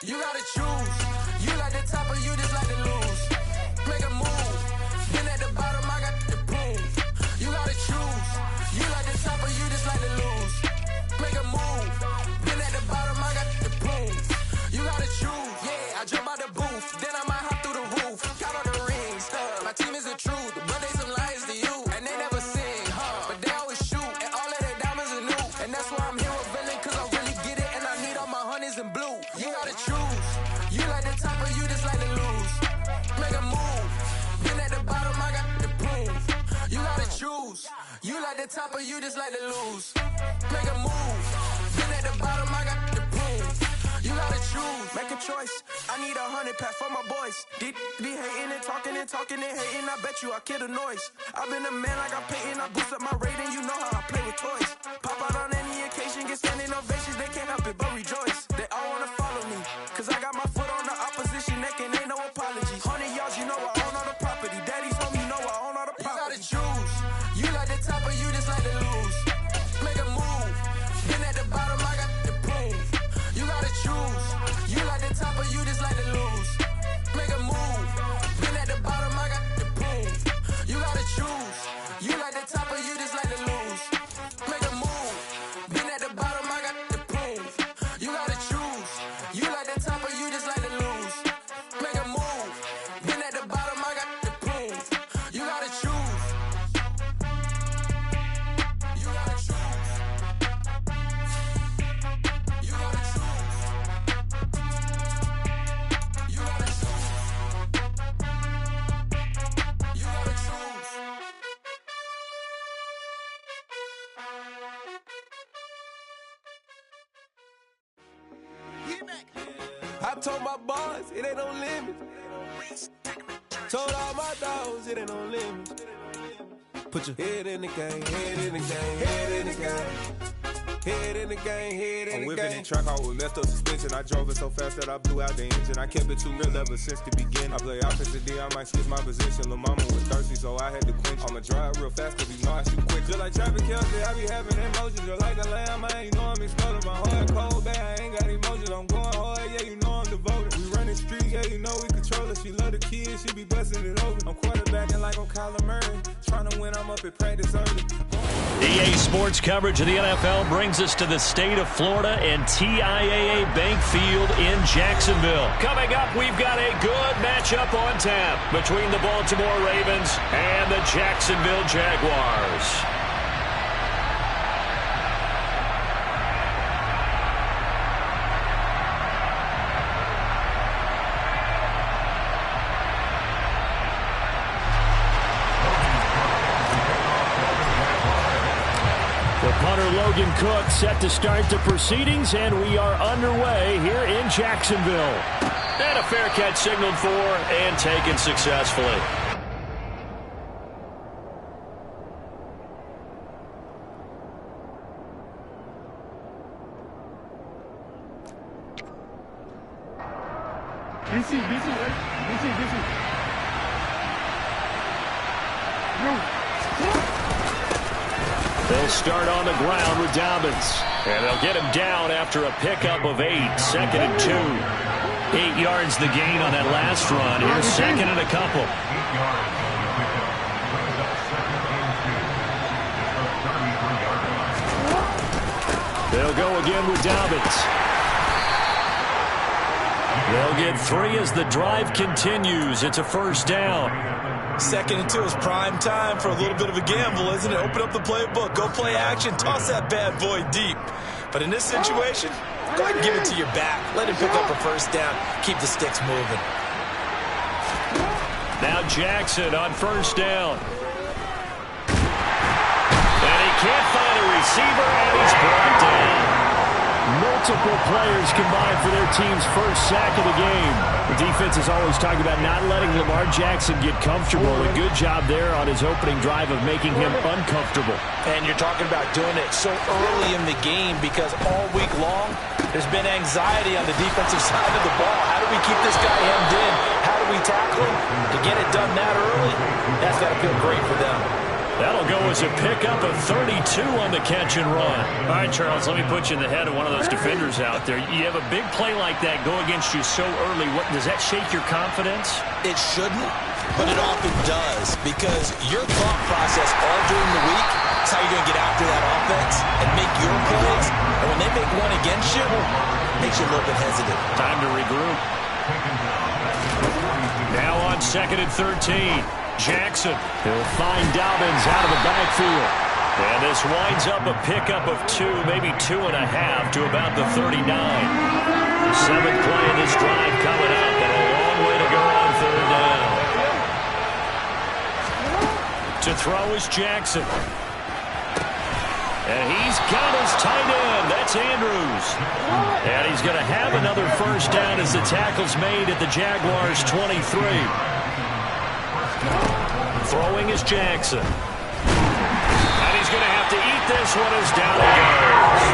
You gotta choose. You like the top or you just like to lose. Make a move. Been at the bottom, I got the prove. You gotta choose. You like the top or you just like to lose. Make a move. Been at the bottom, I got the prove. You gotta choose. Yeah, I jump out the booth. Then I might hop through the roof. Count on the rings. My team is the truth, but they some liars to you. And they never sing, but they always shoot. And all of their diamonds are new. And that's why I'm here with villain, cause I really get it. And I need all my honeys in blue. You gotta choose. You like the top or you just like to lose. Make a move. Been at the bottom, I got the proof. You gotta choose. You like the top or you just like to lose. Make a move. Been at the bottom, I got the proof. You gotta choose. Make a choice. I need 100 pack for my boys. Be hating and talking and hating. I bet you I kill the noise. I've been a man like I'm Peyton. I boost up my rating. You know how I play with toys. Pop out on any occasion, get standing ovations. They can't help it but rejoice. They all wanna follow me, cause I got my foot on the opposition neck and ain't no apologies. 100 yards, you know I own all the property. Daddy's home, you know I own all the property. You gotta choose. You like the top or you just like to lose. Make a move. Been at the bottom, I got the proof. You gotta choose. You like the top or you just like to lose. Make a move. Been at the bottom, I got the proof. You gotta choose. You like the top or you just like to lose. Make a move. Been at the bottom, I got the proof. You gotta choose. You like the top or you just like to lose. Make a move. Been at the bottom, I got the proof. You gotta choose. You gotta choose. You gotta choose. You gotta choose. You gotta choose. I told my boys it ain't no limit. Told all my dogs it ain't no limit. Put your head in the game, head in the game, head in the game. Head in the game, head in the game. I'm whipping the track out with messed up suspension. I drove it so fast that I blew out the engine. I kept it too real ever since the beginning. I play offensive D, I might switch my position. Lil' mama was thirsty, so I had to quench. I'ma drive real fast, cause you know I shoot quick. Just like traffic Kelsey, I be having emotions. Just like the lamb, man, you know I'm exploding. My heart cold, bad, I ain't got emotions. I'm going hard, yeah, you know I'm devoted. We running streets, yeah, you know we control it. She love the kids, she be busting it over. I'm quarterbacking like I'm Kyler Murray. Trying to win, I'm up at practice early. EA Sports coverage of the NFL brings us to the state of Florida and TIAA Bank Field in Jacksonville. Coming up, we've got a good matchup on tap between the Baltimore Ravens and the Jacksonville Jaguars. Logan Cook set to start the proceedings, and we are underway here in Jacksonville. And a fair catch signaled for and taken successfully. DC. No. They'll start on the ground with Dobbins. And they'll get him down after a pickup of 8. 2nd and 2. 8 yards the gain on that last run. Here's 2nd and a couple. They'll go again with Dobbins. They'll get 3 as the drive continues. It's a first down. 2nd and 2 is prime time for a little bit of a gamble, isn't it? Open up the playbook, go play action, toss that bad boy deep. But in this situation, go ahead and give it to your back. Let him pick up a first down. Keep the sticks moving. Now Jackson on first down. And he can't find a receiver, and he's brought down. Multiple players combined for their team's first sack of the game. The defense is always talking about not letting Lamar Jackson get comfortable. A good job there on his opening drive of making him uncomfortable. And you're talking about doing it so early in the game because all week long there's been anxiety on the defensive side of the ball. How do we keep this guy hemmed in? How do we tackle him? To get it done that early, that's got to feel great for them. That'll go as a pickup of 32 on the catch and run. All right, Charles, let me put you in the head of one of those defenders out there. You have a big play like that go against you so early. Does that shake your confidence? It shouldn't, but it often does, because your thought process all during the week is how you're going to get after that offense and make your plays. And when they make one against you, it makes you a little bit hesitant. Time to regroup. Now on 2nd and 13. Jackson. He'll find Dobbins out of the backfield. And this winds up a pickup of 2, maybe 2.5 to about the 39. 7th play in this drive coming up, and a long way to go on 3rd down. To throw is Jackson. And he's got his tight end. That's Andrews. And he's going to have another first down as the tackle's made at the Jaguars' 23. Throwing is Jackson. And he's going to have to eat this one as down he goes.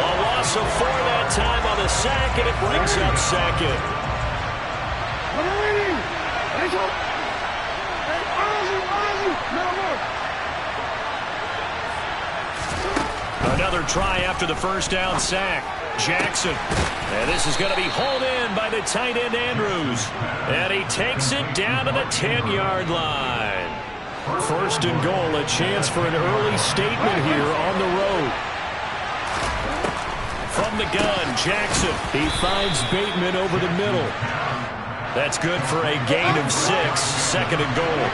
A loss of 4 that time on the sack, and it brings up 2nd. Another try after the first down sack. Jackson. And this is going to be hauled in by the tight end Andrews. And he takes it down to the 10-yard line. 1st and goal, a chance for an early statement here on the road. From the gun, Jackson. He finds Bateman over the middle. That's good for a gain of 6. 2nd and goal.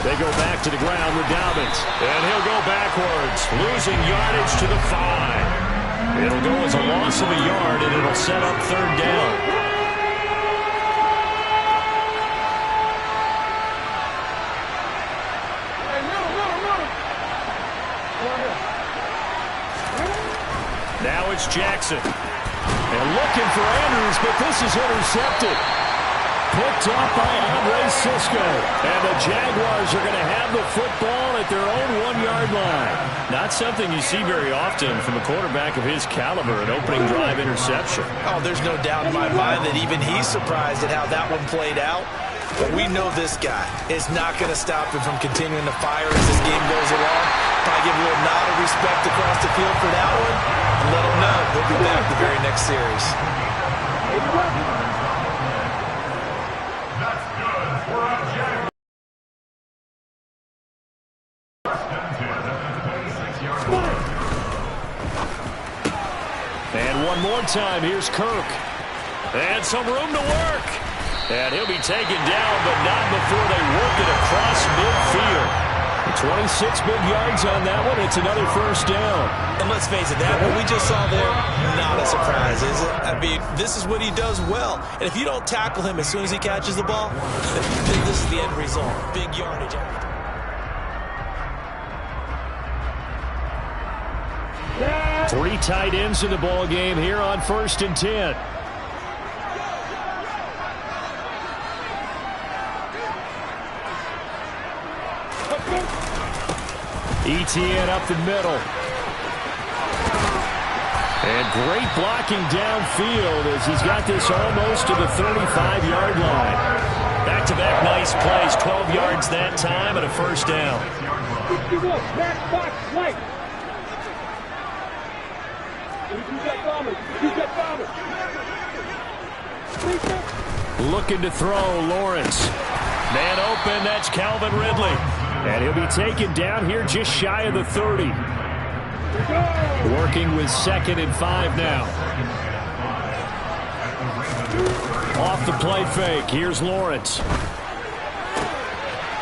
They go back to the ground with Dobbins. And he'll go backwards, losing yardage to the 5. It'll go as a loss of a yard, and it'll set up 3rd down. Now it's Jackson. And looking for Andrews, but this is intercepted. Picked up by Andre Sisco. And the Jaguars are going to have the football at their own 1-yard line. Not something you see very often from a quarterback of his caliber, an opening drive interception. Oh, there's no doubt in my mind that even he's surprised at how that one played out. But we know this guy is not going to stop him from continuing to fire as this game goes along. Probably give a little nod of respect across the field for that one. And let him know he'll be back the very next series. And one more time, here's Kirk. And some room to work. And he'll be taken down, but not before they work it across midfield. 26 big yards on that one. It's another first down. And let's face it, that what we just saw there, not a surprise, is it? I mean, this is what he does well. And if you don't tackle him as soon as he catches the ball, then this is the end result. Big yardage. 3 tight ends in the ball game here on 1st and 10. ETN up the middle. And great blocking downfield as he's got this almost to the 35-yard line. Back-to-back nice plays, 12 yards that time and a first down. Looking to throw, Lawrence. Man open, that's Calvin Ridley. And he'll be taken down here just shy of the 30. Working with 2nd and 5 now. Off the play fake, here's Lawrence.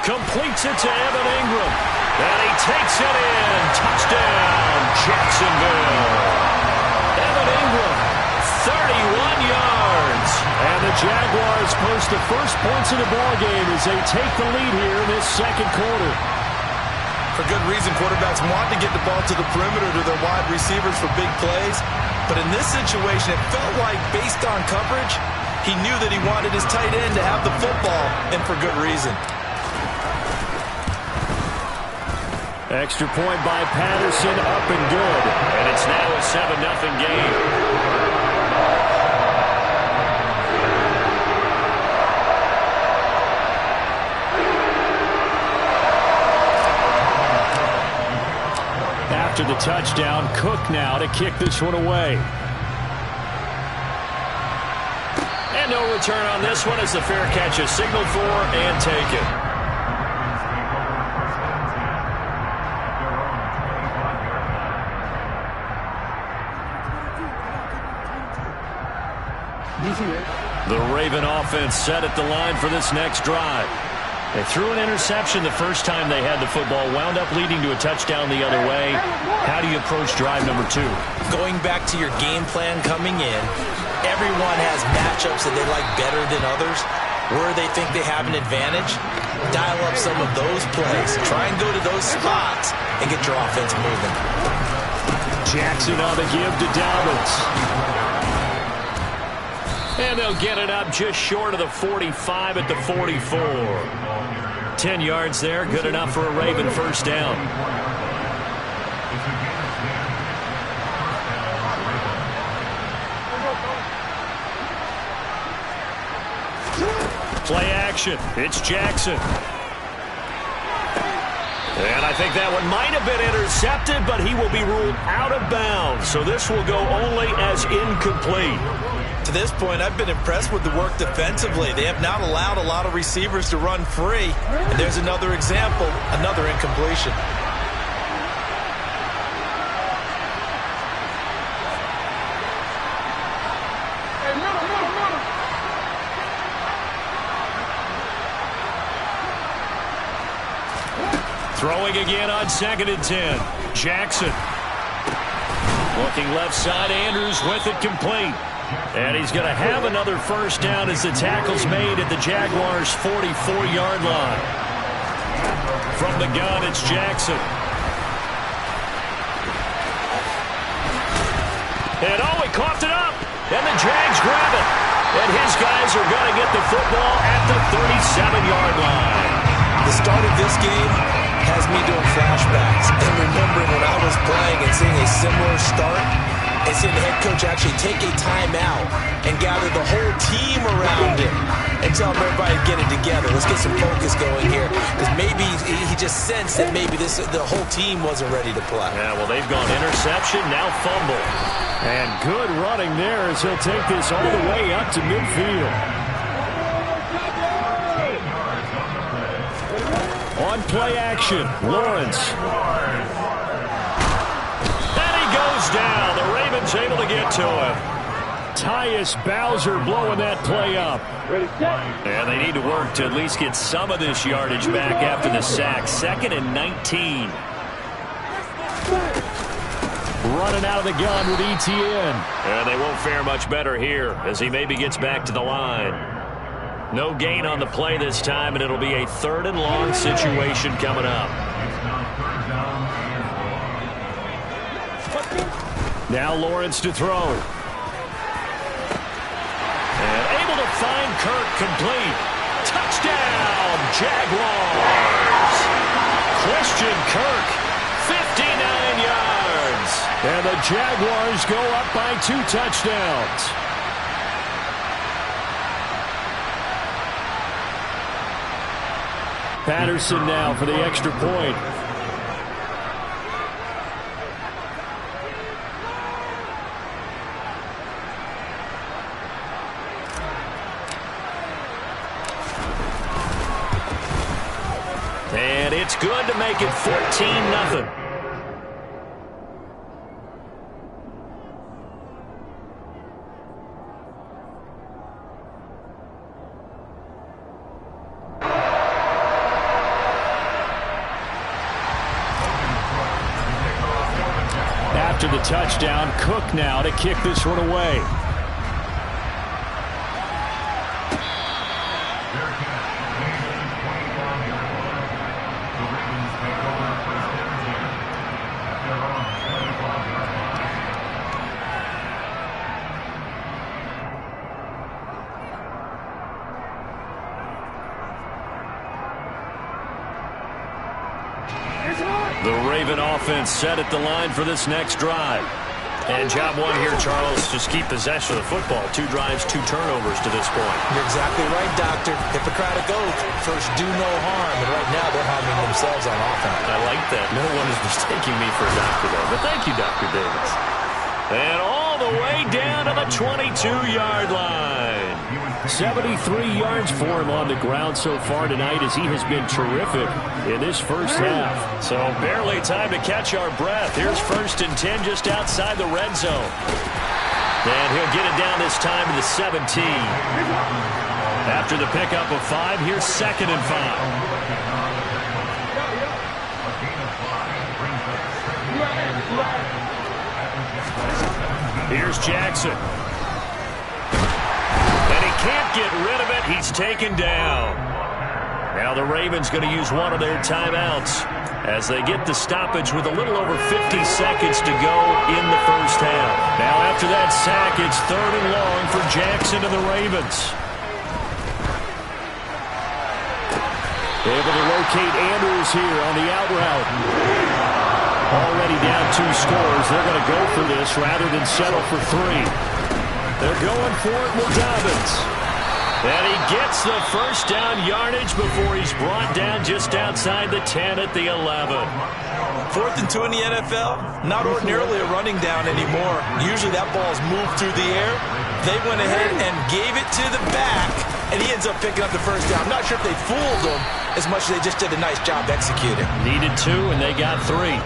Completes it to Evan Ingram. And he takes it in. Touchdown, Jacksonville. Evan Ingram, 31 yards. And the Jaguars post the first points of the ballgame as they take the lead here in this 2nd quarter. For good reason, quarterbacks want to get the ball to the perimeter to their wide receivers for big plays. But in this situation, it felt like based on coverage, he knew that he wanted his tight end to have the football, and for good reason. Extra point by Patterson, up and good. And it's now a 7-0 game. After the touchdown, Cook now to kick this one away. And no return on this one as the fair catch is signaled for and taken. The Raven offense set at the line for this next drive. They threw an interception the first time they had the football, wound up leading to a touchdown the other way. How do you approach drive number 2? Going back to your game plan coming in, everyone has matchups that they like better than others. Where they think they have an advantage, dial up some of those plays. Try and go to those spots and get your offense moving. Jackson on the give to Dobbins. And they'll get it up just short of the 45 at the 44. 10 yards there, good enough for a Raven first down. Play action, it's Jackson. And I think that one might have been intercepted, but he will be ruled out of bounds. So this will go only as incomplete. To this point, I've been impressed with the work defensively. They have not allowed a lot of receivers to run free. And there's another example, another incompletion. Throwing again on 2nd and 10. Jackson. Looking left side, Andrews with it complete. And he's going to have another first down as the tackle's made at the Jaguars' 44-yard line. From the gun, it's Jackson. And oh, he coughed it up. And the Jags grab it. And his guys are going to get the football at the 37-yard line. The start of this game has me doing flashbacks and remembering when I was playing and seeing a similar start and seeing the head coach actually take a timeout and gather the whole team around him and tell everybody to get it together. Let's get some focus going here, because maybe he just sensed that maybe the whole team wasn't ready to play. Yeah, well, they've gone interception, now fumble. And good running there as he'll take this all the way up to midfield. On play action, Lawrence. And he goes down. The Ravens able to get to him. Tyus Bowser blowing that play up. And they need to work to at least get some of this yardage back after the sack. 2nd and 19. Running out of the gun with ETN. And they won't fare much better here as he maybe gets back to the line. No gain on the play this time, and it'll be a 3rd and long situation coming up. Now Lawrence to throw. And able to find Kirk complete. Touchdown, Jaguars. Christian Kirk, 59 yards. And the Jaguars go up by 2 touchdowns. Patterson now for the extra point. And it's good to make it 14-0. After the touchdown, Cook now to kick this one away. The The Raven offense set at the line for this next drive. And job one here, Charles, just keep possession of the football. 2 drives, 2 turnovers to this point. You're exactly right, Doctor. Hippocratic oath. First, do no harm. And right now, they're harming themselves on offense. I like that. No one is mistaking me for a doctor, though. But thank you, Dr. Davis. And all the way down to the 22-yard line. 73 yards for him on the ground so far tonight as he has been terrific in this first half. So barely time to catch our breath. Here's 1st and 10 just outside the red zone. And he'll get it down this time to the 17. After the pickup of 5, here's 2nd and 5. Here's Jackson. And he can't get rid of it. He's taken down. Now the Ravens going to use one of their timeouts as they get the stoppage with a little over 50 seconds to go in the first half. Now after that sack, it's 3rd and long for Jackson and the Ravens. Able to locate Andrews here on the out route. Already down 2 scores. They're going to go for this rather than settle for 3. They're going for it with Dobbins. And he gets the first down yardage before he's brought down just outside the 10 at the 11. 4th and 2 in the NFL, not ordinarily a running down anymore. Usually that ball's moved through the air. They went ahead and gave it to the back, and he ends up picking up the first down. I'm not sure if they fooled him as much as they just did a nice job executing. Needed 2, and they got 3.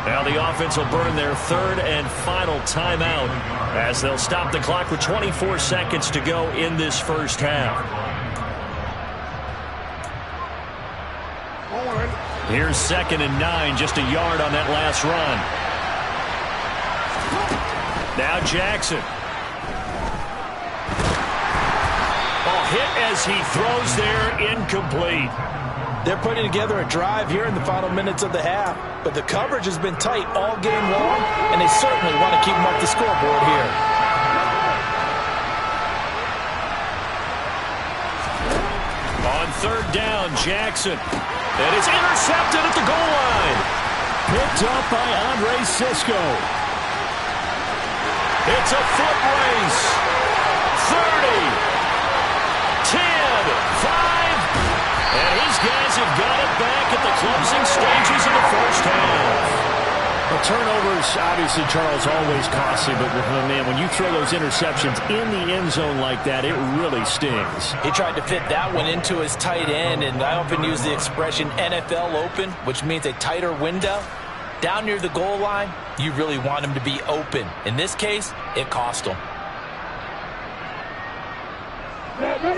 Now the offense will burn their 3rd and final timeout as they'll stop the clock with 24 seconds to go in this first half. Here's 2nd and 9, just a yard on that last run. Now Jackson. Hit as he throws there, incomplete. They're putting together a drive here in the final minutes of the half, but the coverage has been tight all game long, and they certainly want to keep them off the scoreboard here. On 3rd down, Jackson. And it's intercepted at the goal line. Picked up by Andre Sisco. It's a foot race. 30. 10, 5, and his guys have got it back at the closing stages of the first half. The turnovers, obviously, Charles, always costly, but man, when you throw those interceptions in the end zone like that, it really stings. He tried to fit that one into his tight end, and I often use the expression NFL open, which means a tighter window. Down near the goal line, you really want him to be open. In this case, it cost him.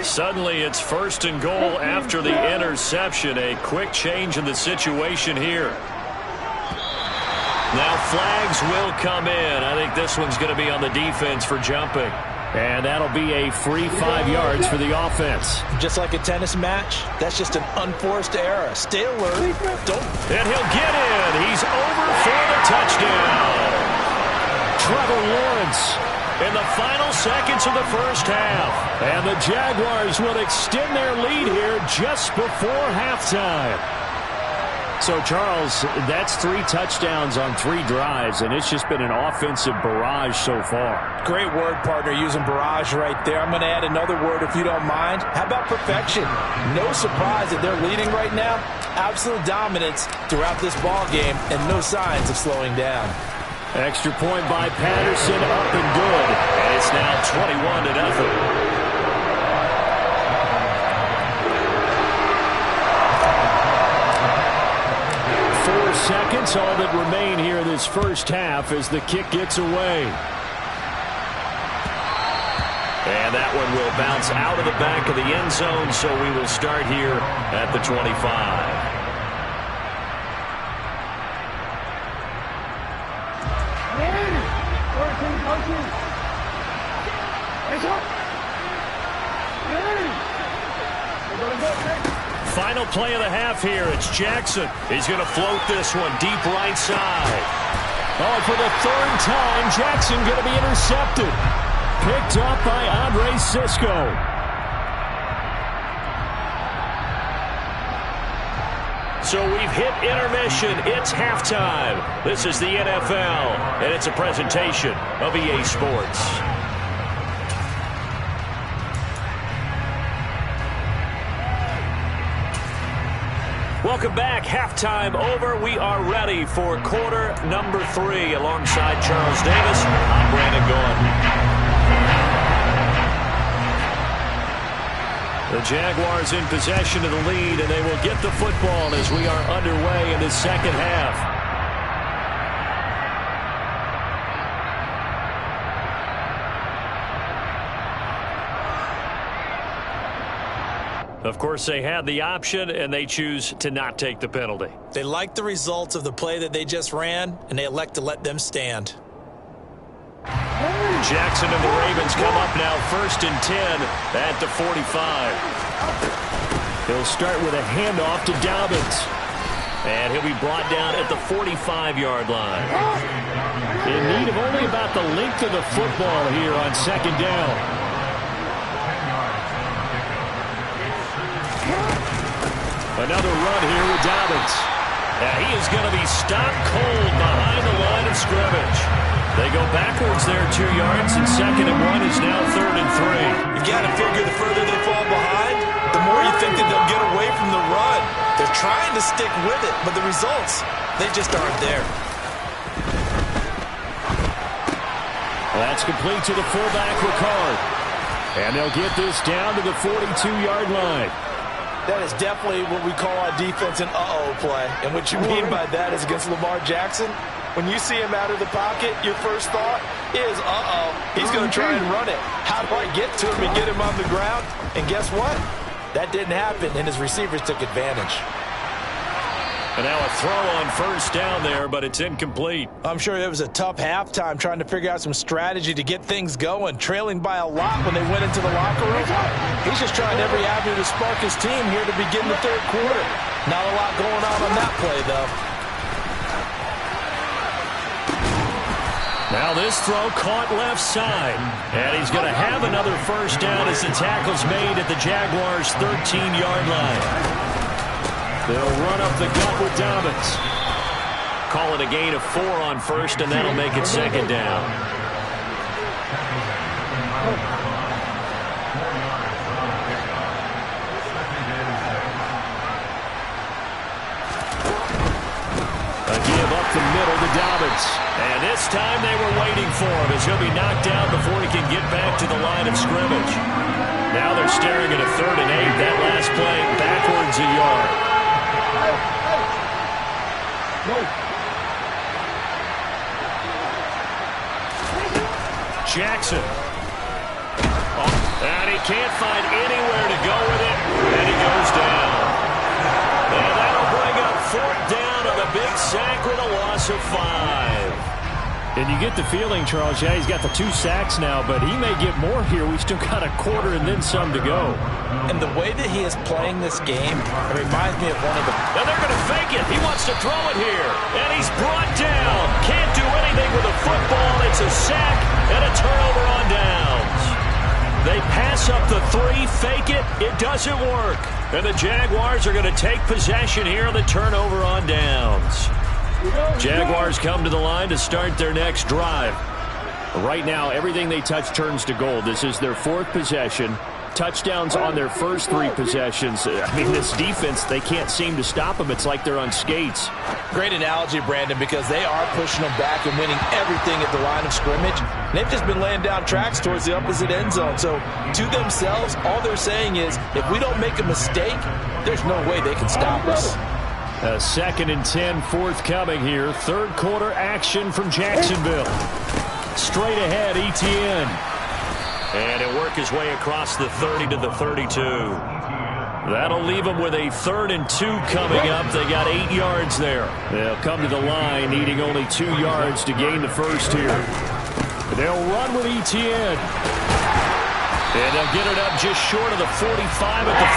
Suddenly, it's 1st and goal after the interception. A quick change in the situation here. Now flags will come in. I think this one's going to be on the defense for jumping. And that'll be a free 5 yards for the offense. Just like a tennis match, that's just an unforced error. Stay alert. And he'll get in. He's over for the touchdown. Trevor Lawrence in the final seconds of the first half. And the Jaguars will extend their lead here just before halftime. So, Charles, that's 3 touchdowns on 3 drives, and it's just been an offensive barrage so far. Great word, partner, using barrage right there. I'm going to add another word if you don't mind. How about perfection? No surprise that they're leading right now. Absolute dominance throughout this ball game, and no signs of slowing down. Extra point by Patterson, up and good. And it's now 21-0. 4 seconds, all that remain here in this first half as the kick gets away. And that one will bounce out of the back of the end zone, so we will start here at the 25. Final play of the half here. It's Jackson. He's going to float this one deep right side. Oh, for the 3rd time, Jackson going to be intercepted. Picked up by Andre Sisco. So we've hit intermission. It's halftime. This is the NFL, and it's a presentation of EA Sports. Welcome back. Halftime over. We are ready for quarter number 3. Alongside Charles Davis, I'm Brandon Gaudin. The Jaguars in possession of the lead, and they will get the football as we are underway in the second half. Of course, they had the option, and they choose to not take the penalty. They like the results of the play that they just ran, and they elect to let them stand. Jackson and the Ravens come up now, 1st and 10 at the 45. He'll start with a handoff to Dobbins. And he'll be brought down at the 45-yard line. In need of only about the length of the football here on 2nd down. Another run here with Dobbins. Now he is going to be stopped cold behind the line of scrimmage. They go backwards there 2 yards, and 2nd and 1 is now 3rd and 3. You've got to figure the further they fall behind, the more you think that they'll get away from the run. They're trying to stick with it, but the results, they just aren't there. That's complete to the fullback, Ricard. And they'll get this down to the 42-yard line. That is definitely what we call on defense an uh-oh play. And what you mean by that is against Lamar Jackson, when you see him out of the pocket, your first thought is, uh-oh, he's going to try and run it. How do I get to him and get him on the ground? And guess what? That didn't happen, and his receivers took advantage. And now a throw on 1st down there, but it's incomplete. I'm sure it was a tough halftime trying to figure out some strategy to get things going, trailing by a lot when they went into the locker room. He's just trying every avenue to spark his team here to begin the 3rd quarter. Not a lot going on that play, though. Now this throw caught left side. And he's going to have another 1st down as the tackle's made at the Jaguars' 13-yard line. They'll run up the gut with Dobbins. Call it a gain of 4 on 1st, and that'll make it 2nd down. A give up the middle to Dobbins. And this time they were waiting for him as he'll be knocked down before he can get back to the line of scrimmage. Now they're staring at a 3rd and 8. That last play backwards a yard. Jackson. Oh, and he can't find anywhere to go with it. And he goes down. And that'll bring up 4th down on a big sack with a loss of 5. And you get the feeling, Charles, yeah, he's got the 2 sacks now, but he may get more here. We still got a quarter and then some to go. And the way that he is playing this game, it reminds me of one of the... And they're going to fake it. He wants to throw it here. And he's brought down. Can't do anything with a football. It's a sack and a turnover on downs. They pass up the 3, fake it. It doesn't work. And the Jaguars are going to take possession here on the turnover on downs. Jaguars come to the line to start their next drive. Right now, everything they touch turns to gold. This is their 4th possession. Touchdowns on their first 3 possessions. I mean, this defense, they can't seem to stop them. It's like they're on skates. Great analogy, Brandon, because they are pushing them back and winning everything at the line of scrimmage. And they've just been laying down tracks towards the opposite end zone. So, to themselves, all they're saying is, if we don't make a mistake, there's no way they can stop us. A 2nd and 10 forthcoming here. 3rd quarter action from Jacksonville. Straight ahead, Etienne. And he'll work his way across the 30 to the 32. That'll leave them with a 3rd and 2 coming up. They got 8 yards there. They'll come to the line needing only 2 yards to gain the first here. They'll run with Etienne. And they'll get it up just short of the 45 at the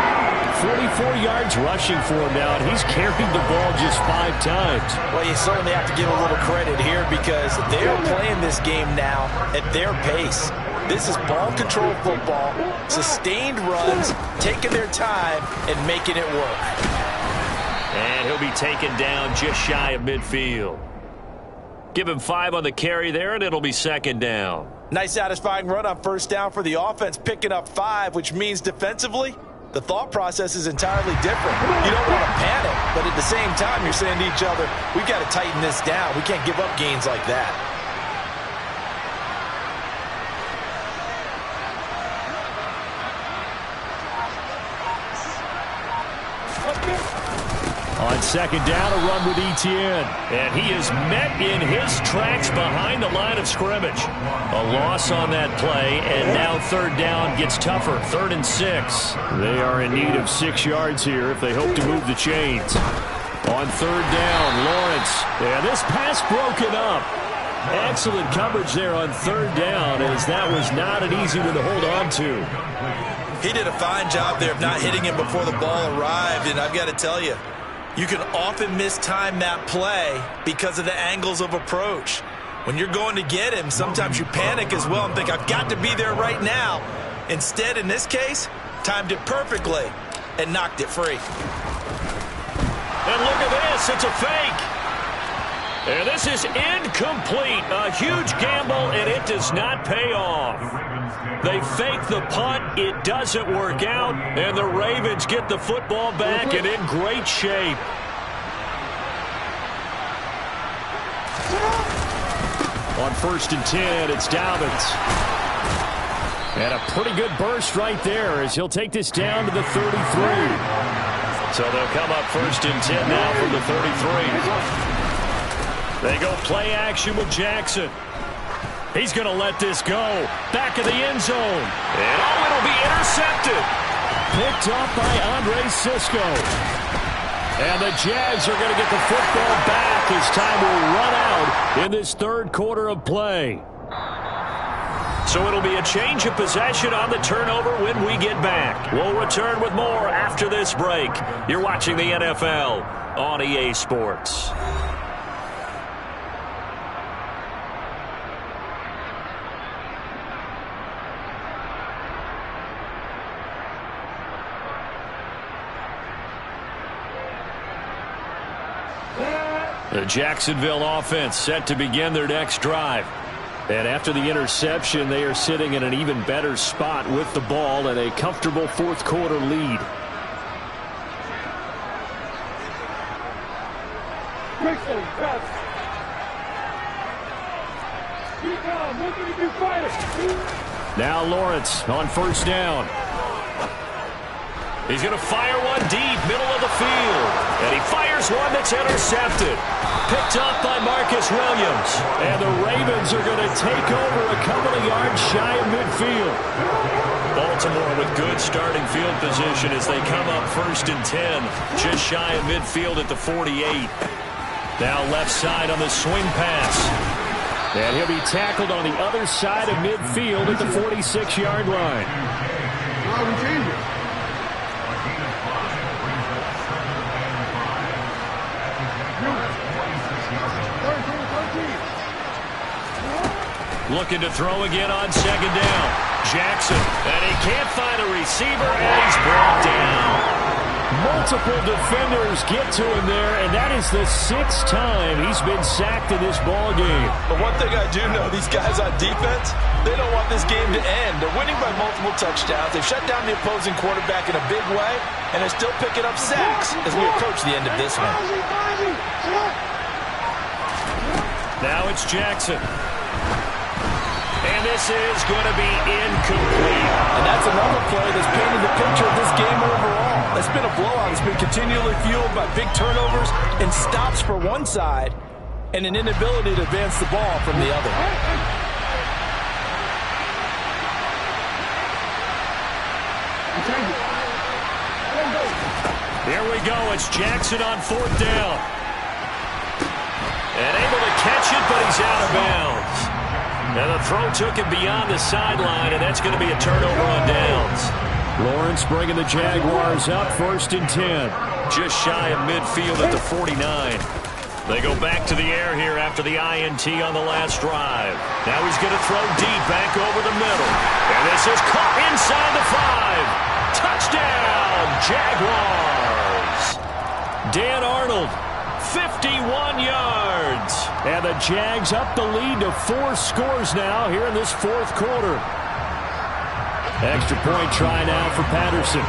44. 44 yards rushing for him now, and he's carried the ball just 5 times. Well, you certainly have to give a little credit here because they're playing this game now at their pace. This is ball control football, sustained runs, taking their time, and making it work. And he'll be taken down just shy of midfield. Give him 5 on the carry there, and it'll be second down. Nice satisfying run on first down for the offense, picking up 5, which means defensively, the thought process is entirely different. You don't want to panic, but at the same time, you're saying to each other, we've got to tighten this down. We can't give up gains like that. On second down, a run with Etienne. And he is met in his tracks behind the line of scrimmage. A loss on that play, and now third down gets tougher. 3rd and 6. They are in need of 6 yards here if they hope to move the chains. On third down, Lawrence. And this pass broken up. Excellent coverage there on third down, as that was not an easy one to hold on to. He did a fine job there of not hitting him before the ball arrived, and I've got to tell you, you can often mistime that play because of the angles of approach. When you're going to get him, sometimes you panic as well and think, I've got to be there right now. Instead, in this case, timed it perfectly and knocked it free. And look at this, it's a fake. And this is incomplete. A huge gamble, and it does not pay off. They fake the punt. It doesn't work out, and the Ravens get the football back and in great shape. On 1st and 10, it's Dobbins. And a pretty good burst right there as he'll take this down to the 33. So they'll come up 1st and 10 now from the 33. They go play action with Jackson. He's going to let this go. Back of the end zone. And it'll be intercepted. Picked up by Andre Cisco. And the Jags are going to get the football back as time will run out in this third quarter of play. So it'll be a change of possession on the turnover when we get back. We'll return with more after this break. You're watching the NFL on EA Sports. The Jacksonville offense set to begin their next drive. And after the interception, they are sitting in an even better spot with the ball and a comfortable fourth quarter lead. Now Lawrence on first down. He's going to fire one deep, middle of the field. And he fires one that's intercepted. Picked up by Marcus Williams. And the Ravens are going to take over a couple of yards shy of midfield. Baltimore with good starting field position as they come up 1st and 10. Just shy of midfield at the 48. Now left side on the swing pass. And he'll be tackled on the other side of midfield at the 46-yard line. Looking to throw again on second down. Jackson, and he can't find a receiver, and he's brought down. Multiple defenders get to him there, and that is the 6th time he's been sacked in this ball game. But one thing I do know, these guys on defense, they don't want this game to end. They're winning by multiple touchdowns. They've shut down the opposing quarterback in a big way, and they're still picking up sacks as we approach the end of this one. Now it's Jackson. And this is going to be incomplete. And that's another play that's painted the picture of this game overall. It's been a blowout. It's been continually fueled by big turnovers and stops for one side and an inability to advance the ball from the other. Here we go. It's Jackson on 4th down. And able to catch it, but he's out of bounds. And the throw took him beyond the sideline, and that's going to be a turnover on downs. Lawrence bringing the Jaguars up 1st and 10. Just shy of midfield at the 49. They go back to the air here after the INT on the last drive. Now he's going to throw deep back over the middle. And this is caught inside the 5. Touchdown, Jaguars. Dan Arnold, 51 yards. And the Jags up the lead to 4 scores now here in this fourth quarter. Extra point try now for Patterson.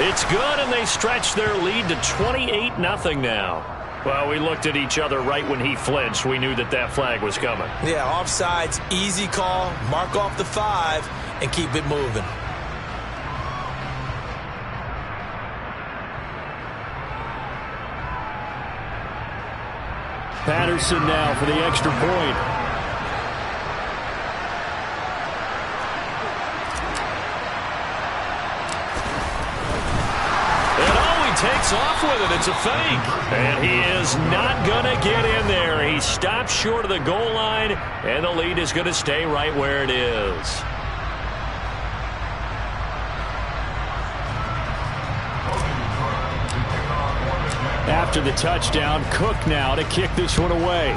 It's good, and they stretch their lead to 28-0 now. Well, we looked at each other right when he flinched. We knew that that flag was coming. Yeah, offsides, easy call. Mark off the 5 and keep it moving. Patterson now for the extra point. Takes off with it. It's a fake. And he is not going to get in there. He stops short of the goal line, and the lead is going to stay right where it is. After the touchdown, Cook now to kick this one away.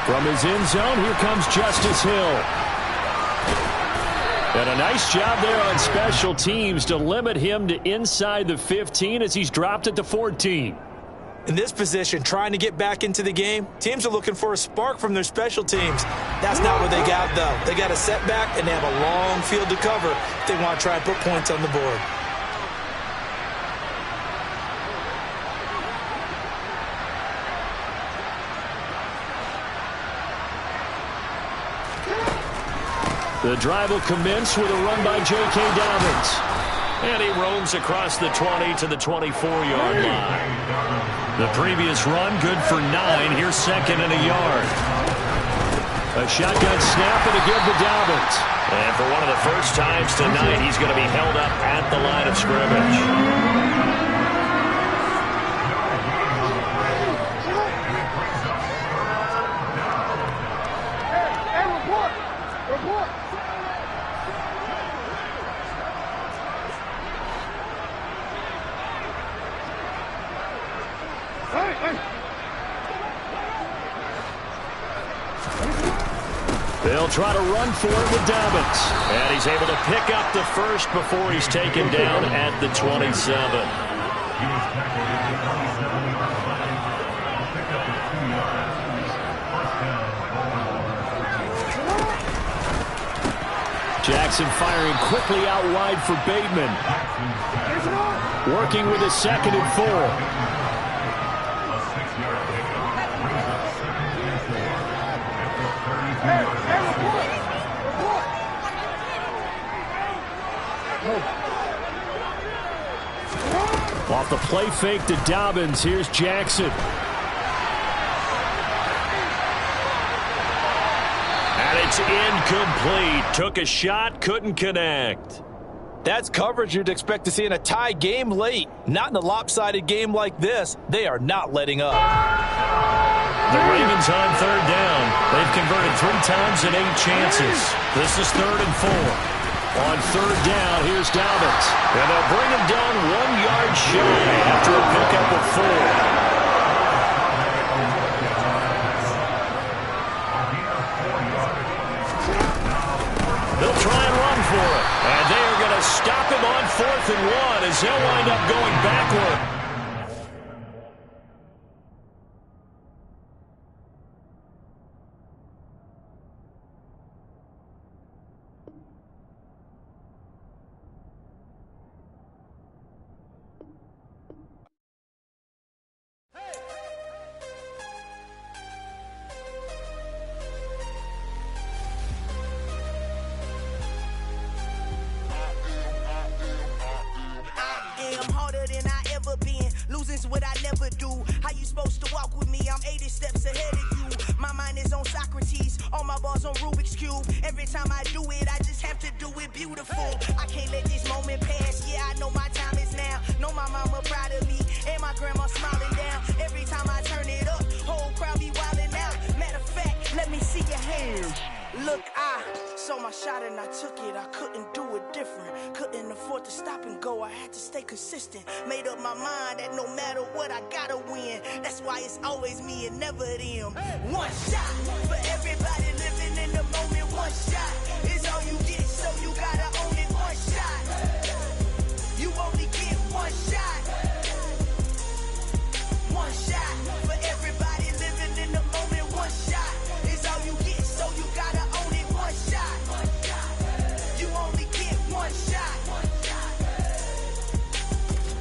From his end zone, here comes Justice Hill. And a nice job there on special teams to limit him to inside the 15 as he's dropped it to 14. In this position, trying to get back into the game, teams are looking for a spark from their special teams. That's not what they got, though. They got a setback, and they have a long field to cover if they want to try and put points on the board. The drive will commence with a run by J.K. Dobbins. And he roams across the 20 to the 24-yard line. The previous run, good for 9. Here's second and a yard. A shotgun snap and a good to Dobbins. And for one of the first times tonight, he's going to be held up at the line of scrimmage. They'll try to run for it with Dobbins. And he's able to pick up the first before he's taken down at the 27. Jackson firing quickly out wide for Bateman. Working with a 2nd and 4. Off the play fake to Dobbins, here's Jackson. And it's incomplete. Took a shot, couldn't connect. That's coverage you'd expect to see in a tie game late. Not in a lopsided game like this. They are not letting up. The Ravens on 3rd down. They've converted 3 times and 8 chances. This is 3rd and 4. On 3rd down, here's Dobbins. And they'll bring him down 1 yard shy after a pickup of 4. They'll try and run for it. And they are going to stop him on 4th and 1 as he'll wind up going backward. Losing's what I never do. How you supposed to walk with me? I'm 80 steps ahead of you. My mind is on Socrates, all my balls on Rubik's Cube. Every time I do it, I just have to do it beautiful. I can't let this moment pass. Yeah, I know my time is now. Know my mama proud of me, and my grandma smiling down. Every time I turn it up, whole crowd be wilding out. Matter of fact, let me see your hands. Look, I saw my my shot and I took it. I couldn't do it different. Couldn't afford to stop and go. I had to stay consistent. Made up my mind that no matter what, I gotta win. That's why it's always me and never them. One shot for everybody living in the moment. One shot is all you get, so you gotta own it. One shot. You only get one shot. One shot for everybody living in the moment. One shot is all you get, so you gotta own it. One shot. You only get one shot.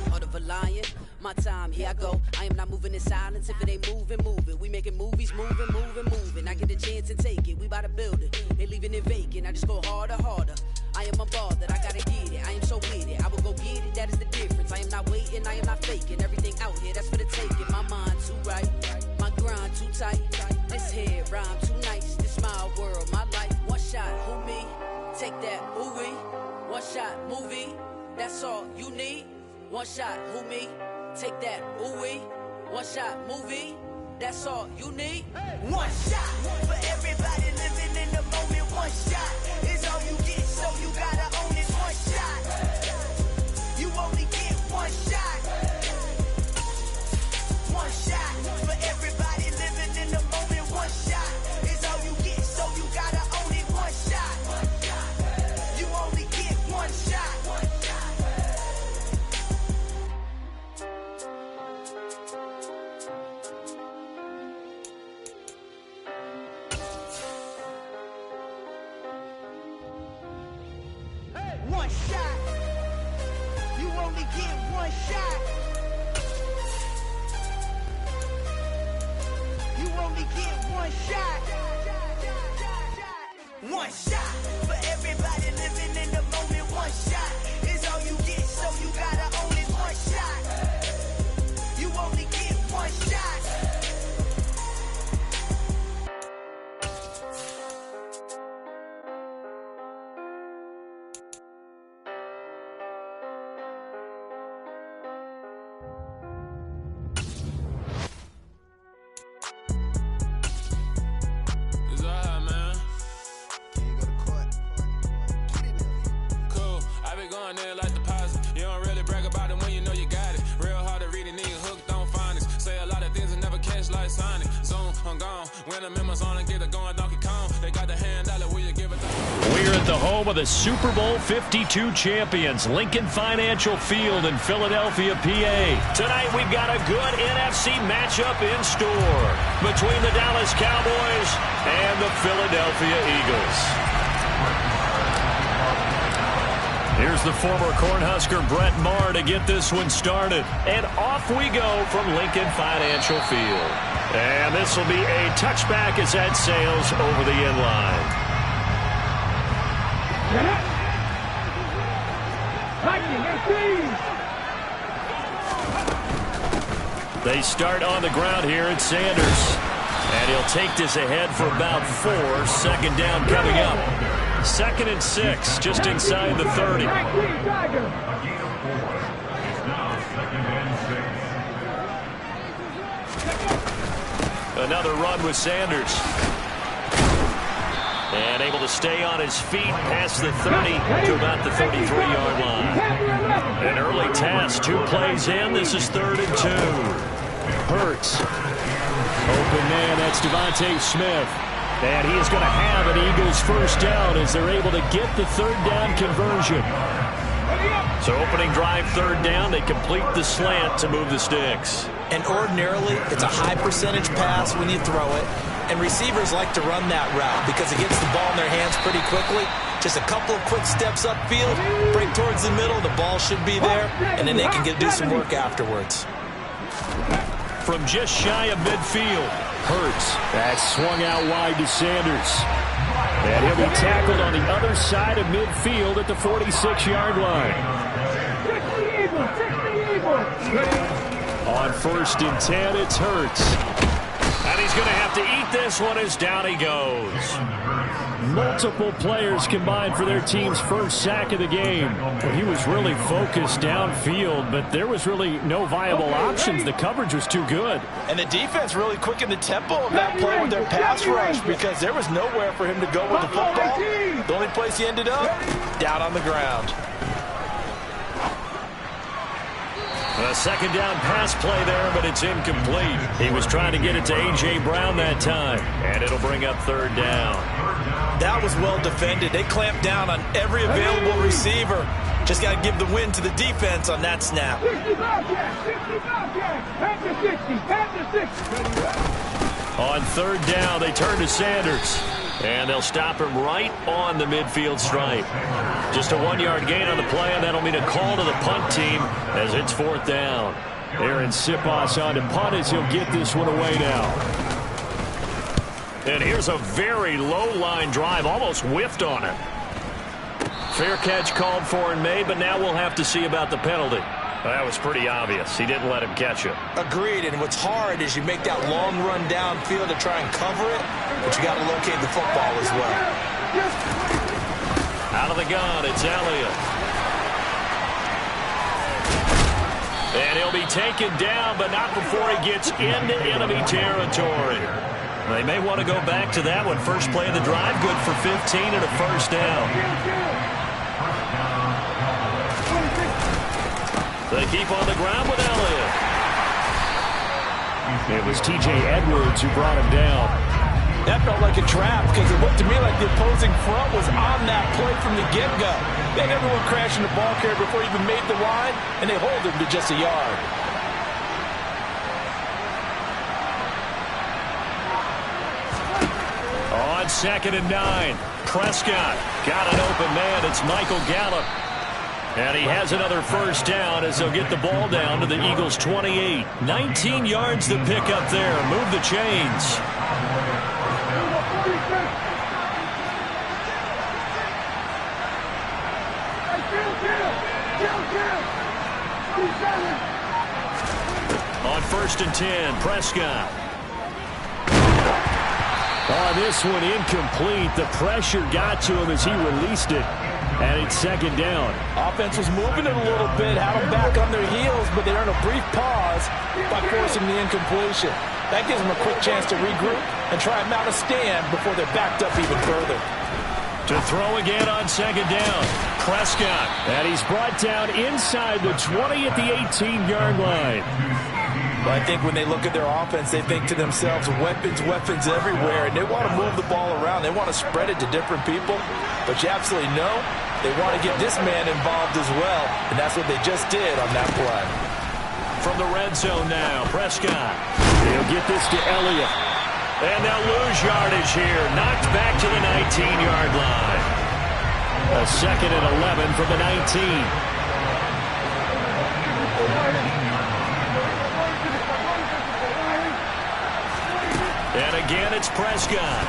Heart of a lion, my time, here I go. I am not moving in silence. If it ain't moving, move it. We making movies, moving, moving, moving. I get a chance and take it. We bout to build it. Ain't leaving it vacant. I just go harder, harder. I am a ball that I gotta get it. I am so with it. I will go get it. That is the difference. I am not waiting. I am not faking. Everything out here, that's for the taking. My mind too right. My grind too tight. This head rhyme too nice. This my world, my life. One shot, who me? Take that, ooh wee. One shot, movie. That's all you need. One shot, who me? Take that, ooh wee. One shot, movie. That's all you need. One shot for everybody living in the moment. One shot is all you get, so you gotta own it. One shot. You only get one shot. One shot for everybody living in the moment. One shot is all you get, so you gotta own it. One shot. You only get one shot. One shot. You only get one shot. You only get one shot. One shot for everybody living in the moment. One shot is all you get, so you gotta own it. One shot. You only get one shot. We're at the home of the Super Bowl 52 champions, Lincoln Financial Field in Philadelphia, PA. Tonight we've got a good NFC matchup in store between the Dallas Cowboys and the Philadelphia Eagles. Here's the former Cornhusker Brett Maher to get this one started. And off we go from Lincoln Financial Field. And this will be a touchback as that sails over the end line. They start on the ground here at Sanders. And he'll take this ahead for about 4. Second down coming up. 2nd and 6, just inside the 30. Another run with Sanders. And able to stay on his feet past the 30 to about the 33-yard line. An early test, 2 plays in. This is 3rd and 2. Hurts. Open man, that's Devontae Smith. And he is going to have an Eagles first down as they're able to get the 3rd down conversion. So opening drive, 3rd down, they complete the slant to move the sticks. And ordinarily, it's a high percentage pass when you throw it. And receivers like to run that route because it gets the ball in their hands pretty quickly. Just a couple of quick steps upfield, break towards the middle, the ball should be there, and then they can do some work afterwards. From just shy of midfield, Hurts. That's swung out wide to Sanders. And he'll be tackled on the other side of midfield at the 46-yard line. On 1st and 10, it's Hurts. And he's going to have to eat this one as down he goes. Multiple players combined for their team's first sack of the game. He was really focused downfield, but there was really no viable options. The coverage was too good. And the defense really quickened the tempo of that play with their pass rush because there was nowhere for him to go with the football. The only place he ended up, down on the ground. A second down pass play there, but it's incomplete. He was trying to get it to A.J. Brown that time, and it'll bring up third down. That was well defended. They clamped down on every available receiver. Just got to give the win to the defense on that snap. 65 yards, On third down, they turn to Sanders. And they'll stop him right on the midfield stripe. Just a 1-yard gain on the play, and that'll mean a call to the punt team as it's fourth down. Aaron Siposs on to punt as he'll get this one away now. And here's a very low line drive, almost whiffed on it. Fair catch called for and made, but now we'll have to see about the penalty. That was pretty obvious. He didn't let him catch it. Agreed, and what's hard is you make that long run downfield to try and cover it, but you got to locate the football as well. Out of the gun, it's Elliott. And he'll be taken down, but not before he gets into enemy territory. They may want to go back to that one. First play of the drive, good for 15 and a first down. They keep on the ground with Elliott. It was T.J. Edwards who brought him down. That felt like a trap because it looked to me like the opposing front was on that play from the get-go. They had everyone crashing the ball carrier before he even made the line, and they hold him to just a yard. On 2nd and 9, Prescott got an open man. It's Michael Gallup. And he has another first down as they'll get the ball down to the Eagles' 28. 19 yards to pick up there. Move the chains. On 1st and 10, Prescott. Oh, this one incomplete. The pressure got to him as he released it. And it's 2nd down. Offense was moving it a little bit, had them back on their heels, but they earned a brief pause by forcing the incompletion. That gives them a quick chance to regroup and try and mount a stand before they're backed up even further. To throw again on 2nd down, Prescott. And he's brought down inside the 20 at the 18-yard line. But I think when they look at their offense, they think to themselves, weapons, weapons everywhere, and they want to move the ball around. They want to spread it to different people, but you absolutely know they want to get this man involved as well, and that's what they just did on that play. From the red zone now, Prescott. He'll get this to Elliott. And they'll lose yardage here. Knocked back to the 19-yard line. A 2nd and 11 from the 19. And again, it's Prescott.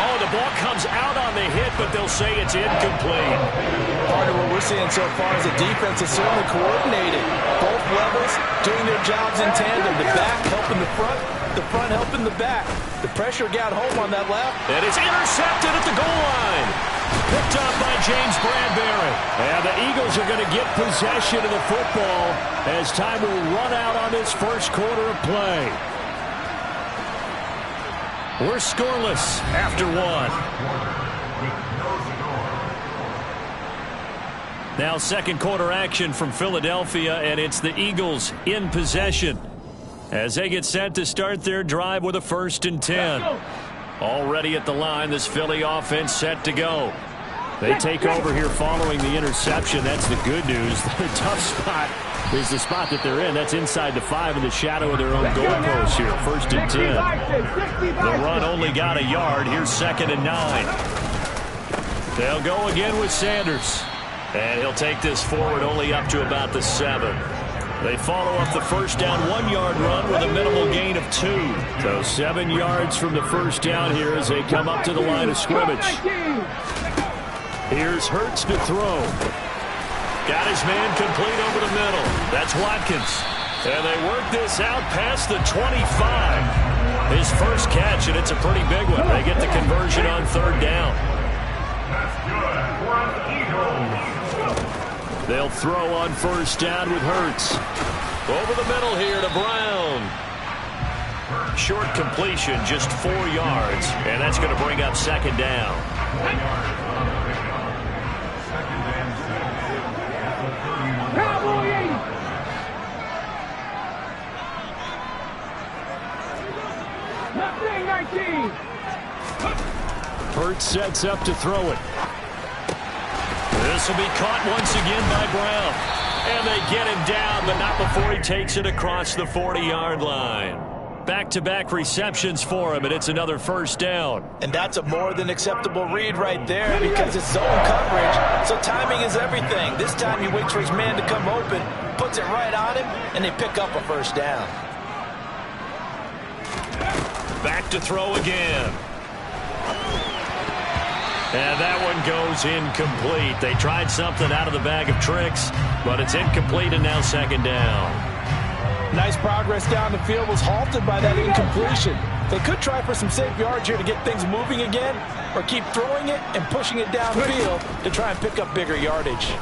Oh, the ball comes out on the hit, but they'll say it's incomplete. Part of what we're seeing so far is the defense is certainly coordinated. Both levels doing their jobs in tandem. The back helping the front helping the back. The pressure got home on that left. And it's intercepted at the goal line. Picked up by James Bradbury. And the Eagles are going to get possession of the football as time will run out on this first quarter of play. We're scoreless after one. Now second quarter action from Philadelphia, and it's the Eagles in possession as they get set to start their drive with a 1st and 10. Already at the line, this Philly offense set to go. They take over here following the interception. That's the good news. The tough spot is the spot that they're in. That's inside the 5 in the shadow of their own goalpost here. 1st and 10. The run only got a yard. Here's 2nd and 9. They'll go again with Sanders. And he'll take this forward only up to about the 7. They follow up the first down 1-yard run with a minimal gain of 2. So 7 yards from the first down here as they come up to the line of scrimmage. Here's Hurts to throw. Got his man complete over the middle. That's Watkins. And they work this out past the 25. His first catch, and it's a pretty big one. They get the conversion on 3rd down. They'll throw on 1st down with Hurts. Over the middle here to Brown. Short completion, just 4 yards, and that's going to bring up 2nd down. Hurts sets up to throw it. This will be caught once again by Brown. And they get him down, but not before he takes it across the 40-yard line. Back-to-back receptions for him, and it's another first down. And that's a more than acceptable read right there because it's zone coverage, so timing is everything. This time he waits for his man to come open, puts it right on him, and they pick up a first down. Back to throw again. And that one goes incomplete. They tried something out of the bag of tricks, but it's incomplete and now second down. Nice progress down the field was halted by that incompletion. They could try for some safe yards here to get things moving again, or keep throwing it and pushing it downfield to try and pick up bigger yardage.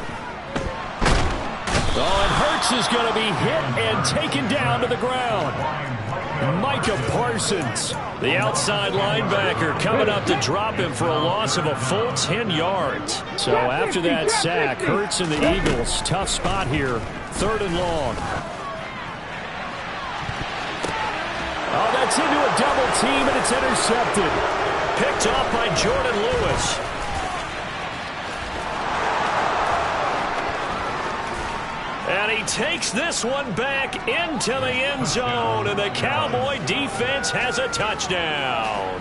Oh, and Hurts is going to be hit and taken down to the ground. Micah Parsons, the outside linebacker, coming up to drop him for a loss of a full 10 yards. So after that sack, Hurts and the Eagles, tough spot here, 3rd and long. Oh, that's into a double team, and it's intercepted. Picked off by Jordan Lewis. And he takes this one back into the end zone, and the Cowboy defense has a touchdown.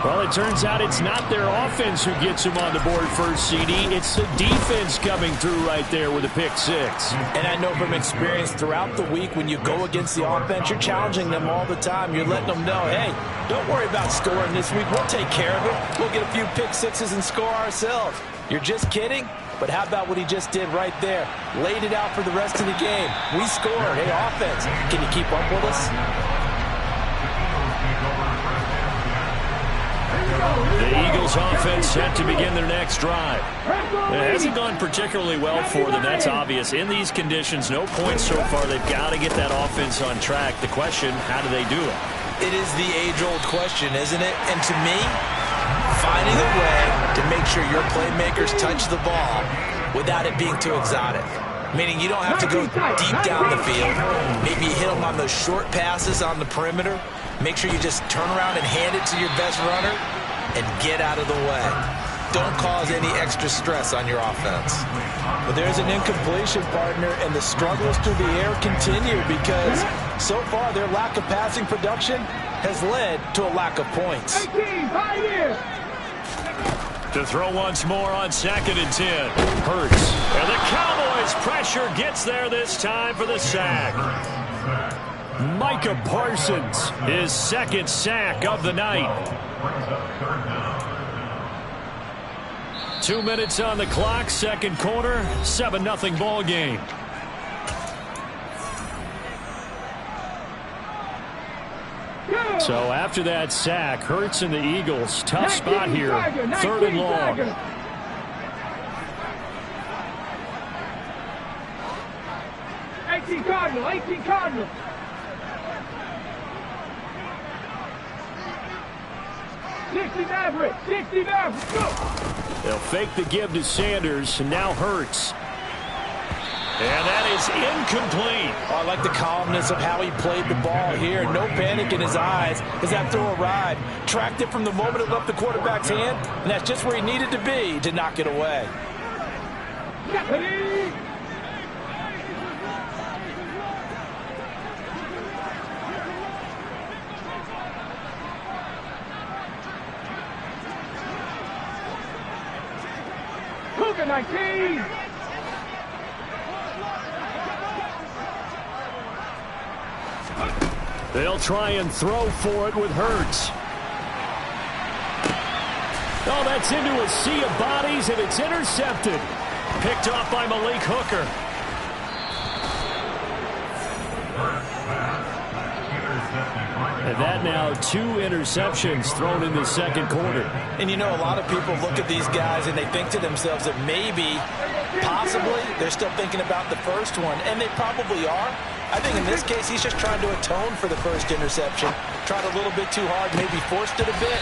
Well, it turns out it's not their offense who gets him on the board first, CD. It's the defense coming through right there with a pick six. And I know from experience throughout the week when you go against the offense, you're challenging them all the time. You're letting them know, hey, don't worry about scoring this week. We'll take care of it. We'll get a few pick sixes and score ourselves. You're just kidding? But how about what he just did right there? Laid it out for the rest of the game. We scored. Hey, offense, can you keep up with us? The Eagles offense set to begin their next drive. It hasn't gone particularly well for them. That's obvious. In these conditions, no points so far. They've got to get that offense on track. The question, how do they do it? It is the age-old question, isn't it? And to me, finding a way to make sure your playmakers touch the ball without it being too exotic. Meaning you don't have to go deep down the field. Maybe you hit them on those short passes on the perimeter. Make sure you just turn around and hand it to your best runner and get out of the way. Don't cause any extra stress on your offense. But there's an incompletion, partner, and the struggles through the air continue because so far their lack of passing production has led to a lack of points. To throw once more on 2nd and 10. Hurts. And the Cowboys' pressure gets there this time for the sack. Micah Parsons, his 2nd sack of the night. 2 minutes on the clock, 2nd quarter, 7-0 ball game. So after that sack, Hurts and the Eagles, tough spot here, 3rd and long. $18 Cardinal. They'll fake the give to Sanders, and now Hurts. And that is incomplete. Oh, I like the calmness of how he played the ball here. No panic in his eyes as that throw arrived. Tracked it from the moment it left the quarterback's hand, and that's just where he needed to be to knock it away. Cougar 19. They'll try and throw for it with Hurts. Oh, that's into a sea of bodies, and it's intercepted. Picked off by Malik Hooker. And that now 2 interceptions thrown in the 2nd quarter. And you know, a lot of people look at these guys and they think to themselves that maybe, possibly, they're still thinking about the first one. And they probably are. I think in this case, he's just trying to atone for the first interception. Tried a little bit too hard, maybe forced it a bit,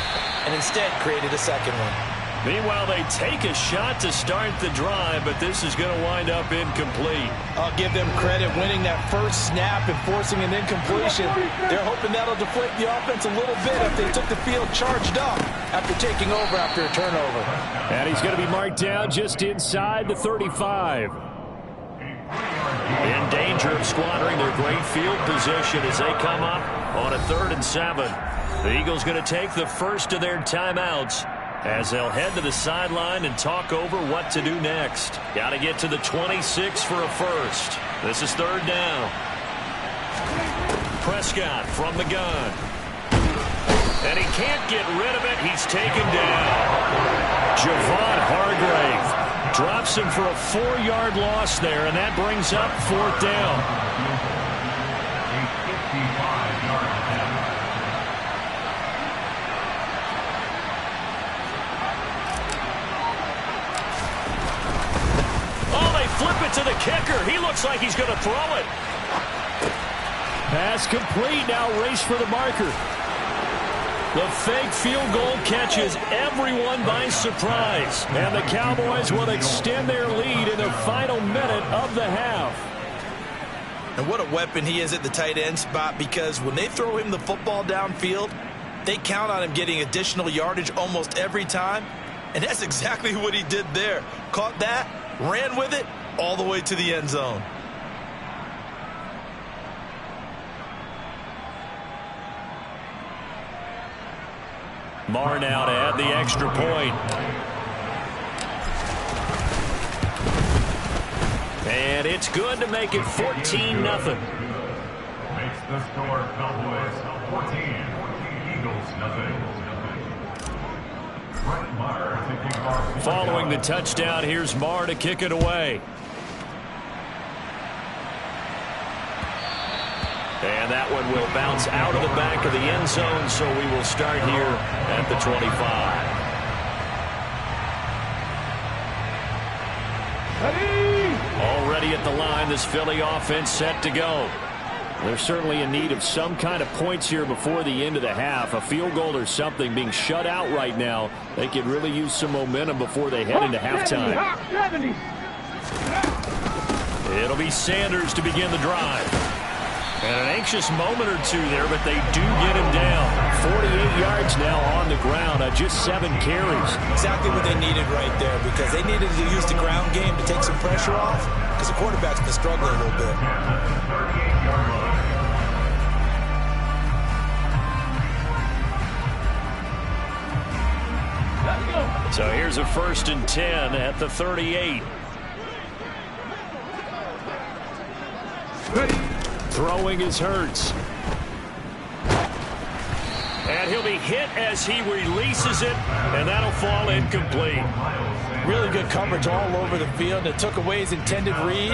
and instead created a second one. Meanwhile, they take a shot to start the drive, but this is going to wind up incomplete. I'll give them credit winning that first snap and forcing an incompletion. They're hoping that'll deflate the offense a little bit if they took the field charged up after taking over after a turnover. And he's going to be marked down just inside the 35. In danger of squandering their great field position as they come up on a 3rd and 7. The Eagles going to take the first of their timeouts as they'll head to the sideline and talk over what to do next. Got to get to the 26 for a first. This is 3rd down. Prescott from the gun. And he can't get rid of it. He's taken down. Javon Hargrave drops him for a 4-yard loss there, and that brings up 4th down. Flip it to the kicker. He looks like he's going to throw it. Pass complete. Now race for the marker. The fake field goal catches everyone by surprise. And the Cowboys will extend their lead in the final minute of the half. And what a weapon he is at the tight end spot, because when they throw him the football downfield, they count on him getting additional yardage almost every time. And that's exactly what he did there. Caught that, ran with it, all the way to the end zone. Marr now to add the extra point. And it's good to make it 14-0. Makes the score Cowboys 14, Eagles nothing. Following the touchdown, here's Marr to kick it away. And that one will bounce out of the back of the end zone, so we will start here at the 25. Already at the line, this Philly offense set to go. They're certainly in need of some kind of points here before the end of the half. A field goal or something. Being shut out right now, they could really use some momentum before they head into halftime. It'll be Sanders to begin the drive. And an anxious moment or two there, but they do get him down. 48 yards now on the ground on just 7 carries. Exactly what they needed right there, because they needed to use the ground game to take some pressure off, because the quarterback's been struggling a little bit. So here's a 1st and 10 at the 38. Throwing is Hurts. And he'll be hit as he releases it, and that'll fall incomplete. Really good coverage all over the field. It took away his intended read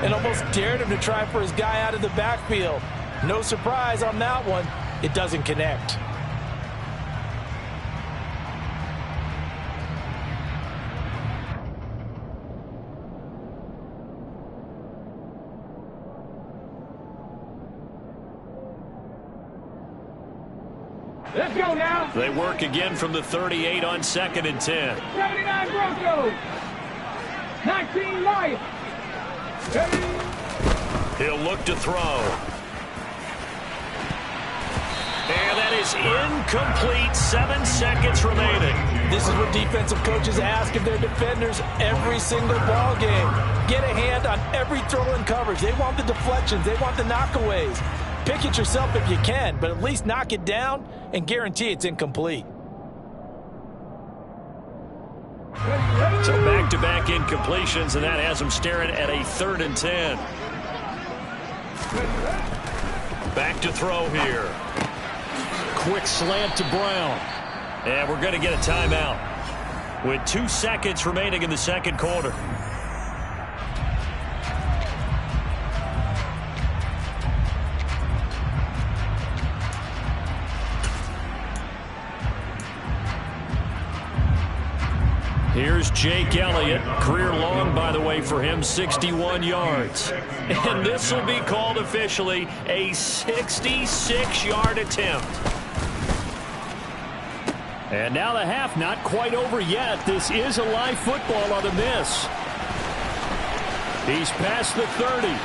and almost dared him to try for his guy out of the backfield. No surprise on that one. It doesn't connect. Let's go now. They work again from the 38 on 2nd and 10. 79 Broncos. 19 Lions. He'll look to throw. And that is incomplete. 7 seconds remaining. This is what defensive coaches ask of their defenders every single ball game. Get a hand on every throw in coverage. They want the deflections. They want the knockaways. Pick it yourself if you can, but at least knock it down and guarantee it's incomplete. So back-to-back incompletions, and that has them staring at a 3rd and 10. Back to throw here. Quick slant to Brown. And we're going to get a timeout with 2 seconds remaining in the second quarter. Here's Jake Elliott. Career long, by the way, for him, 61 yards. And this will be called officially a 66-yard attempt. And now the half not quite over yet. This is a live football on the miss. He's past the 30.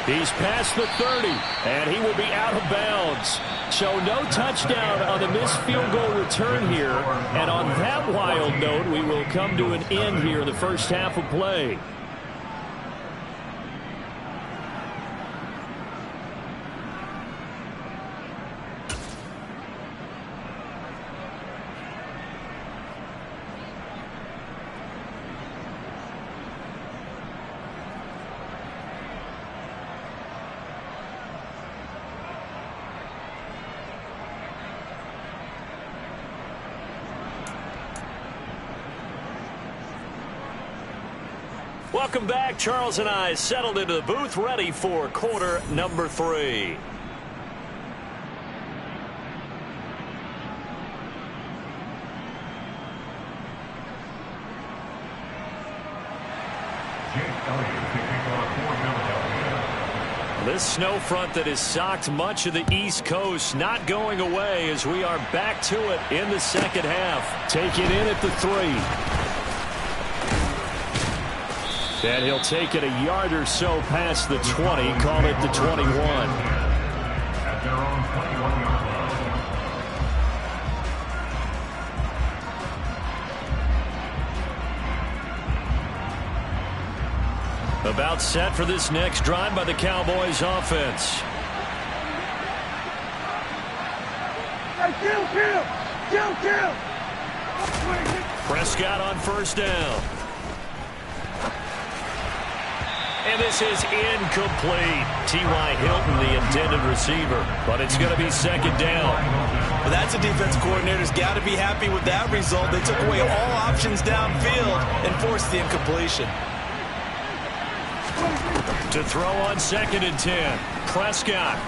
He's past the 30, and he will be out of bounds. So no touchdown on the missed field goal return here. And on that wild note, we will come to an end here in the first half of play. Welcome back. Charles and I settled into the booth, ready for quarter number 3. This snow front that has socked much of the East Coast not going away as we are back to it in the second half. Take it in at the 3. And he'll take it a yard or so past the 20, call it the 21. At their own 21-yard line. About set for this next drive by the Cowboys offense. Kill! Prescott on first down. And this is incomplete. T.Y. Hilton, the intended receiver. But it's going to be second down. Well, that's a defense coordinator's got to be happy with that result. They took away all options downfield and forced the incompletion. To throw on 2nd and 10. Prescott.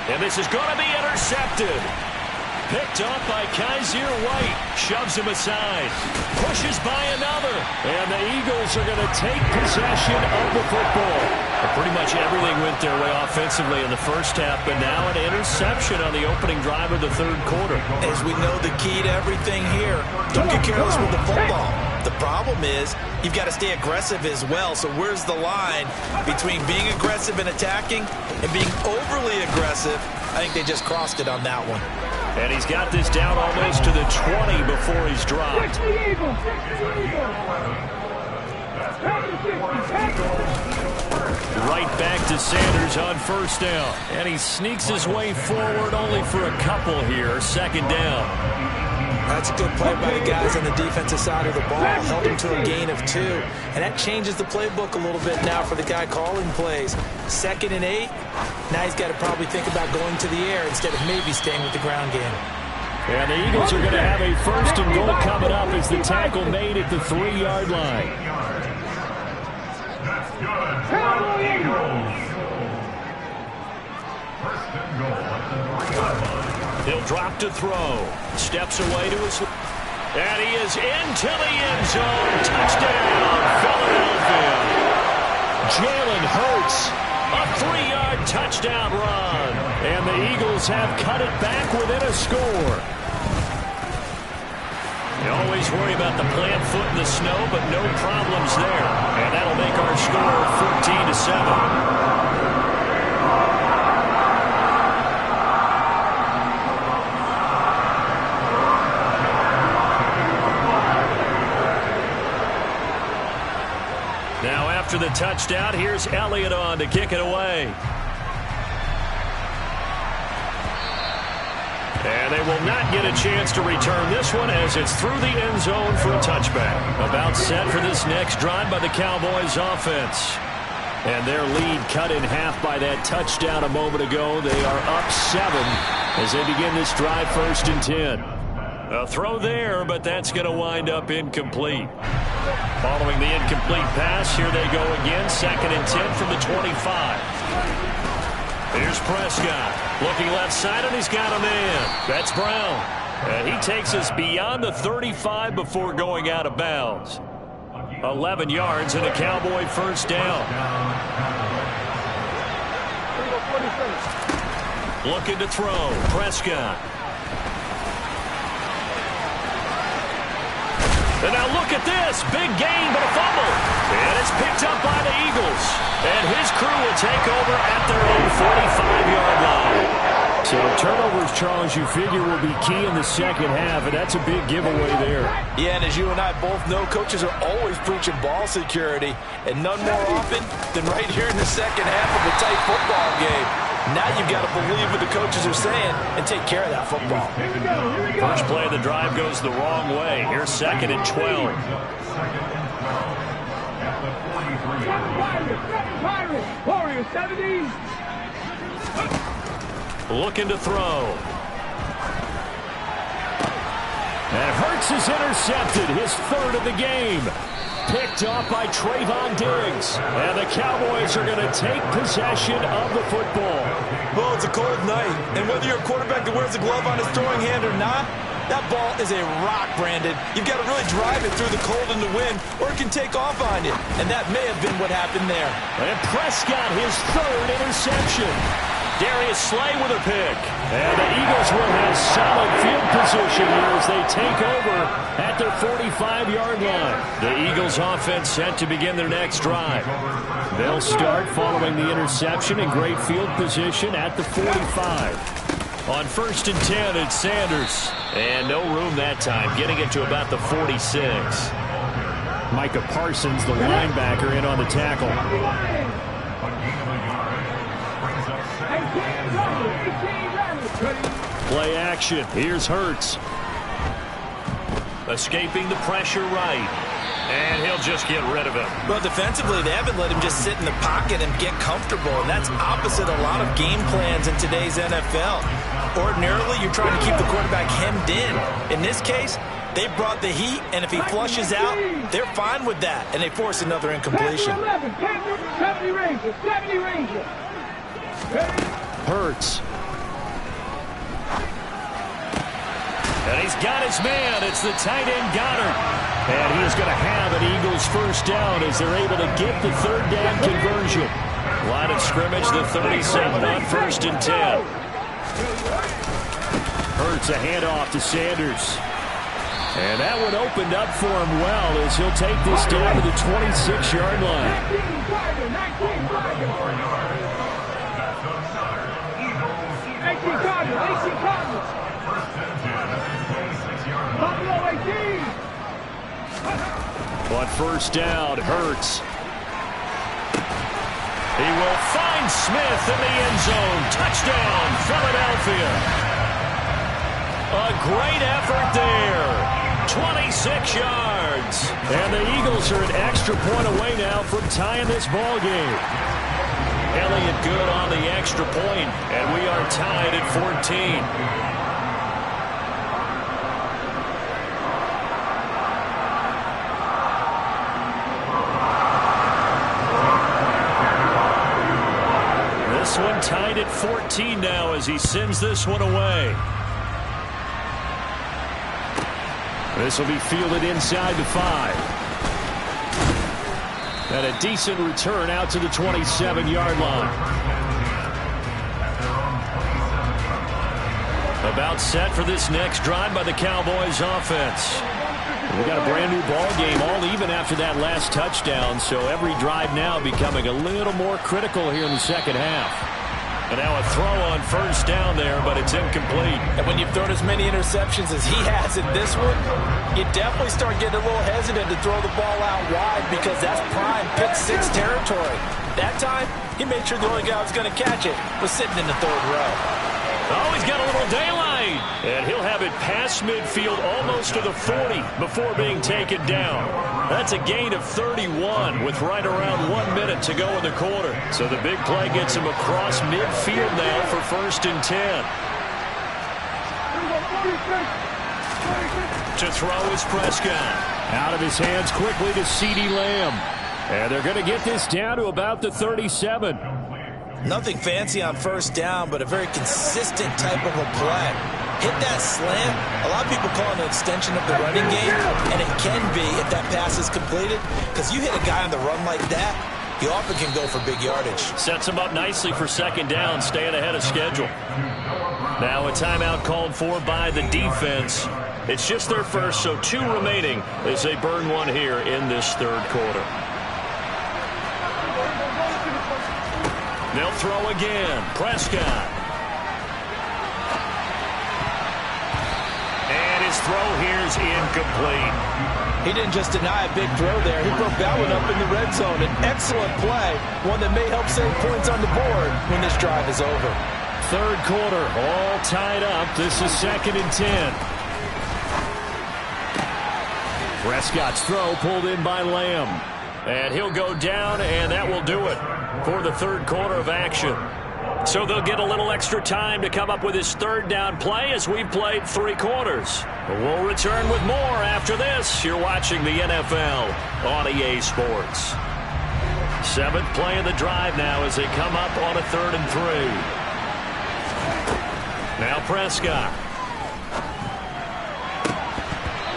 And this is going to be intercepted. Picked off by Kaiser White. Shoves him aside. Pushes by another. And the Eagles are going to take possession of the football. But pretty much everything went their way offensively in the first half, but now an interception on the opening drive of the third quarter. As we know, the key to everything here, don't get careless with the football. The problem is you've got to stay aggressive as well. So where's the line between being aggressive and attacking and being overly aggressive? I think they just crossed it on that one. And he's got this down almost to the 20 before he's dropped. Right back to Sanders on first down. And he sneaks his way forward only for a couple here. Second down. That's a good play by the guys on the defensive side of the ball. Held him to a gain of 2. And that changes the playbook a little bit now for the guy calling plays. 2nd and 8. Now he's got to probably think about going to the air instead of maybe staying with the ground game. And the Eagles are going to have a first and goal coming up as the tackle made at the 3-yard line. That's good. Eagles. First and goal at the 3-yard line. He'll drop to throw. Steps away to his... And he is into the end zone. Touchdown, Philadelphia. Jalen Hurts. A 3-yard touchdown run. And the Eagles have cut it back within a score. You always worry about the plant foot in the snow, but no problems there. And that'll make our score 14-7. Now after the touchdown, here's Elliott on to kick it away. And they will not get a chance to return this one as it's through the end zone for a touchback. About set for this next drive by the Cowboys offense. And their lead cut in half by that touchdown a moment ago. They are up 7 as they begin this drive 1st and 10. A throw there, but that's going to wind up incomplete. Following the incomplete pass, here they go again. 2nd and 10 from the 25. Here's Prescott. Looking left side, and he's got a man. That's Brown. And he takes us beyond the 35 before going out of bounds. 11 yards and a Cowboy first down. Looking to throw. Prescott. And now look at this. Big gain, but a fumble. And it's picked up by the Eagles. And his crew will take over at their own 45-yard line. So turnovers, Charles, you figure will be key in the second half, and that's a big giveaway there. Yeah, and as you and I both know, coaches are always preaching ball security, and none more often than right here in the second half of a tight football game. Now you've got to believe what the coaches are saying and take care of that football. First play of the drive goes the wrong way. Here's 2nd and 12. Warriors, 70s. Looking to throw. And Hurts is intercepted, his 3rd of the game. Picked off by Trayvon Diggs. And the Cowboys are going to take possession of the football. Well, it's a cold night, and whether you're a quarterback that wears a glove on his throwing hand or not, that ball is a rock, Brandon. You've got to really drive it through the cold and the wind, or it can take off on you. And that may have been what happened there. And Prescott, his 3rd interception. Darius Slay with a pick. And the Eagles will have solid field position here as they take over at their 45-yard line. The Eagles offense set to begin their next drive. They'll start following the interception in great field position at the 45. On 1st and 10, it's Sanders. And no room that time, getting it to about the 46. Micah Parsons, the linebacker, in on the tackle. Play action. Here's Hurts. Escaping the pressure right. And he'll just get rid of it. Well, defensively, they haven't let him just sit in the pocket and get comfortable, and that's opposite a lot of game plans in today's NFL. Ordinarily, you're trying to keep the quarterback hemmed in. In this case, they brought the heat, and if he flushes out, they're fine with that, and they force another incompletion. 70 Rangers. Hurts. And he's got his man. It's the tight end Goddard. And he is going to have an Eagles first down as they're able to get the 3rd down conversion. Line of scrimmage, the 37 on 1st and 10. Hurts a handoff to Sanders. And that one opened up for him well as he'll take this down to the 26-yard line. On 1st down, Hurts. He will find Smith in the end zone. Touchdown, Philadelphia. A great effort there. 26 yards. And the Eagles are an extra point away now from tying this ball game. Elliott good on the extra point, and we are tied at 14. This one tied at 14 now as he sends this one away. This will be fielded inside the 5. And a decent return out to the 27-yard line. About set for this next drive by the Cowboys offense. We got a brand new ball game, all even after that last touchdown, so every drive now becoming a little more critical here in the second half. And now a throw on 1st down there, but it's incomplete. And when you've thrown as many interceptions as he has in this one, you definitely start getting a little hesitant to throw the ball out wide because that's prime pick 6 territory. That time, he made sure the only guy who was going to catch it was sitting in the 3rd row. Oh, he's got a little daylight. And he'll have it past midfield almost to the 40 before being taken down. That's a gain of 31 with right around 1 minute to go in the quarter. So the big play gets him across midfield now for 1st and 10. To throw is Prescott. Out of his hands quickly to CeeDee Lamb. And they're going to get this down to about the 37. Nothing fancy on first down, but a very consistent type of a play. Hit that slant. A lot of people call it an extension of the running game, and it can be if that pass is completed, because you hit a guy on the run like that, he often can go for big yardage. Sets him up nicely for second down, staying ahead of schedule. Now a timeout called for by the defense. It's just their first, so 2 remaining as they burn one here in this third quarter. They'll throw again. Prescott. And his throw here's incomplete. He didn't just deny a big throw there. He broke that one up in the red zone. An excellent play, one that may help save points on the board when this drive is over. Third quarter, all tied up. This is 2nd and 10. Prescott's throw pulled in by Lamb. And he'll go down, and that will do it for the third quarter of action. So they'll get a little extra time to come up with his third down play as we've played 3 quarters. We'll return with more after this. You're watching the NFL on EA Sports. 7th play of the drive now as they come up on a 3rd and 3. Now Prescott.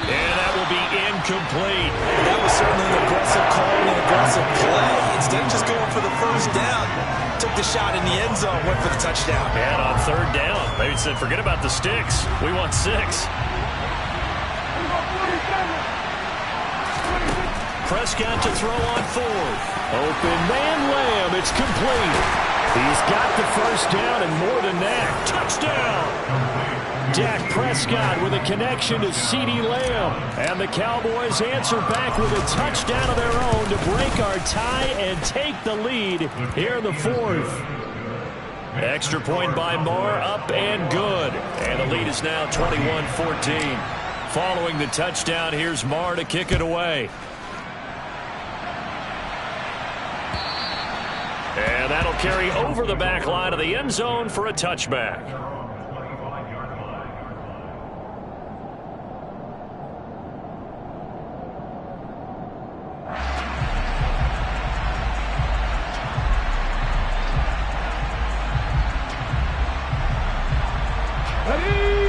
And that will be incomplete. That was certainly an aggressive call and an aggressive play. Instead of just going for the first down, took the shot in the end zone, went for the touchdown. And on 3rd down, they said, forget about the sticks. We want 6. Prescott to throw on 4th. Open man Lamb. It's complete. He's got the first down and more than that. Touchdown. Dak Prescott with a connection to CeeDee Lamb. And the Cowboys answer back with a touchdown of their own to break our tie and take the lead here in the 4th. Extra point by Moore, up and good. And the lead is now 21-14. Following the touchdown, here's Moore to kick it away. And that'll carry over the back line of the end zone for a touchback.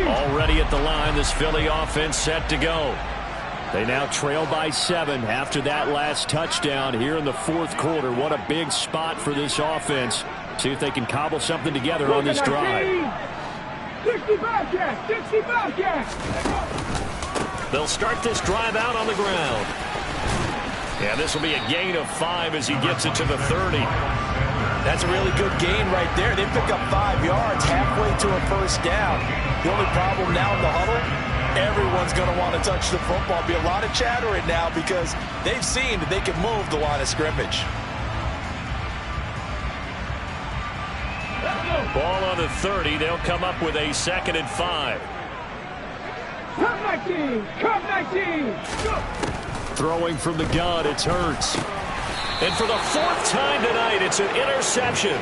Already at the line, this Philly offense set to go. They now trail by 7 after that last touchdown here in the 4th quarter. What a big spot for this offense. See if they can cobble something together on this drive. 65 yards, 65 yards. They'll start this drive out on the ground. And this will be a gain of 5 as he gets it to the 30. That's a really good gain right there. They pick up 5 yards halfway to a first down. The only problem now in the huddle, everyone's going to want to touch the football. Be a lot of chatter right now because they've seen that they can move the line of scrimmage. Ball on the 30. They'll come up with a 2nd and 5. Come 19, come 19. Go. Throwing from the gun, it's Hurts. And for the 4th time tonight, it's an interception.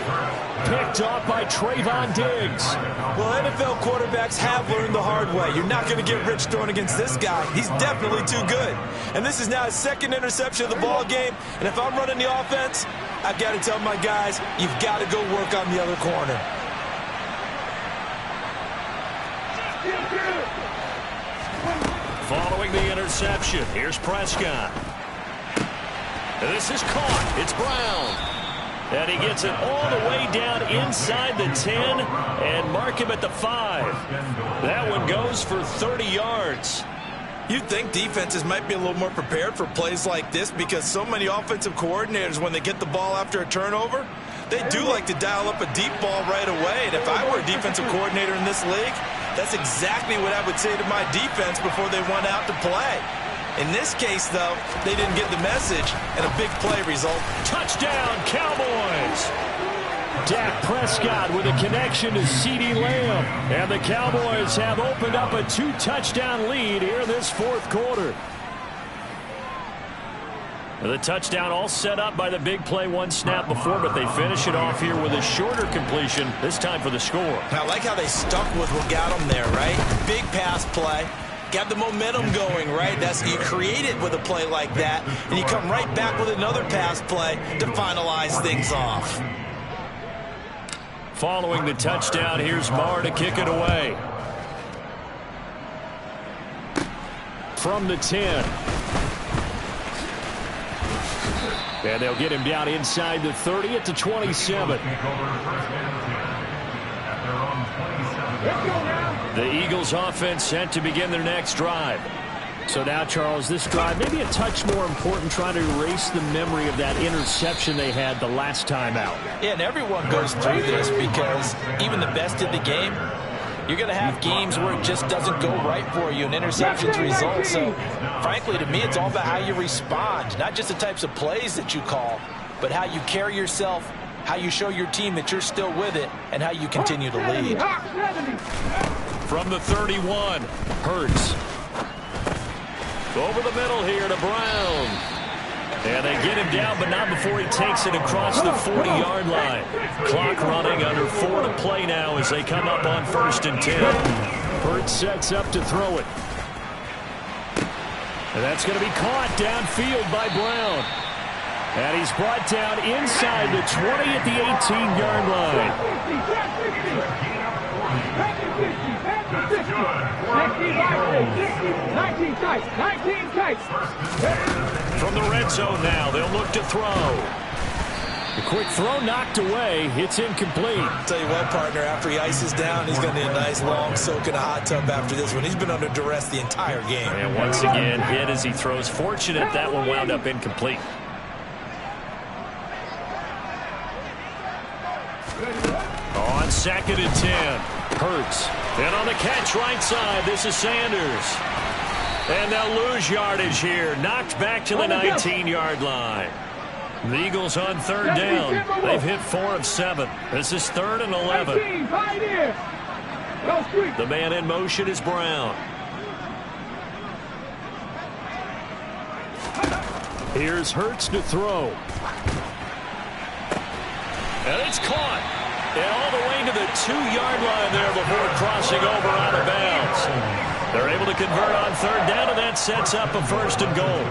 Picked off by Trayvon Diggs. Well, NFL quarterbacks have learned the hard way. You're not going to get rich throwing against this guy. He's definitely too good. And this is now his 2nd interception of the ball game. And if I'm running the offense, I've got to tell my guys, you've got to go work on the other corner. Following the interception, here's Prescott. This is caught. It's Brown. And he gets it all the way down inside the 10 and mark him at the 5. That one goes for 30 yards. You'd think defenses might be a little more prepared for plays like this because so many offensive coordinators, when they get the ball after a turnover, they do like to dial up a deep ball right away. And if I were a defensive coordinator in this league, that's exactly what I would say to my defense before they went out to play. In this case, though, they didn't get the message, and a big play result. Touchdown, Cowboys! Dak Prescott with a connection to CeeDee Lamb. And the Cowboys have opened up a 2-touchdown lead here in this 4th quarter. The touchdown all set up by the big play one snap before, but they finish it off here with a shorter completion, this time for the score. I like how they stuck with what got them there, right? Big pass play. Got the momentum going, right? You create it with a play like that, and you come right back with another pass play to finalize things off. Following the touchdown, here's Marr to kick it away. From the 10. And they'll get him down inside the 30 at the 27. The Eagles offense set to begin their next drive. So now, Charles, this drive maybe a touch more important, trying to erase the memory of that interception they had the last time out. Yeah, and everyone goes through this because even the best in the game, you're going to have games where it just doesn't go right for you, and interceptions result. So, frankly, to me, it's all about how you respond, not just the types of plays that you call, but how you carry yourself, how you show your team that you're still with it, and how you continue to lead. From the 31, Hurts. Over the middle here to Brown. And they get him down, but not before he takes it across the 40-yard line. Clock running, under 4 to play now as they come up on 1st and 10. Hurts sets up to throw it. And that's going to be caught downfield by Brown. And he's brought down inside the 20 at the 18-yard line. 19 tights. From the red zone now, they'll look to throw. The quick throw knocked away. It's incomplete. I'll tell you what, partner, after he ices down, he's going to need a nice long soak in a hot tub after this one. He's been under duress the entire game. And once again, hit as he throws. Fortunate that one wound up incomplete. On 2nd and 10, Hurts. And on the catch right side, this is Sanders. And they'll lose yardage here. Knocked back to the 19-yard line. The Eagles on 3rd down. They've hit 4 of 7. This is 3rd and 11. The man in motion is Brown. Here's Hurts to throw. And it's caught. And all the way to the 2-yard line there before crossing over out of bounds. They're able to convert on 3rd down, and that sets up a 1st and goal.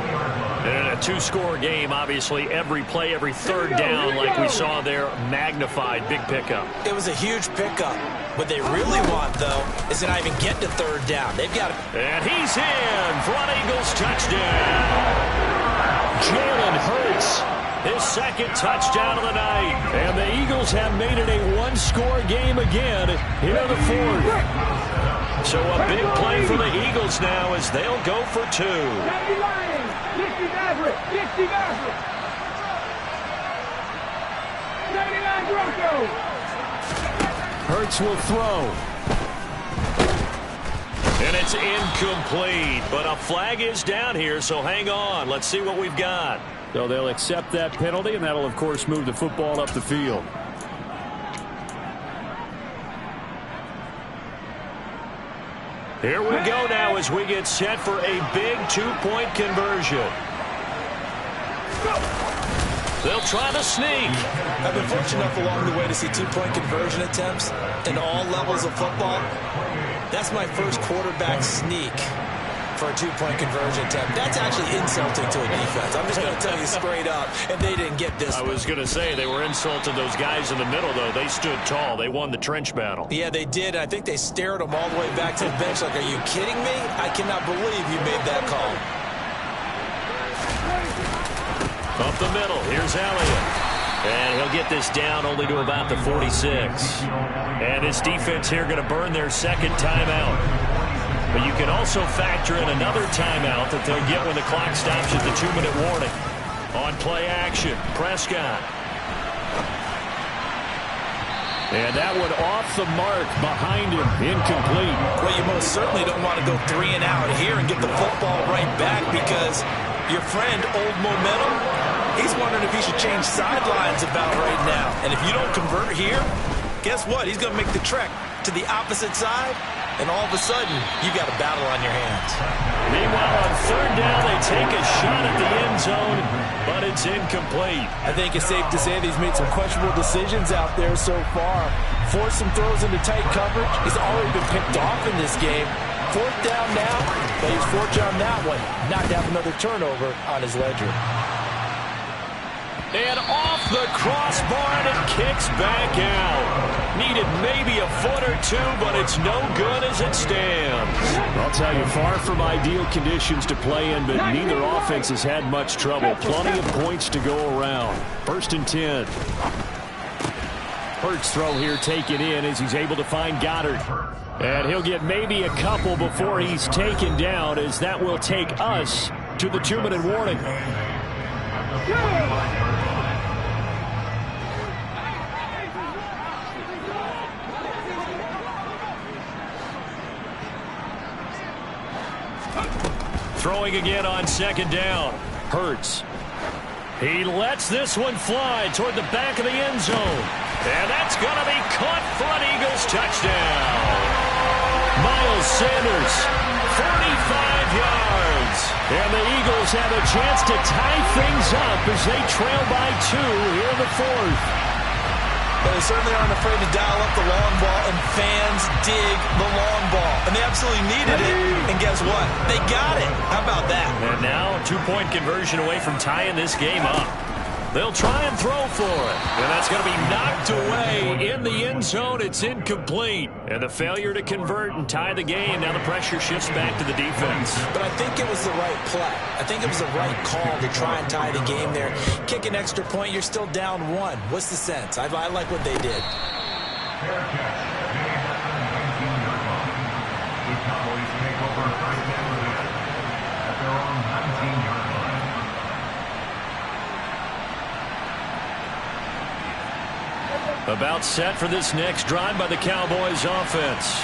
And a 2-score game, obviously, every play, every 3rd down, like we saw there, magnified, big pickup. It was a huge pickup. What they really want, though, is to not even get to 3rd down. They've got to... And he's in for an Eagles touchdown. Jalen Hurts. His 2nd touchdown of the night. And the Eagles have made it a 1-score game again here in the 4th. So a big play for the Eagles now as they'll go for 2. Hurts will throw. And it's incomplete. But a flag is down here, so hang on. Let's see what we've got. So they'll accept that penalty, and that'll, of course, move the football up the field. Here we go now as we get set for a big 2-point conversion. They'll try to sneak. I've been fortunate enough along the way to see 2-point conversion attempts in all levels of football. That's my first quarterback sneak for a 2-point conversion attempt. That's actually insulting to a defense. I'm just going to tell you straight up, and they didn't get this. I was going to say they were insulting those guys in the middle, though. They stood tall. They won the trench battle. Yeah, they did. I think they stared them all the way back to the bench like, are you kidding me? I cannot believe you made that call. Up the middle, here's Elliott. And he'll get this down only to about the 46. And this defense here going to burn their 2nd timeout. But you can also factor in another timeout that they'll get when the clock stops at the 2-minute warning. On play action, Prescott. And that one off the mark behind him, incomplete. Well, you most certainly don't want to go 3 and out here and get the football right back because your friend, Old Momentum, he's wondering if he should change sidelines about right now. And if you don't convert here, guess what? He's going to make the trek to the opposite side, and all of a sudden, you got a battle on your hands. Meanwhile, on 3rd down, they take a shot at the end zone, but it's incomplete. I think it's safe to say that he's made some questionable decisions out there so far. Forced some throws into tight coverage. He's already been picked off in this game. 4th down now, but he's fortunate on that one not to have another turnover on his ledger. And off the crossbar, and it kicks back out. Needed maybe a foot or two, but it's no good as it stands. I'll tell you, far from ideal conditions to play in, but neither offense has had much trouble. Plenty of points to go around. 1st and 10. Hurts throw here taken in as he's able to find Goddard. And he'll get maybe a couple before he's taken down, as that will take us to the 2-minute warning. Throwing again on 2nd down. Hurts. He lets this one fly toward the back of the end zone. And that's going to be caught for an Eagles touchdown. Miles Sanders, 45 yards. And the Eagles have a chance to tie things up as they trail by 2 here in the 4th. But they certainly aren't afraid to dial up the long ball, and fans dig the long ball. And they absolutely needed it, and guess what? They got it. How about that? And now a 2-point conversion away from tying this game up. They'll try and throw for it. And that's going to be knocked away in the end zone. It's incomplete. And the failure to convert and tie the game. Now the pressure shifts back to the defense. But I think it was the right play. I think it was the right call to try and tie the game there. Kick an extra point, you're still down 1. What's the sense? I like what they did. Fair catch. They have the 19-yard line. The Cowboys take over first down position at their own 19-yard line. About set for this next drive by the Cowboys offense.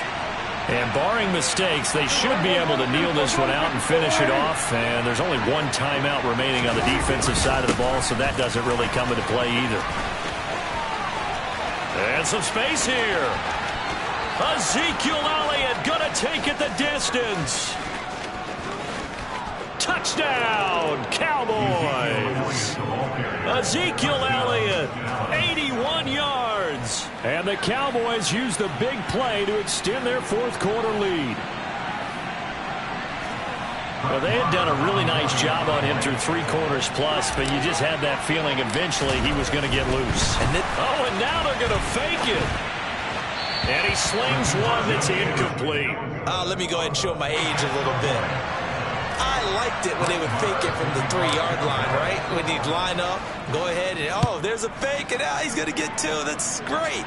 And barring mistakes, they should be able to kneel this one out and finish it off. And there's only 1 timeout remaining on the defensive side of the ball, so that doesn't really come into play either. And some space here. Ezekiel Elliott going to take it the distance. Touchdown, Cowboys. Ezekiel Elliott, 81 yards. And the Cowboys use the big play to extend their 4th quarter lead. Well, they had done a really nice job on him through 3 quarters plus, but you just had that feeling eventually he was going to get loose. And now they're going to fake it. And he slings one that's incomplete. Let me go ahead and show my age a little bit. I liked it when they would fake it from the 3-yard line, right? When he'd line up, go ahead, and there's a fake, and now he's going to get 2. That's great.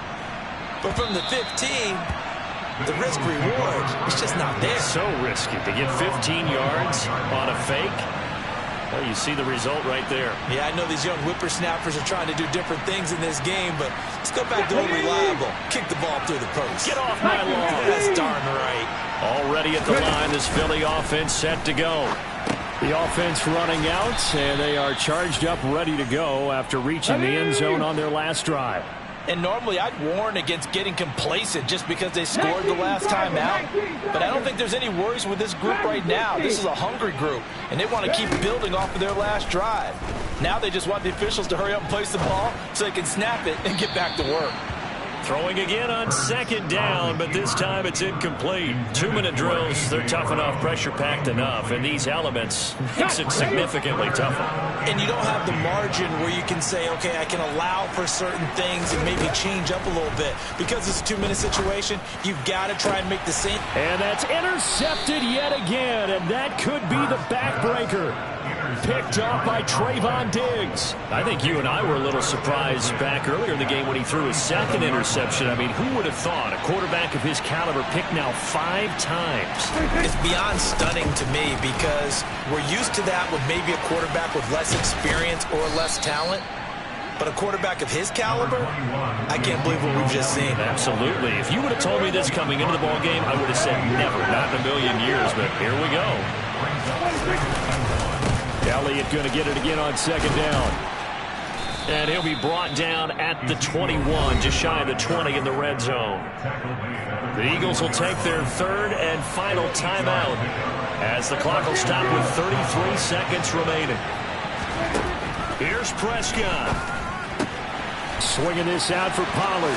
But from the 15, the risk-reward is just not there. So risky to get 15 yards on a fake. Well, you see the result right there. Yeah, I know these young whippersnappers are trying to do different things in this game, but let's go back to old reliable. Kick the ball through the post. Get off my lawn. That's darn right. Already at the line, this Philly offense set to go. The offense running out, and they are charged up, ready to go after reaching the end zone on their last drive. And normally I'd warn against getting complacent just because they scored the last time out. But I don't think there's any worries with this group right now. This is a hungry group, and they want to keep building off of their last drive. Now they just want the officials to hurry up and place the ball so they can snap it and get back to work. Throwing again on 2nd down, but this time it's incomplete. 2-minute drills, they're tough enough, pressure-packed enough, and these elements makes it significantly tougher. And you don't have the margin where you can say, okay, I can allow for certain things and maybe change up a little bit. Because it's a 2-minute situation, you've got to try and make the same. And that's intercepted yet again, and that could be the backbreaker. Picked off by Trayvon Diggs. I think you and I were a little surprised back earlier in the game when he threw his 2nd interception. I mean, who would have thought a quarterback of his caliber picked now 5 times? It's beyond stunning to me because we're used to that with maybe a quarterback with less experience or less talent. But a quarterback of his caliber, I can't believe what we've just seen. Absolutely. If you would have told me this coming into the ball game, I would have said never, not in a million years. But here we go. Elliott going to get it again on 2nd down. And he'll be brought down at the 21, just shy of the 20 in the red zone. The Eagles will take their 3rd and final timeout as the clock will stop with 33 seconds remaining. Here's Prescott. Swinging this out for Pollard.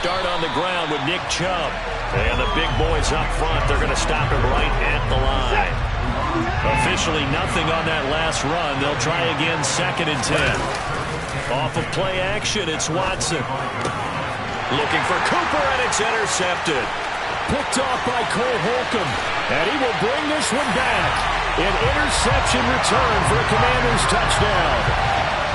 start on the ground with Nick Chubb. And the big boys up front, they're going to stop him right at the line. Officially nothing on that last run. They'll try again 2nd and 10. Off of play action, it's Watson. Looking for Cooper, and it's intercepted. Picked off by Cole Holcomb. And he will bring this one back. An interception return for a Commanders touchdown.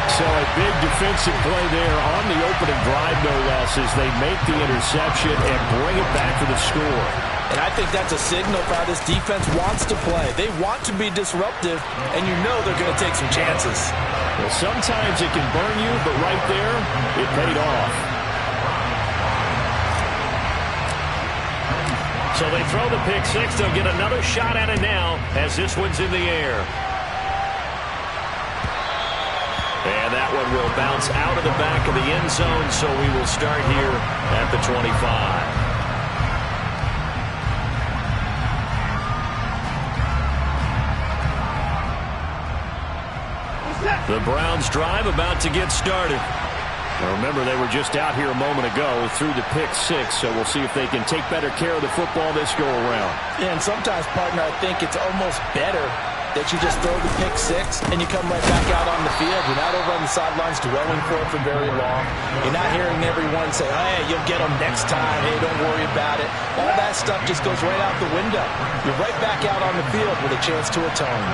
So a big defensive play there on the opening drive, no less, as they make the interception and bring it back for the score. And I think that's a signal for how this defense wants to play. They want to be disruptive, and you know they're going to take some chances. Well, sometimes it can burn you, but right there, it paid off. So they throw the pick six. They'll get another shot at it now as this one's in the air. And that one will bounce out of the back of the end zone, so we will start here at the 25. The Browns drive about to get started. Now remember, they were just out here a moment ago through the pick six, so we'll see if they can take better care of the football this go-around. Yeah, and sometimes, partner, I think it's almost better that you just throw the pick six and you come right back out on the field. You're not over on the sidelines dwelling for it for very long. You're not hearing everyone say, hey, you'll get them next time. Hey, don't worry about it. All that stuff just goes right out the window. You're right back out on the field with a chance to atone.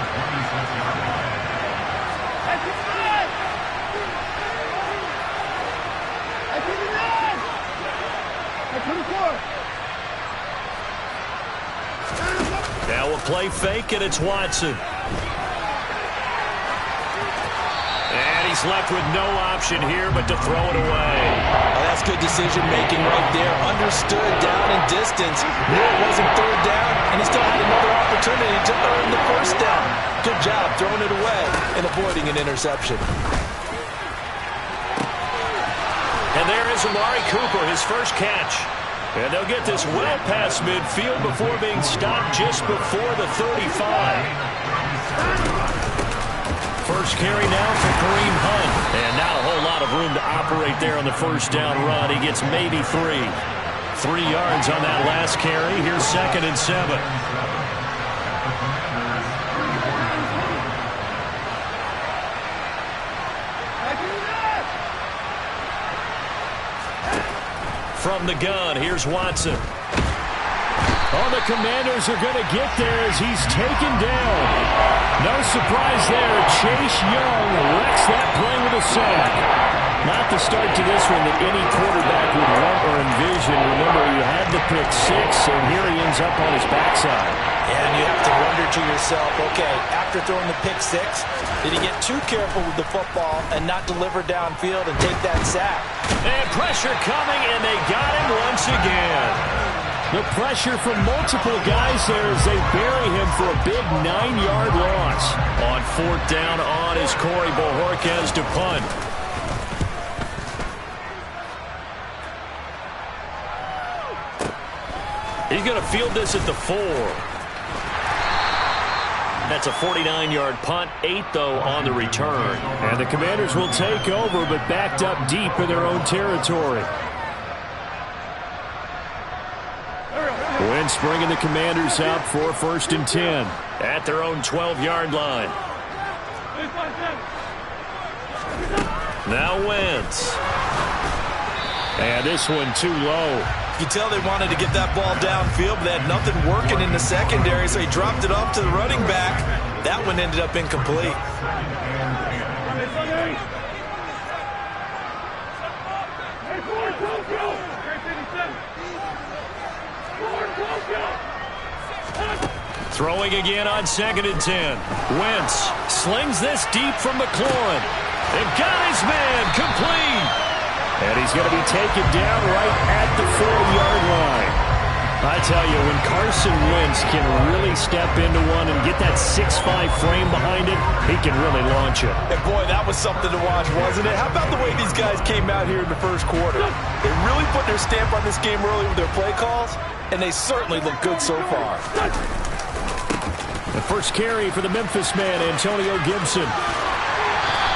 Now a play fake, and it's Watson. And he's left with no option here but to throw it away. Oh, that's good decision-making right there. Understood down and distance. Knew it wasn't third down, and he still had another opportunity to earn the first down. Good job throwing it away and avoiding an interception. And there is Amari Cooper, his first catch. And they'll get this well past midfield before being stopped just before the 35. First carry now for Kareem Hunt. And not a whole lot of room to operate there on the first down run. He gets maybe 3. 3 yards on that last carry. Here's 2nd and 7. From the gun, here's Watson. Oh, the Commanders are going to get there as he's taken down. No surprise there. Chase Young wrecks that play with a sack. Not the start to this one that any quarterback would want or envision. Remember, you had the pick six, and here he ends up on his backside. And you have to wonder to yourself, okay, after throwing the pick six, did he get too careful with the football and not deliver downfield and take that sack? And pressure coming, and they got him once again. The pressure from multiple guys there as they bury him for a big 9-yard loss. On 4th down on is Corey Bojorquez to punt. He's going to field this at the 4. That's a 49-yard punt, 8, though, on the return. And the Commanders will take over, but backed up deep in their own territory. Wentz bringing the Commanders out for 1st and 10 at their own 12-yard line. Now Wentz. And this one too low. You can tell they wanted to get that ball downfield, but they had nothing working in the secondary, so he dropped it off to the running back. That one ended up incomplete. Throwing again on 2nd and 10. Wentz slings this deep from McLaurin. They've got his man complete. And he's going to be taken down right at the 40-yard line. I tell you, when Carson Wentz can really step into one and get that 6'5" frame behind it, he can really launch it. And boy, that was something to watch, wasn't it? How about the way these guys came out here in the first quarter? They really put their stamp on this game early with their play calls, and they certainly look good so far. The first carry for the Memphis man, Antonio Gibson.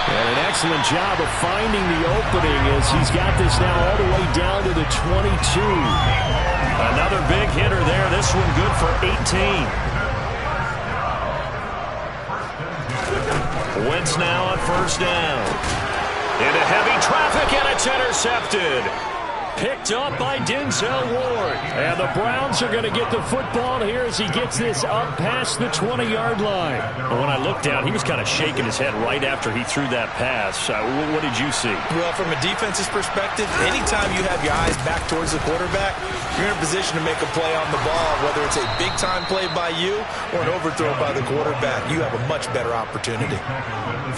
And an excellent job of finding the opening as he's got this now all the way down to the 22. Another big hitter there. This one good for 18. Wentz now on first down. Into heavy traffic, and it's intercepted. Picked up by Denzel Ward. And the Browns are going to get the football here as he gets this up past the 20-yard line. And when I looked down, he was kind of shaking his head right after he threw that pass. What did you see? Well, from a defense's perspective, anytime you have your eyes back towards the quarterback, you're in a position to make a play on the ball, whether it's a big-time play by you or an overthrow by the quarterback. You have a much better opportunity.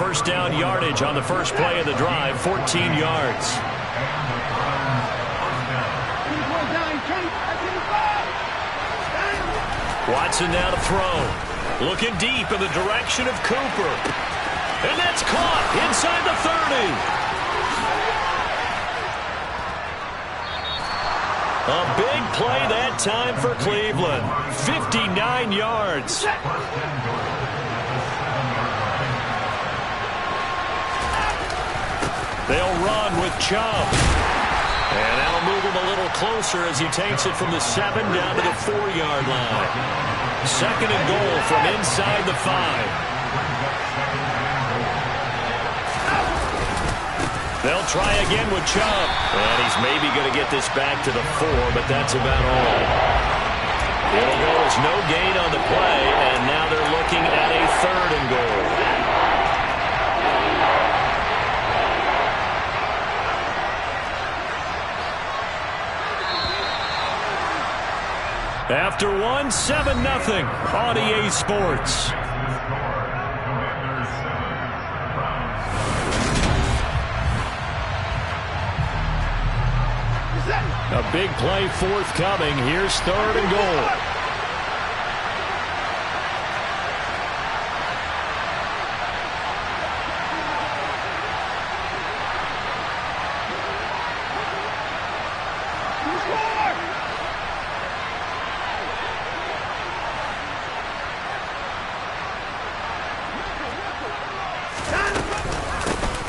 First down yardage on the first play of the drive, 14 yards. Watson now to throw. Looking deep in the direction of Cooper. And that's caught inside the 30. A big play that time for Cleveland. 59 yards. They'll run with Chubb. And that'll move him a little closer as he takes it from the 7 down to the 4-yard line. Second and goal from inside the 5. They'll try again with Chubb. And he's maybe going to get this back to the 4, but that's about all. It'll go as no gain on the play, and now they're looking at a 3rd and goal. After one, 7-0 on EA Sports. A big play forthcoming. Here's 3rd and goal.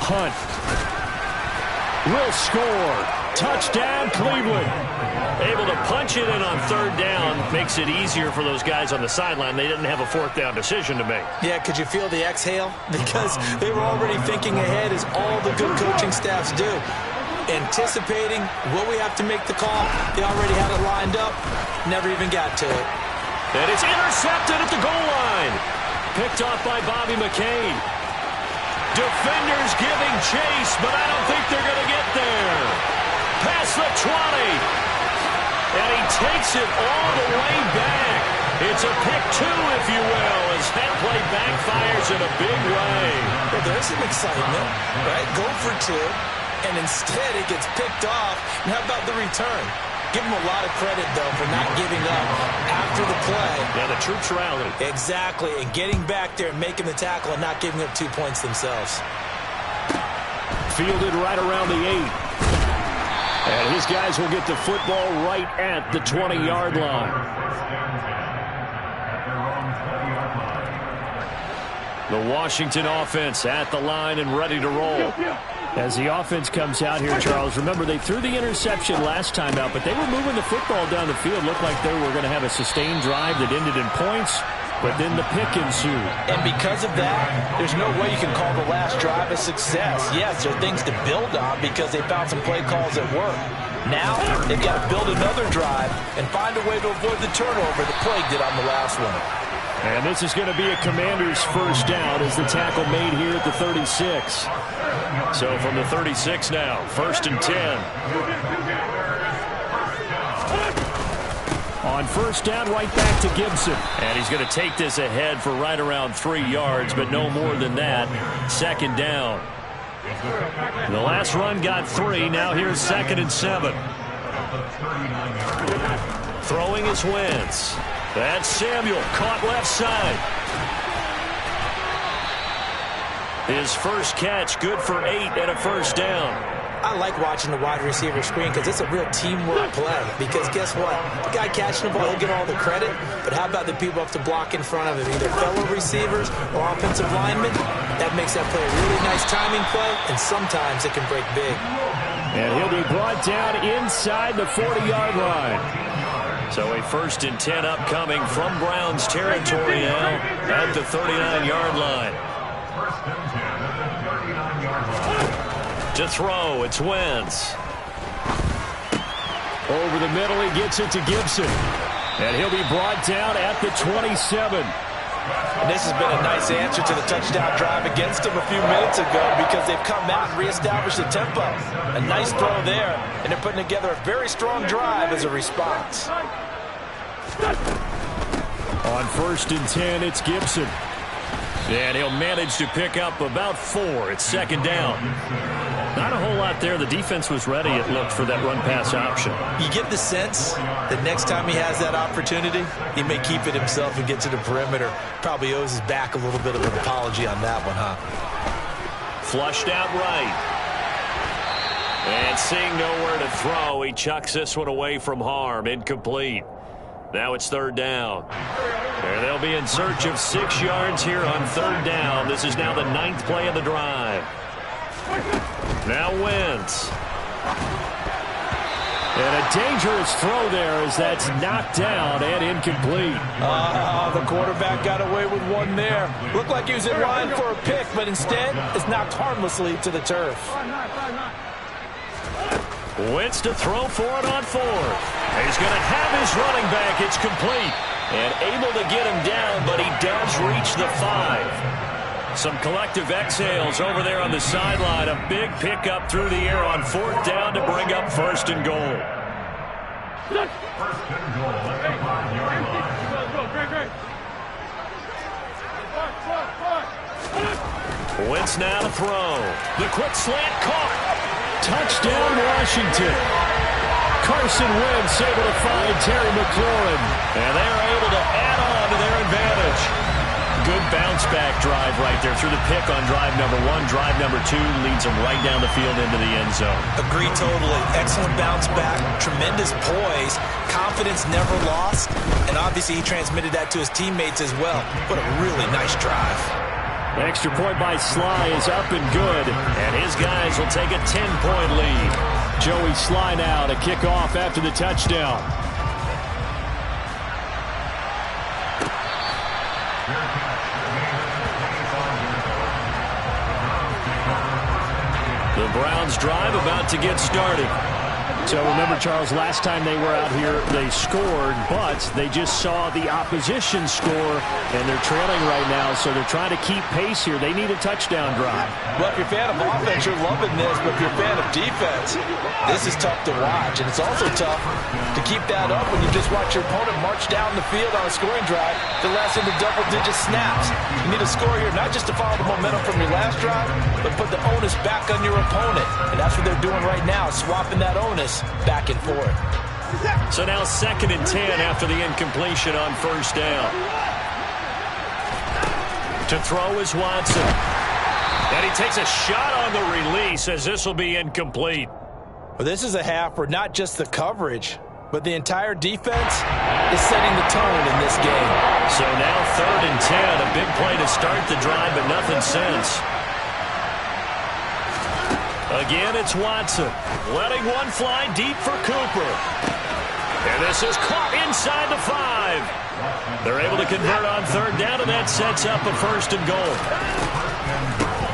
Hunt will score. Touchdown, Cleveland. Able to punch it in on 3rd down. Makes it easier for those guys on the sideline. They didn't have a 4th down decision to make. Yeah, could you feel the exhale? Because they were already thinking ahead, as all the good coaching staffs do. Anticipating what we have to make the call. They already had it lined up. Never even got to it. And it's intercepted at the goal line. Picked off by Bobby McCain. Defenders giving chase, but I don't think they're going to get there. Past the 20. And he takes it all the way back. It's a pick 2, if you will, as that play backfires in a big way. Well, there's some excitement, right? Go for 2, and instead it gets picked off. And how about the return? Give him a lot of credit, though, for not giving up after the play. Yeah, the troops rallied. Exactly, and getting back there and making the tackle and not giving up 2 points themselves. Fielded right around the 8. And his guys will get the football right at the 20-yard line. The Washington offense at the line and ready to roll. As the offense comes out here, Charles, remember they threw the interception last time out, but they were moving the football down the field. Looked like they were going to have a sustained drive that ended in points, but then the pick ensued. And because of that, there's no way you can call the last drive a success. Yes, there are things to build on because they found some play calls that work. Now, they've got to build another drive and find a way to avoid the turnover the Plague did on the last one. And this is going to be a Commanders' first down as the tackle made here at the 36. So from the 36 now, 1st and 10. On first down, right back to Gibson. And he's going to take this ahead for right around 3 yards, but no more than that. 2nd down. The last run got 3. Now here's 2nd and 7. Throwing is Wentz. That's Samuel, caught left side. His first catch, good for 8 and a first down. I like watching the wide receiver screen because it's a real teamwork play. Because guess what? The guy catching the ball, he'll get all the credit. But how about the people up to block in front of him, either fellow receivers or offensive linemen? That makes that play a really nice timing play, and sometimes it can break big. And he'll be brought down inside the 40-yard line. So a 1st and 10 upcoming from Browns territory now at the 39-yard line. 1st and 10 at the 39-yard line. To throw, it's Wentz. Over the middle, he gets it to Gibson. And he'll be brought down at the 27. And this has been a nice answer to the touchdown drive against them a few minutes ago because they've come out and reestablished the tempo. A nice throw there, and they're putting together a very strong drive as a response. On 1st and 10, it's Gibson. And he'll manage to pick up about 4. It's 2nd down. Not a whole lot there. The defense was ready, it looked, for that run-pass option. You get the sense that next time he has that opportunity, he may keep it himself and get to the perimeter. Probably owes his back a little bit of an apology on that one, huh? Flushed out right. And seeing nowhere to throw, he chucks this one away from harm. Incomplete. Now it's 3rd down. And they'll be in search of 6 yards here on 3rd down. This is now the 9th play of the drive. Now Wentz. And a dangerous throw there as that's knocked down and incomplete. The quarterback got away with one there. Looked like he was in line for a pick, but instead is knocked harmlessly to the turf. Wentz to throw for it on 4th. He's going to have his running back. It's complete. And able to get him down, but he does reach the 5. Some collective exhales over there on the sideline. A big pickup through the air on 4th down to bring up 1st and goal. 1st and goal at the 5-yard line. Wentz now to throw. The quick slant caught. Touchdown, Washington. Carson Wentz able to find Terry McLaurin. And they are able to add on to their advantage. Good bounce-back drive right there through the pick on drive number 1. Drive number 2 leads them right down the field into the end zone. Agree totally. Excellent bounce-back. Tremendous poise. Confidence never lost. And obviously he transmitted that to his teammates as well. What a really nice drive. Extra point by Sly is up and good, and his guys will take a 10-point lead. Joey Sly now to kick off after the touchdown. The Browns drive about to get started. So remember, Charles, last time they were out here, they scored, but they just saw the opposition score, and they're trailing right now, so they're trying to keep pace here. They need a touchdown drive. Well, if you're a fan of offense, you're loving this, but if you're a fan of defense, this is tough to watch, and it's also tough to keep that up when you just watch your opponent march down the field on a scoring drive that lasts into double-digit snaps. You need a score here, not just to follow the momentum from your last drive, but put the onus back on your opponent, and that's what they're doing right now, swapping that onus back and forth. So now 2nd and 10 after the incompletion on 1st down. To throw is Watson. And he takes a shot on the release as this will be incomplete. Well, this is a half where not just the coverage, but the entire defense is setting the tone in this game. So now 3rd and 10, a big play to start the drive, but nothing since. Again, it's Watson. Letting one fly deep for Cooper. And this is caught inside the 5. They're able to convert on 3rd down, and that sets up a 1st and goal.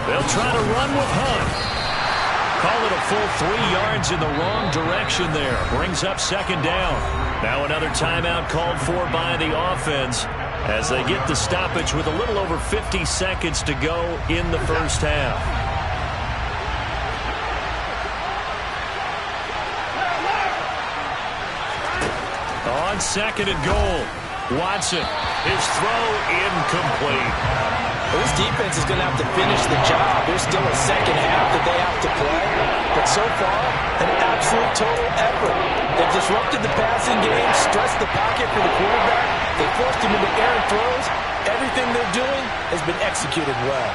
They'll try to run with Hunt. Call it a full 3 yards in the wrong direction there. Brings up 2nd down. Now another timeout called for by the offense as they get the stoppage with a little over 50 seconds to go in the 1st half. On 2nd and goal, Watson, his throw incomplete. Well, this defense is going to have to finish the job. There's still a 2nd half that they have to play. But so far, an absolute total effort. They've disrupted the passing game, stressed the pocket for the quarterback. They forced him into errant throws. Everything they're doing has been executed well.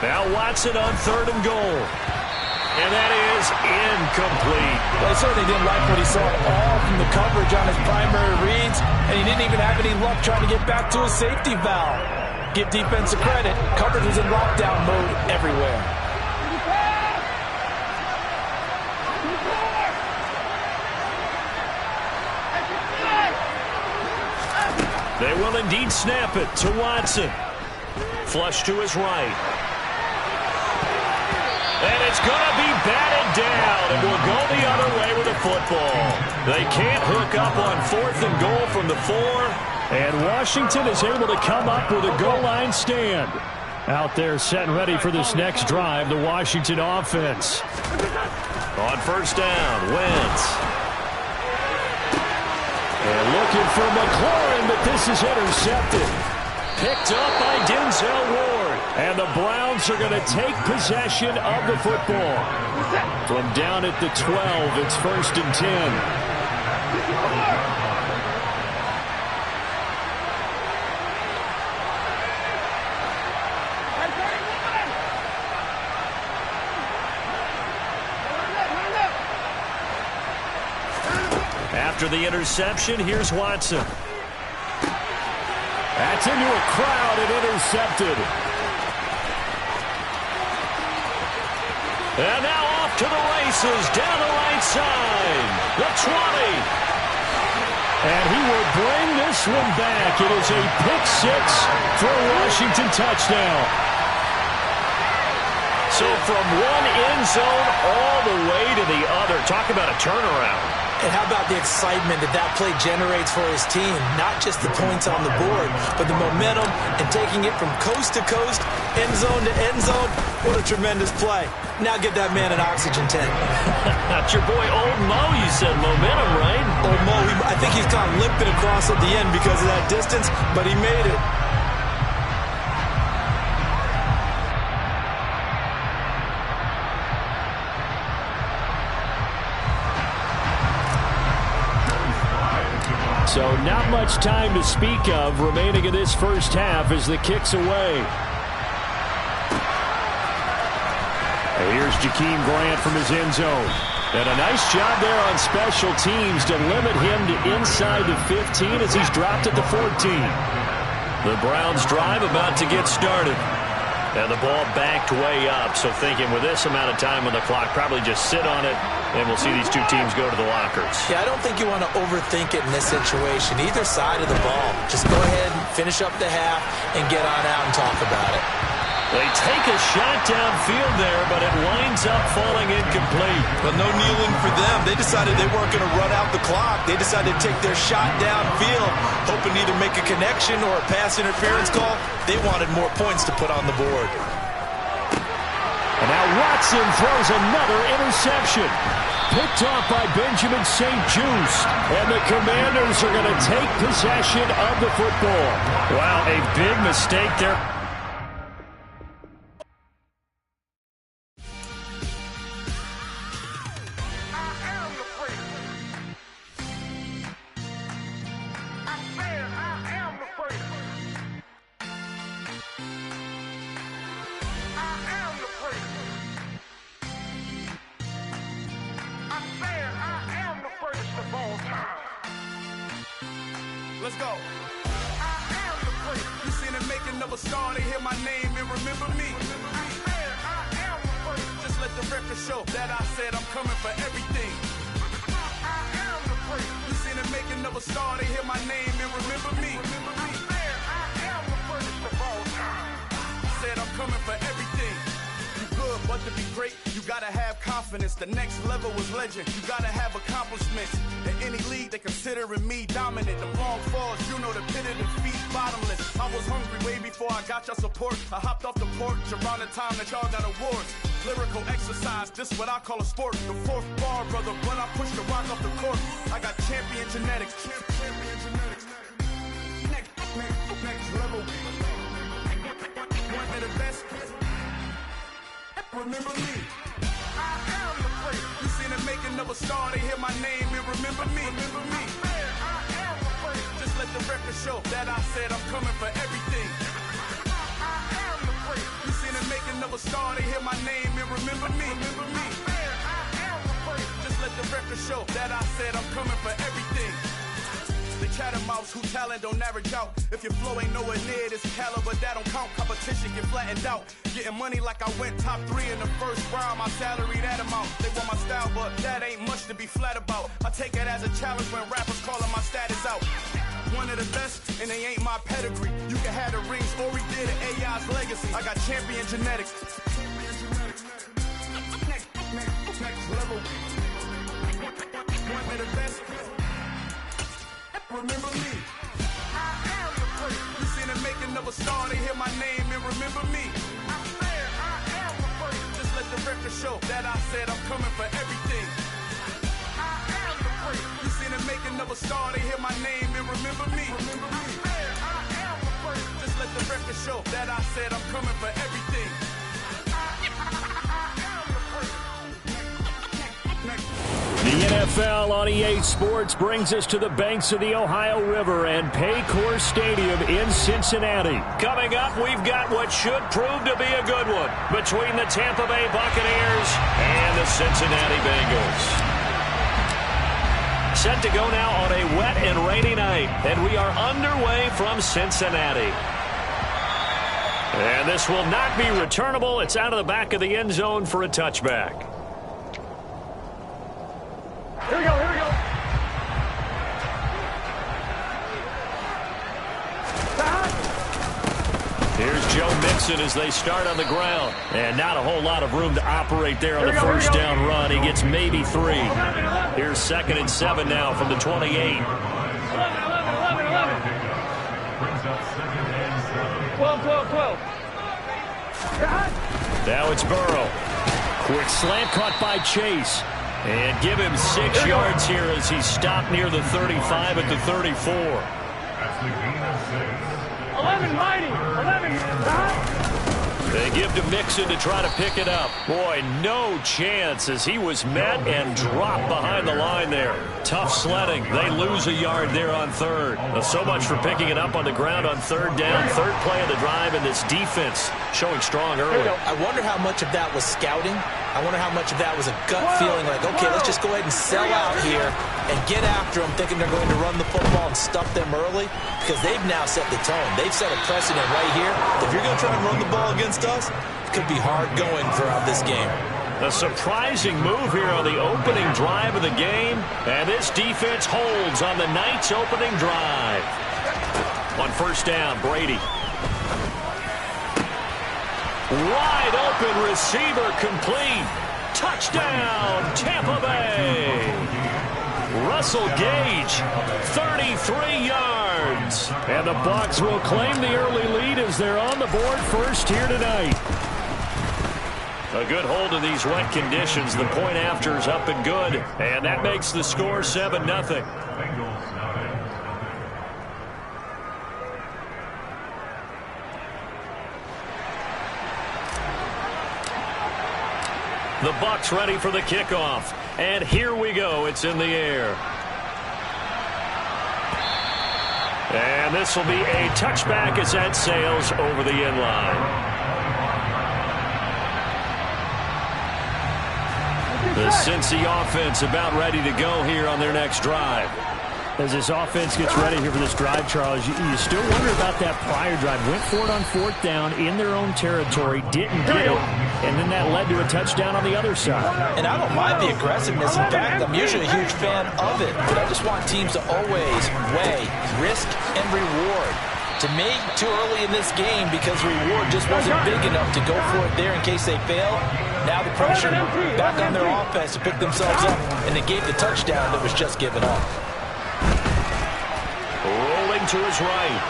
Now Watson on 3rd and goal. And that is incomplete. Well, he certainly didn't like what he saw at all from the coverage on his primary reads, and he didn't even have any luck trying to get back to his safety valve. Give defense a credit. Coverage was in lockdown mode everywhere. They will indeed snap it to Watson. Flush to his right. And it's going to be batted down, and will go the other way with the football. They can't hook up on 4th and goal from the 4. And Washington is able to come up with a goal line stand. Out there set and ready for this next drive, the Washington offense. On first down, Wentz. And looking for McLaurin, but this is intercepted. Picked up by Denzel Ward. And the Browns are going to take possession of the football. From down at the 12, it's 1st and 10. After the interception, here's Watson. That's into a crowd and intercepted. And now off to the races, down the right side. The 20. And he will bring this one back. It is a pick 6 for a Washington touchdown. So from one end zone all the way to the other. Talk about a turnaround. And how about the excitement that that play generates for his team? Not just the points on the board, but the momentum and taking it from coast to coast, end zone to end zone. What a tremendous play. Now get that man an oxygen tent. That's your boy Old Mo, you said. Momentum, right? Old Mo, I think he's gone limping across at the end because of that distance, but he made it. So not much time to speak of remaining in this first half as the kick's away. And here's Jakeem Grant from his end zone. And a nice job there on special teams to limit him to inside the 15 as he's dropped at the 14. The Browns drive about to get started. And the ball backed way up, so thinking with this amount of time on the clock, probably just sit on it, and we'll see these two teams go to the lockers. Yeah, I don't think you want to overthink it in this situation. Either side of the ball. Just go ahead and finish up the half and get on out and talk about it. They take a shot downfield there, but it winds up falling incomplete. But no kneeling for them. They decided they weren't going to run out the clock. They decided to take their shot downfield, hoping to either make a connection or a pass interference call. They wanted more points to put on the board. And now Watson throws another interception. Picked off by Benjamin St. Juste. And the Commanders are going to take possession of the football. Wow, a big mistake there. Let's go. I am the prince. You seen it making of a star, they hear my name and remember me. I am the prince. Just let the record show that I said I'm coming for everything. I am the prince. You seen it making of a star, they hear my name and remember me. I am the prince of all time. Said I'm coming for everything. You good, but to be great, you gotta have confidence. The next level was legend. You gotta have accomplishments. In any league, they considering me dominant. The wrong falls, you know the pit of defeat, bottomless. I was hungry way before I got your support. I hopped off the porch around the time that y'all got awards. Lyrical exercise, this what I call a sport. The fourth bar, brother, when I push the rock off the court. I got champion genetics. Champion genetics. Next level. One of the best. Remember me. I am the prince. You seen it making of a star, they hear my name and remember me. Remember me. I am the prince. Just let the record show that I said I'm coming for everything. I am the prince. You seen it making of a star, they hear my name and remember me. Remember me. show that I said I'm coming for everything. The catamounts who talent don't average out. If your flow ain't nowhere near this caliber, that don't count. Competition get flattened out. Getting money like I went top 3 in the first round. My salary that amount. They want my style, but that ain't much to be flat about. I take it as a challenge when rappers calling my status out. One of the best, and they ain't my pedigree. You can have the rings, or we did it, AI's legacy. I got champion genetics. Next level. One of the best. Remember me. I am the first. You seen the making of a star, they hear my name and remember me. I said I am the first. Just let the record show that I said I'm coming for everything. I am the first. You seen the making of a star, they hear my name and remember me. I said I am the first. Just let the record show that I said I'm coming for everything. The NFL on EA Sports brings us to the banks of the Ohio River and Paycor Stadium in Cincinnati. Coming up, we've got what should prove to be a good one between the Tampa Bay Buccaneers and the Cincinnati Bengals. Set to go now on a wet and rainy night, and we are underway from Cincinnati. And this will not be returnable. It's out of the back of the end zone for a touchback. Here we go, here we go. Here's Joe Mixon as they start on the ground. And not a whole lot of room to operate there on the first down run. He gets maybe 3. Here's 2nd and 7 now from the 28. 11. 12. Now it's Burrow. Quick slant caught by Chase. And give him 6 yards here as he's stopped near the 35 at the 34. 11, mighty. 11. They give to Mixon to try to pick it up. Boy, no chance as he was met and dropped behind the line there. Tough sledding. They lose a yard there on 3rd. So much for picking it up on the ground on 3rd down. 3rd play of the drive, and this defense showing strong early. I wonder how much of that was scouting. I wonder how much of that was a gut feeling like, okay, let's just go ahead and sell out here and get after them, thinking they're going to run the football and stuff them early, because they've now set the tone. They've set a precedent right here. If you're going to try and run the ball against us, it could be hard going throughout this game. A surprising move here on the opening drive of the game, and this defense holds on the night's opening drive. On first down, Brady. Wide open receiver complete. Touchdown, Tampa Bay. Russell Gage, 33 yards. And the Bucs will claim the early lead as they're on the board first here tonight. A good hold of these wet conditions. The point after is up and good. And that makes the score 7-0. The Bucs ready for the kickoff. And here we go. It's in the air. And this will be a touchback as that sails over the end line. The Cincy offense about ready to go here on their next drive. As this offense gets ready here for this drive, Charles, you still wonder about that prior drive. Went for it on 4th down in their own territory, didn't get it, and then that led to a touchdown on the other side. And I don't mind the aggressiveness. In fact, I'm usually a huge fan of it, but I just want teams to always weigh risk and reward. To me, too early in this game because reward just wasn't big enough to go for it there in case they fail. Now the pressure back on their offense to pick themselves up, and they gave the touchdown that was just given up. Rolling to his right.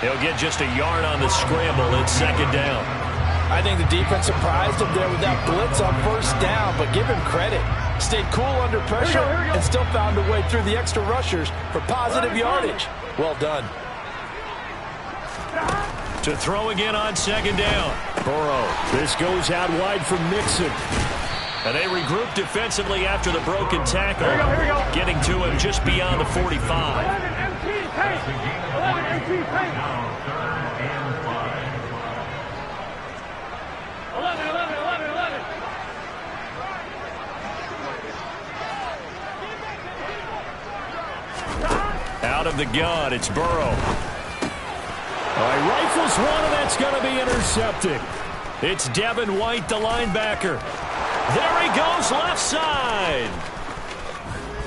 He'll get just a yard on the scramble. It's 2nd down. I think the defense surprised him there with that blitz on 1st down, but give him credit. Stayed cool under pressure and still found a way through the extra rushers for positive yardage. Well done. To throw again on 2nd down. Burrow. This goes out wide for Mixon. And they regroup defensively after the broken tackle. Getting to him just beyond the 45. 11 MT paint. 11 MT paint. 11. of the gun. It's Burrow. All right, rifles one, and that's going to be intercepted. It's Devin White, the linebacker. There he goes, left side.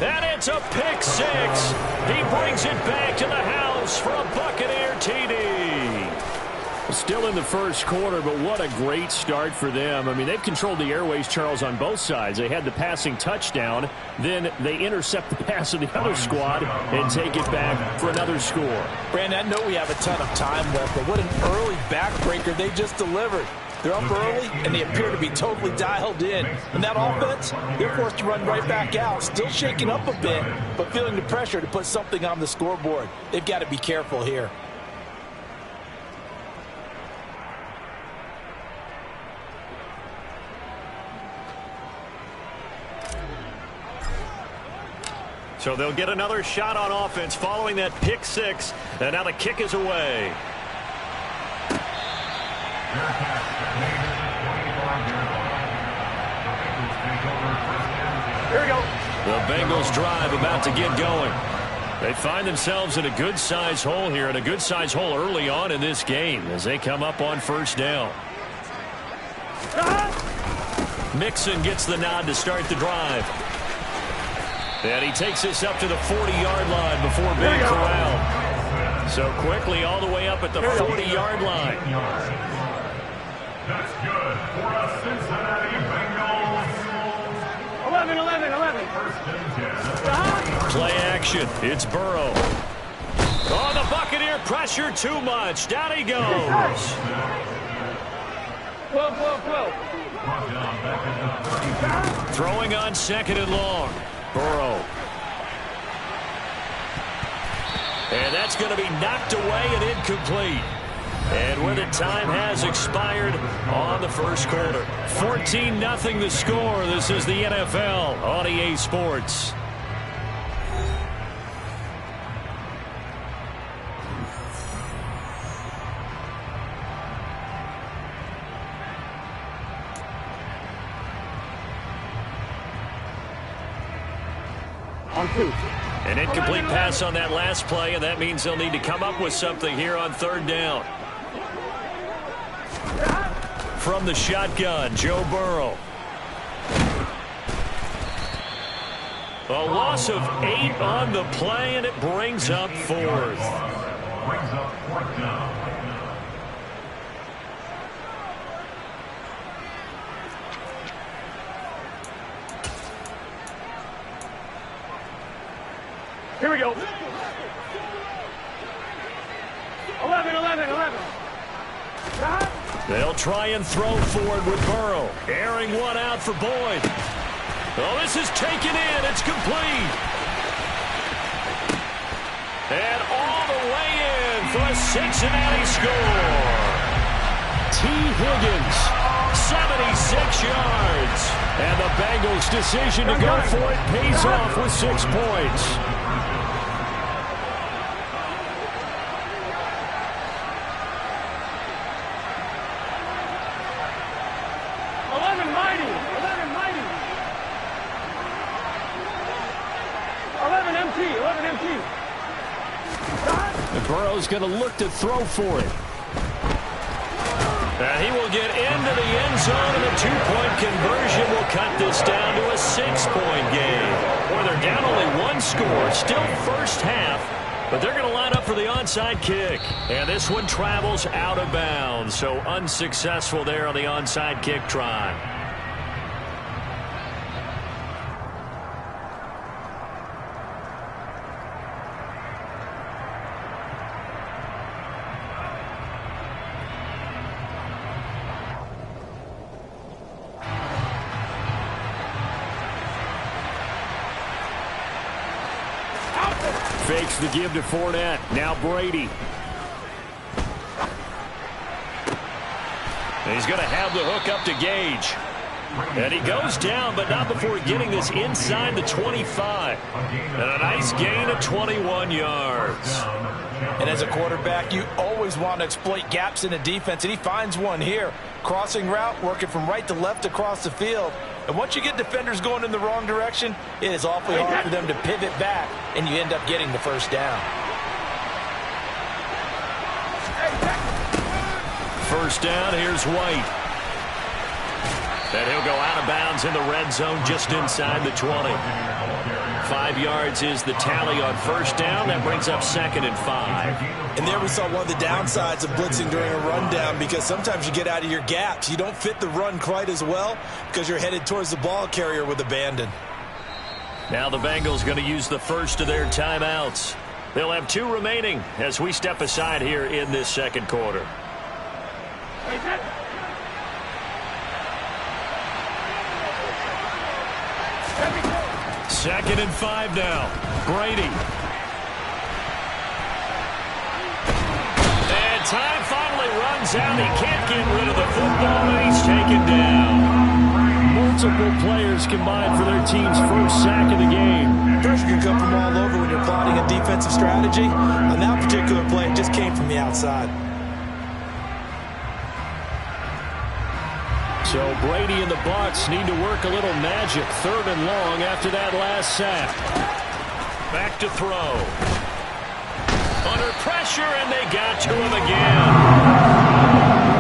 And it's a pick six. He brings it back to the house for a Buccaneer TD. Still in the first quarter, but what a great start for them. I mean, they've controlled the airways, Charles, on both sides. They had the passing touchdown. Then they intercept the pass of the other squad and take it back for another score. Brandon, I know we have a ton of time left, but what an early backbreaker they just delivered. They're up early, and they appear to be totally dialed in. And that offense, they're forced to run right back out, still shaking up a bit, but feeling the pressure to put something on the scoreboard. They've got to be careful here. So they'll get another shot on offense following that pick six, and now the kick is away. Here we go. The Bengals drive about to get going. They find themselves in a good-sized hole here, and a good-sized hole early on in this game as they come up on first down. Mixon gets the nod to start the drive. And he takes us up to the 40-yard line before being corralled. So quickly all the way up at the 40-yard line. That's good for a Cincinnati Bengals. 11. First and 10. Play action. It's Burrow. Oh, the Buccaneer pressure too much. Down he goes. 12. Throwing on second and long. Burrow. And that's going to be knocked away and incomplete. And where the time has expired on the first quarter. 14-0 the score. This is the NFL on EA Sports. An incomplete pass on that last play, and that means they'll need to come up with something here on third down. From the shotgun, Joe Burrow. A loss of 8 on the play, and it brings up fourth. Brings up fourth down. Here we go. 11. They'll try and throw forward with Burrow. Airing one out for Boyd. Oh, this is taken in. It's complete. And all the way in for a Cincinnati score. T. Higgins, 76 yards. And the Bengals' decision to go for it pays off with 6 points. Burrow's going to look to throw for it. And he will get into the end zone, and a 2-point conversion will cut this down to a 6-point game. Boy, they're down only 1 score. Still first half, but they're going to line up for the onside kick. And this one travels out of bounds, so unsuccessful there on the onside kick try. Fakes the give to Fournette. Now Brady. And he's going to have the hook up to Gage. And he goes down, but not before getting this inside the 25. And a nice gain of 21 yards. And as a quarterback, you always want to exploit gaps in the defense, and he finds one here. Crossing route, working from right to left across the field. And once you get defenders going in the wrong direction, it is awfully hard for them to pivot back, and you end up getting the first down. first down. Here's White. And he'll go out of bounds in the red zone just inside the 20. 5 yards is the tally on first down. That brings up 2nd and 5. And there we saw one of the downsides of blitzing during a rundown, because sometimes you get out of your gaps. You don't fit the run quite as well because you're headed towards the ball carrier with abandon. Now the Bengals going to use the first of their timeouts. They'll have 2 remaining as we step aside here in this second quarter. Second and 5 now. Brady. And time finally runs out. He can't get rid of the football, and he's taken down. Multiple players combined for their team's first sack of the game. Pressure can come from all over when you're plotting a defensive strategy. On that particular play, it just came from the outside. So Brady and the Bucs need to work a little magic. 3rd and long after that last sack. Back to throw. Under pressure, and they got to him again.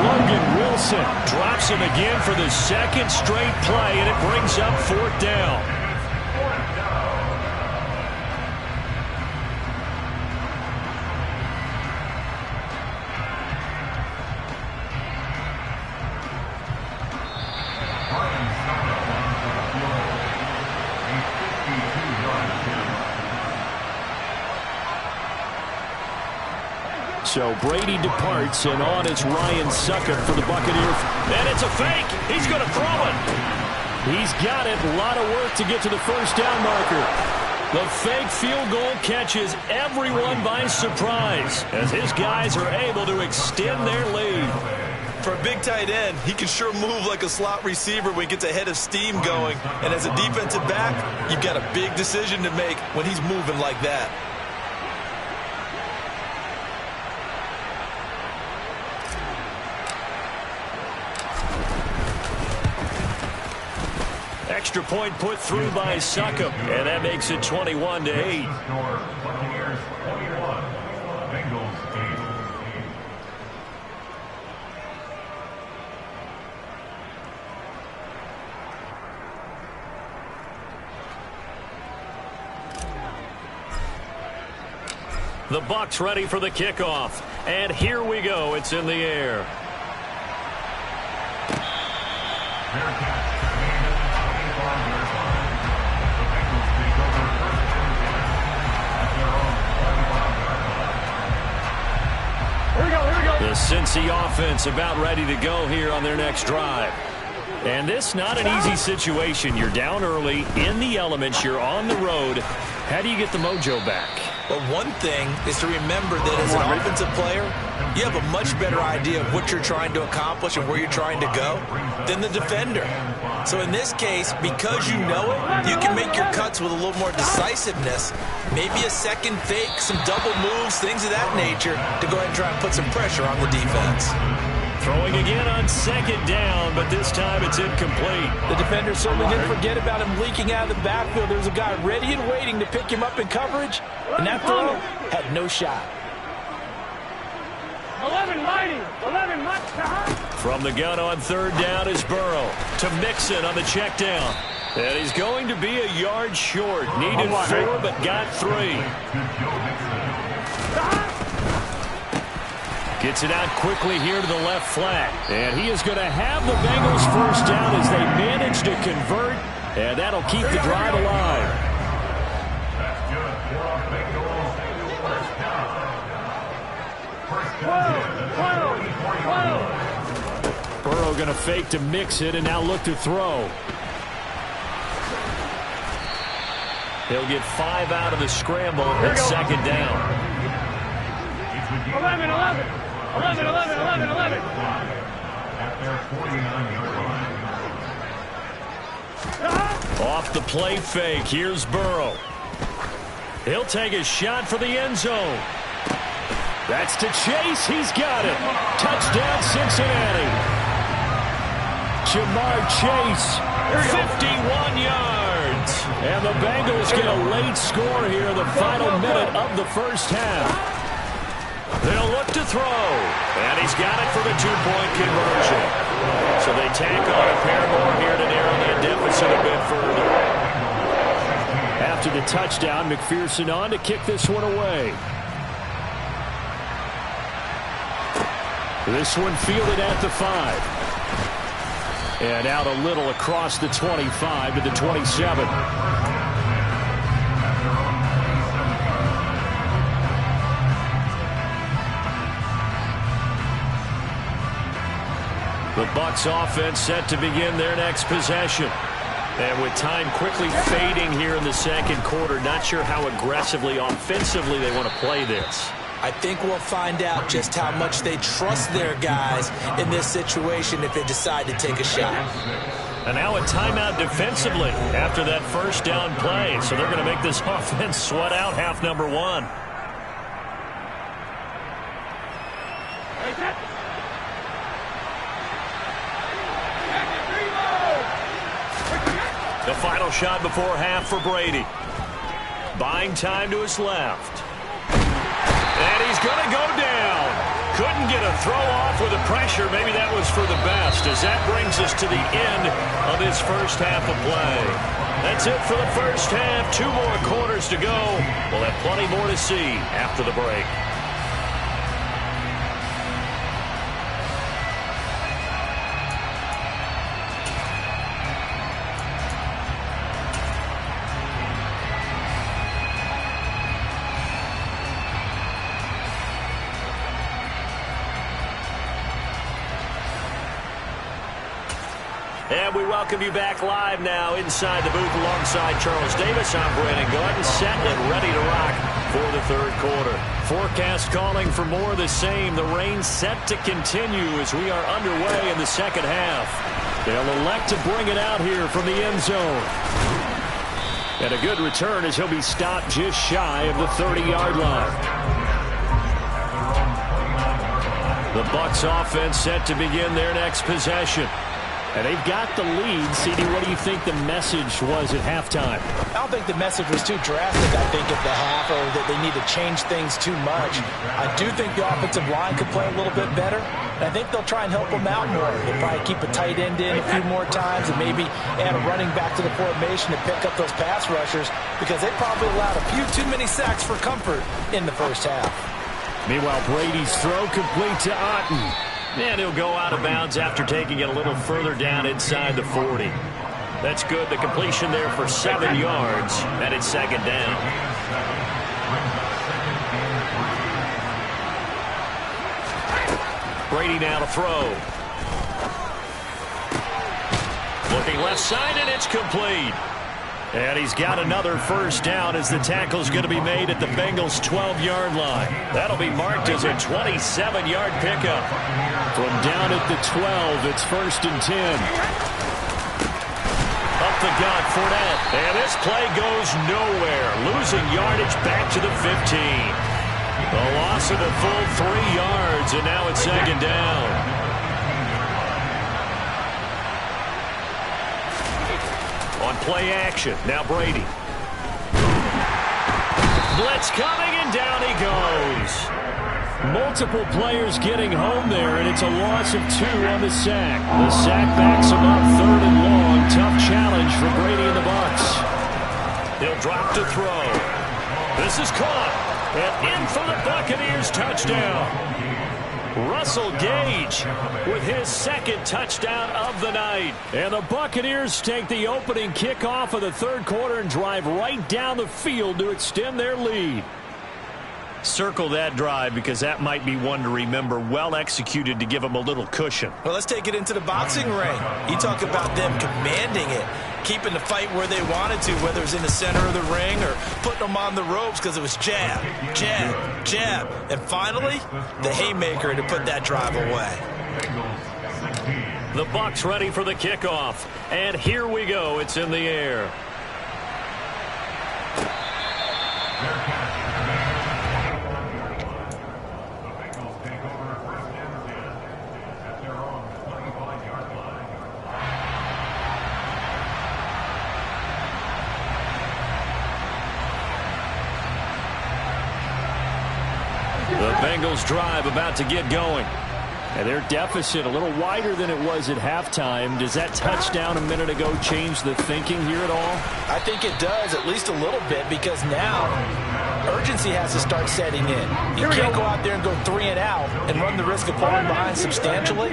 Logan Wilson drops him again for the 2nd straight play, and it brings up 4th down. So Brady departs, and on is Ryan Succop for the Buccaneers. And it's a fake. He's going to throw it. He's got it. A lot of work to get to the first down marker. The fake field goal catches everyone by surprise as his guys are able to extend their lead. For a big tight end, he can sure move like a slot receiver when he gets a head of steam going. And as a defensive back, you've got a big decision to make when he's moving like that. Extra point put through by Succop, and that makes it 21-8. Buccaneers 21, Bengals 8. The Bucs ready for the kickoff, and here we go. It's in the air. The Cincy offense about ready to go here on their next drive. And this not an easy situation. You're down early, in the elements, you're on the road. How do you get the mojo back? Well, one thing is to remember that as an offensive player, you have a much better idea of what you're trying to accomplish and where you're trying to go than the defender. So in this case, because you know it, you can make your cuts with a little more decisiveness. Maybe a second fake, some double moves, things of that nature to go ahead and try and put some pressure on the defense. Throwing again on 2nd down, but this time it's incomplete. The defender certainly didn't forget about him leaking out of the backfield. There was a guy ready and waiting to pick him up in coverage, and that throw had no shot. 11 mighty. 11 mighty. From the gun on 3rd down is Burrow to Mixon on the check down. And he's going to be a yard short. Needed 4, but got 3. Gets it out quickly here to the left flat. And he is going to have the Bengals first down as they manage to convert. And that'll keep the drive alive. Burrow going to fake to mix it and now look to throw. He'll get 5 out of the scramble at 2nd down. 11, 11. 11, 11, 11, 11. At their 49-yard line. Off the play fake, here's Burrow. He'll take a shot for the end zone. That's to Chase, he's got it. Touchdown Cincinnati. Jamar Chase, 51 yards. And the Bengals get a late score here in the final minute of the first half. They'll look to throw. And he's got it for the two-point conversion. So they tack on a pair more here to narrow that deficit a bit further. After the touchdown, McPherson on to kick this one away. This one fielded at the 5. And out a little across the 25 to the 27. The Bucs offense set to begin their next possession. And with time quickly fading here in the second quarter, not sure how aggressively, offensively they want to play this. I think we'll find out just how much they trust their guys in this situation if they decide to take a shot. And now a timeout defensively after that first down play. So they're going to make this offense sweat out half number 1. The final shot before half for Brady. Buying time to his left. And he's going to go down. Couldn't get a throw off with the pressure. Maybe that was for the best, as that brings us to the end of this first half of play. That's it for the first half. 2 more quarters to go. We'll have plenty more to see after the break. And we welcome you back live now inside the booth alongside Charles Davis. I'm Brandon Gordon, set and ready to rock for the third quarter. Forecast calling for more of the same. The rain set to continue as we are underway in the second half. They'll elect to bring it out here from the end zone. And a good return as he'll be stopped just shy of the 30-yard line. The Bucs offense set to begin their next possession. And they've got the lead. CD, what do you think the message was at halftime? I don't think the message was too drastic, I think, at the half, or that they need to change things too much. I do think the offensive line could play a little bit better. And I think they'll try and help them out more. They'll probably keep a tight end in a few more times and maybe add a running back to the formation to pick up those pass rushers, because they probably allowed a few too many sacks for comfort in the first half. Meanwhile, Brady's throw complete to Otten. And he'll go out of bounds after taking it a little further down inside the 40. That's good. The completion there for 7 yards. And it's second down. Brady now to throw. Looking left side, and it's complete. And he's got another first down as the tackle's going to be made at the Bengals' 12-yard line. That'll be marked as a 27-yard pickup. From down at the 12, it's 1st and 10. Up the gut, Fournette. And this play goes nowhere. Losing yardage back to the 15. A loss of a full 3 yards, and now it's second down. On play action, now Brady. Blitz coming, and down he goes. Multiple players getting home there, and it's a loss of 2 on the sack. The sack backs him up 3rd and long. Tough challenge for Brady and the Bucs. He'll drop to throw. This is caught, and in for the Buccaneers touchdown. Russell Gage with his 2nd touchdown of the night. And the Buccaneers take the opening kickoff of the third quarter and drive right down the field to extend their lead. Circle that drive, because that might be one to remember. Well executed to give them a little cushion. Well, let's take it into the boxing ring. You talk about them commanding it, keeping the fight where they wanted to, whether it was in the center of the ring or putting them on the ropes, because it was jab, jab, jab. And finally, the haymaker to put that drive away. The Bucs ready for the kickoff. And here we go. It's in the air. The Bengals drive about to get going. And their deficit a little wider than it was at halftime. Does that touchdown a minute ago change the thinking here at all? I think it does, at least a little bit, because now urgency has to start setting in. You can't go out there and go 3 and out and run the risk of falling behind substantially,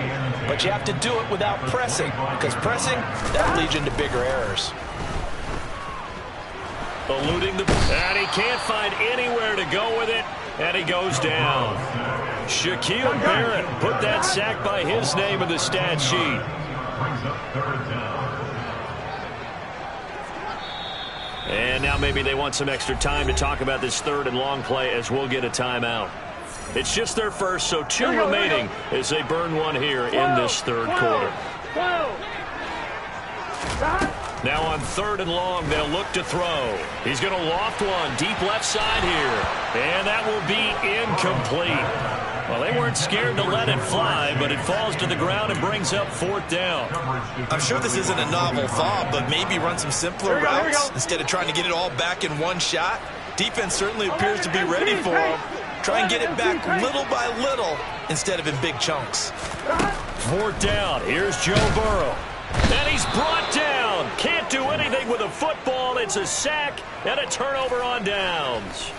but you have to do it without pressing, because pressing, that leads into bigger errors. Eluding the... And he can't find anywhere to go with it, and he goes down. Shaquille Barrett put that sack by his name in the stat sheet. And now maybe they want some extra time to talk about this third and long play as we'll get a timeout. It's just their first, so 2 remaining as they burn one here in this third quarter. Now on 3rd and long, they'll look to throw. He's going to loft one deep left side here. And that will be incomplete. Well, they weren't scared to let it fly, but it falls to the ground and brings up 4th down. I'm sure this isn't a novel thought, but maybe run some simpler routes instead of trying to get it all back in one shot. Defense certainly appears to be ready for him. Try and get it back little by little instead of in big chunks. 4th down. Here's Joe Burrow. And he's brought down. Can't do anything with a football. It's a sack and a turnover on downs.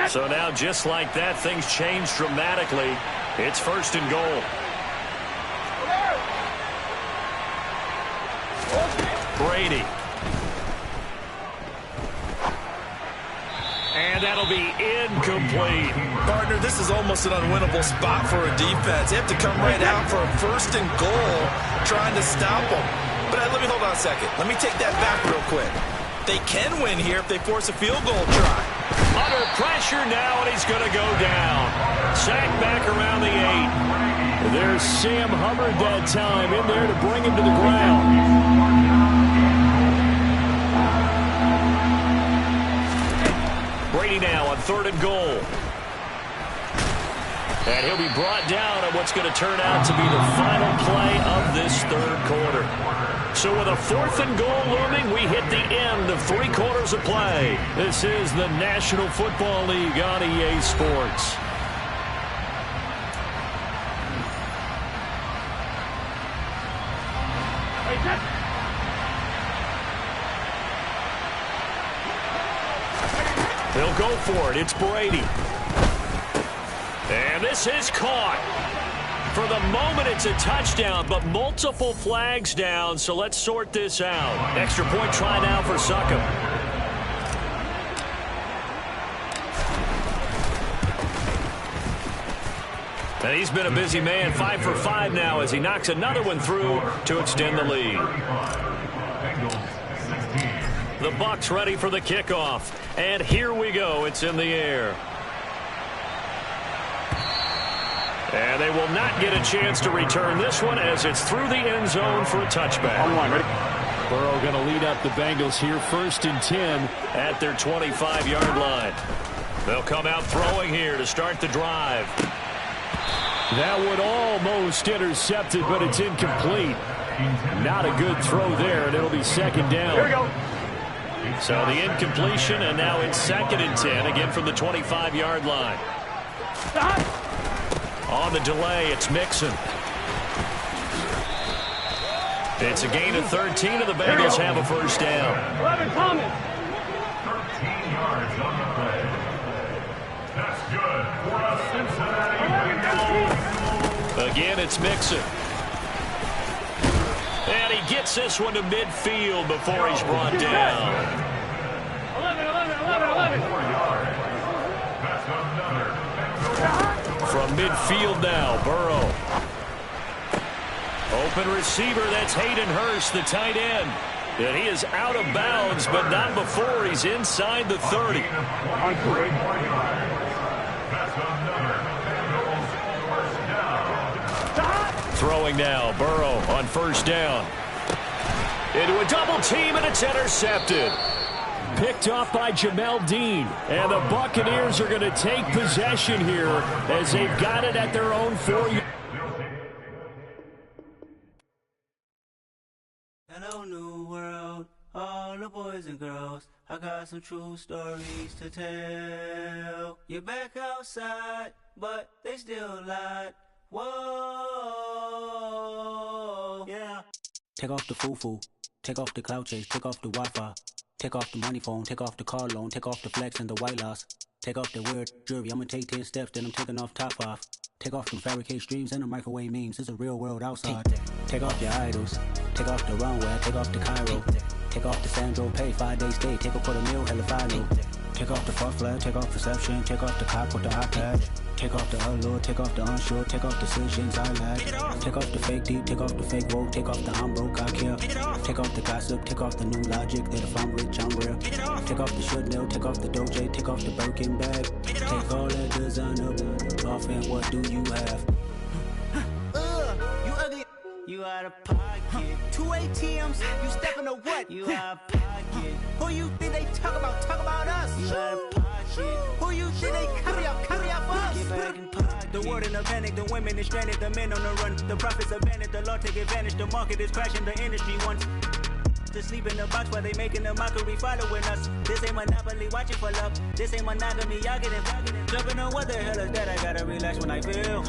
So now, just like that, things change dramatically. It's 1st and goal. Brady. And that'll be incomplete. Partner, this is almost an unwinnable spot for a defense. They have to come right out for a 1st and goal, trying to stop them. But let me hold on a second. Let me take that back real quick. They can win here if they force a field goal try. Under pressure now, and he's going to go down. Sacked back around the 8. There's Sam Hubbard that time in there to bring him to the ground. Brady now on 3rd and goal. And he'll be brought down on what's going to turn out to be the final play of this 3rd quarter. So with a 4th and goal looming, we hit the end of 3 quarters of play. This is the National Football League on EA Sports. They'll go for it. It's Brady. And this is caught. For the moment, it's a touchdown, but multiple flags down, so let's sort this out. Extra point try now for Succop. And he's been a busy man, 5 for 5 now as he knocks another one through to extend the lead. The Bucs ready for the kickoff. And here we go. It's in the air. And they will not get a chance to return this one as it's through the end zone for a touchback. Burrow going to lead up the Bengals here 1st and 10 at their 25-yard line. They'll come out throwing here to start the drive. That would almost intercept it, but it's incomplete. Not a good throw there, and it'll be 2nd down. Here we go. So the incompletion, and now it's 2nd and 10, again from the 25-yard line. On the delay, it's Mixon. It's a gain of 13, and the Bengals have a 1st down. 11 coming. 13 yards on the play. That's good for a Cincinnati Bengals. Again, it's Mixon. And he gets this one to midfield before he's brought down. 11. That's another. From midfield now, Burrow. Open receiver, that's Hayden Hurst, the tight end. And he is out of bounds, but not before he's inside the 30. Throwing now, Burrow on 1st down. Into a double team, and it's intercepted. Picked off by Jamel Dean. And the Buccaneers are going to take possession here as they've got it at their own 4-yard. Hello, new world. All the boys and girls, I got some true stories to tell. You're back outside, but they still lied. Whoa, yeah. Take off the foo-foo, take off the cloud chase, take off the Wi-Fi, take off the money phone, take off the car loan, take off the flex and the white loss. Take off the weird jewelry, I'ma take 10 steps, then I'm taking off top 5. Take off them fabricated streams and the microwave memes, it's a real world outside. Take off your idols, take off the runway, take off the Cairo. Take off the Sandro pay, 5-day stay, take a $250,000, hella final. Take off the fuck flag, take off perception, take off the cop with the hot patch. Take off the allure, take off the unsure, take off decisions I lack. Take off the fake deep, take off the fake woke, take off the I'm broke, I care. Take off the gossip, take off the new logic that if I'm rich, I'm real. Take off the should know, take off the Doja, take off the Birkin bag. Take all that designer off and what do you have? You ugly. You out of pocket. 2 ATMs, you stepping to what? You out of pocket. Who you think they talk about? Talk about us. You out of pocket. Who you think they carry up for us? Get back in pocket. The world in a panic, the women is stranded, the men on the run. The profits abandoned, the law take advantage. The market is crashing, the industry wants to sleep in the box while they making a mockery following us. This ain't Monopoly, watching for love. This ain't monogamy, y'all getting jumping on what the hell is that? I gotta relax when I feel.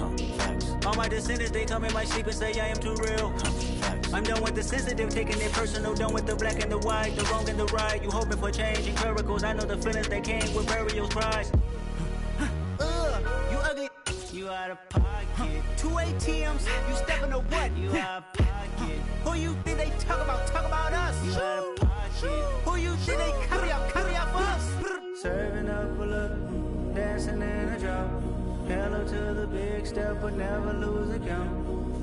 All my descendants, they come in my sleep and say I am too real. I'm done with the sensitive, taking it personal. Done with the black and the white, the wrong and the right. You hoping for change and miracles. I know the feelings that came with burial cries. You ugly. You out of pocket. 2 ATMs, you stepping to what? You out of pocket. Who you think they talk about? Talk about us. You out of pocket. Who you think they carry up for us? Serving up a look, dancing in a drop. Hello to the big step, but never lose a count.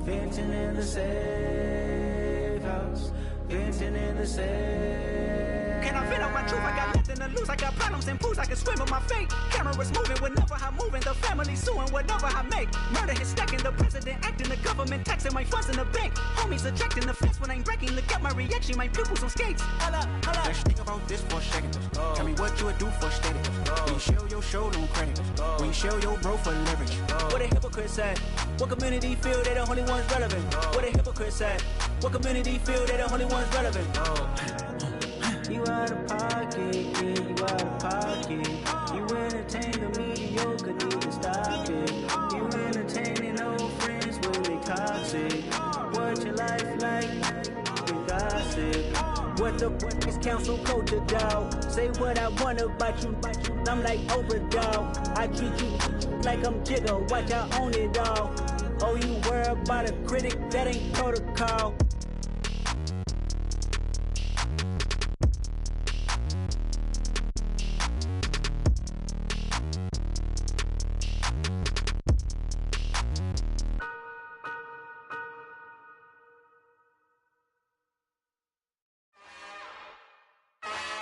Venting in the safe house. Venting in the safe. Can I vent out my truth? I got nothing to lose. I got problems and pools. I can swim with my fate. Cameras moving whenever I'm moving. The family suing whatever I make. Murder is stacking. The president acting. The government taxing my funds in the bank. Homies ejecting the fence when I'm breaking. Look at my reaction. My pupils on skates. Holla, holla. Let's think about this for a second. Tell me what you would do for steady. When you show your show, no credit. When you show your bro for leverage. What a hypocrite said. What community feel they the only ones relevant? What a hypocrite said. What community feel they the only ones relevant? You out of pocket, yeah, you out of pocket. You entertain the mediocre, need to stop it. You entertaining old friends when they toxic. What your life like? You gossip. What the is council code to dog? Say what I want about you. I'm like overdog. I treat you like I'm Jigga. Watch I own it all. Oh, you worry about a critic? That ain't protocol.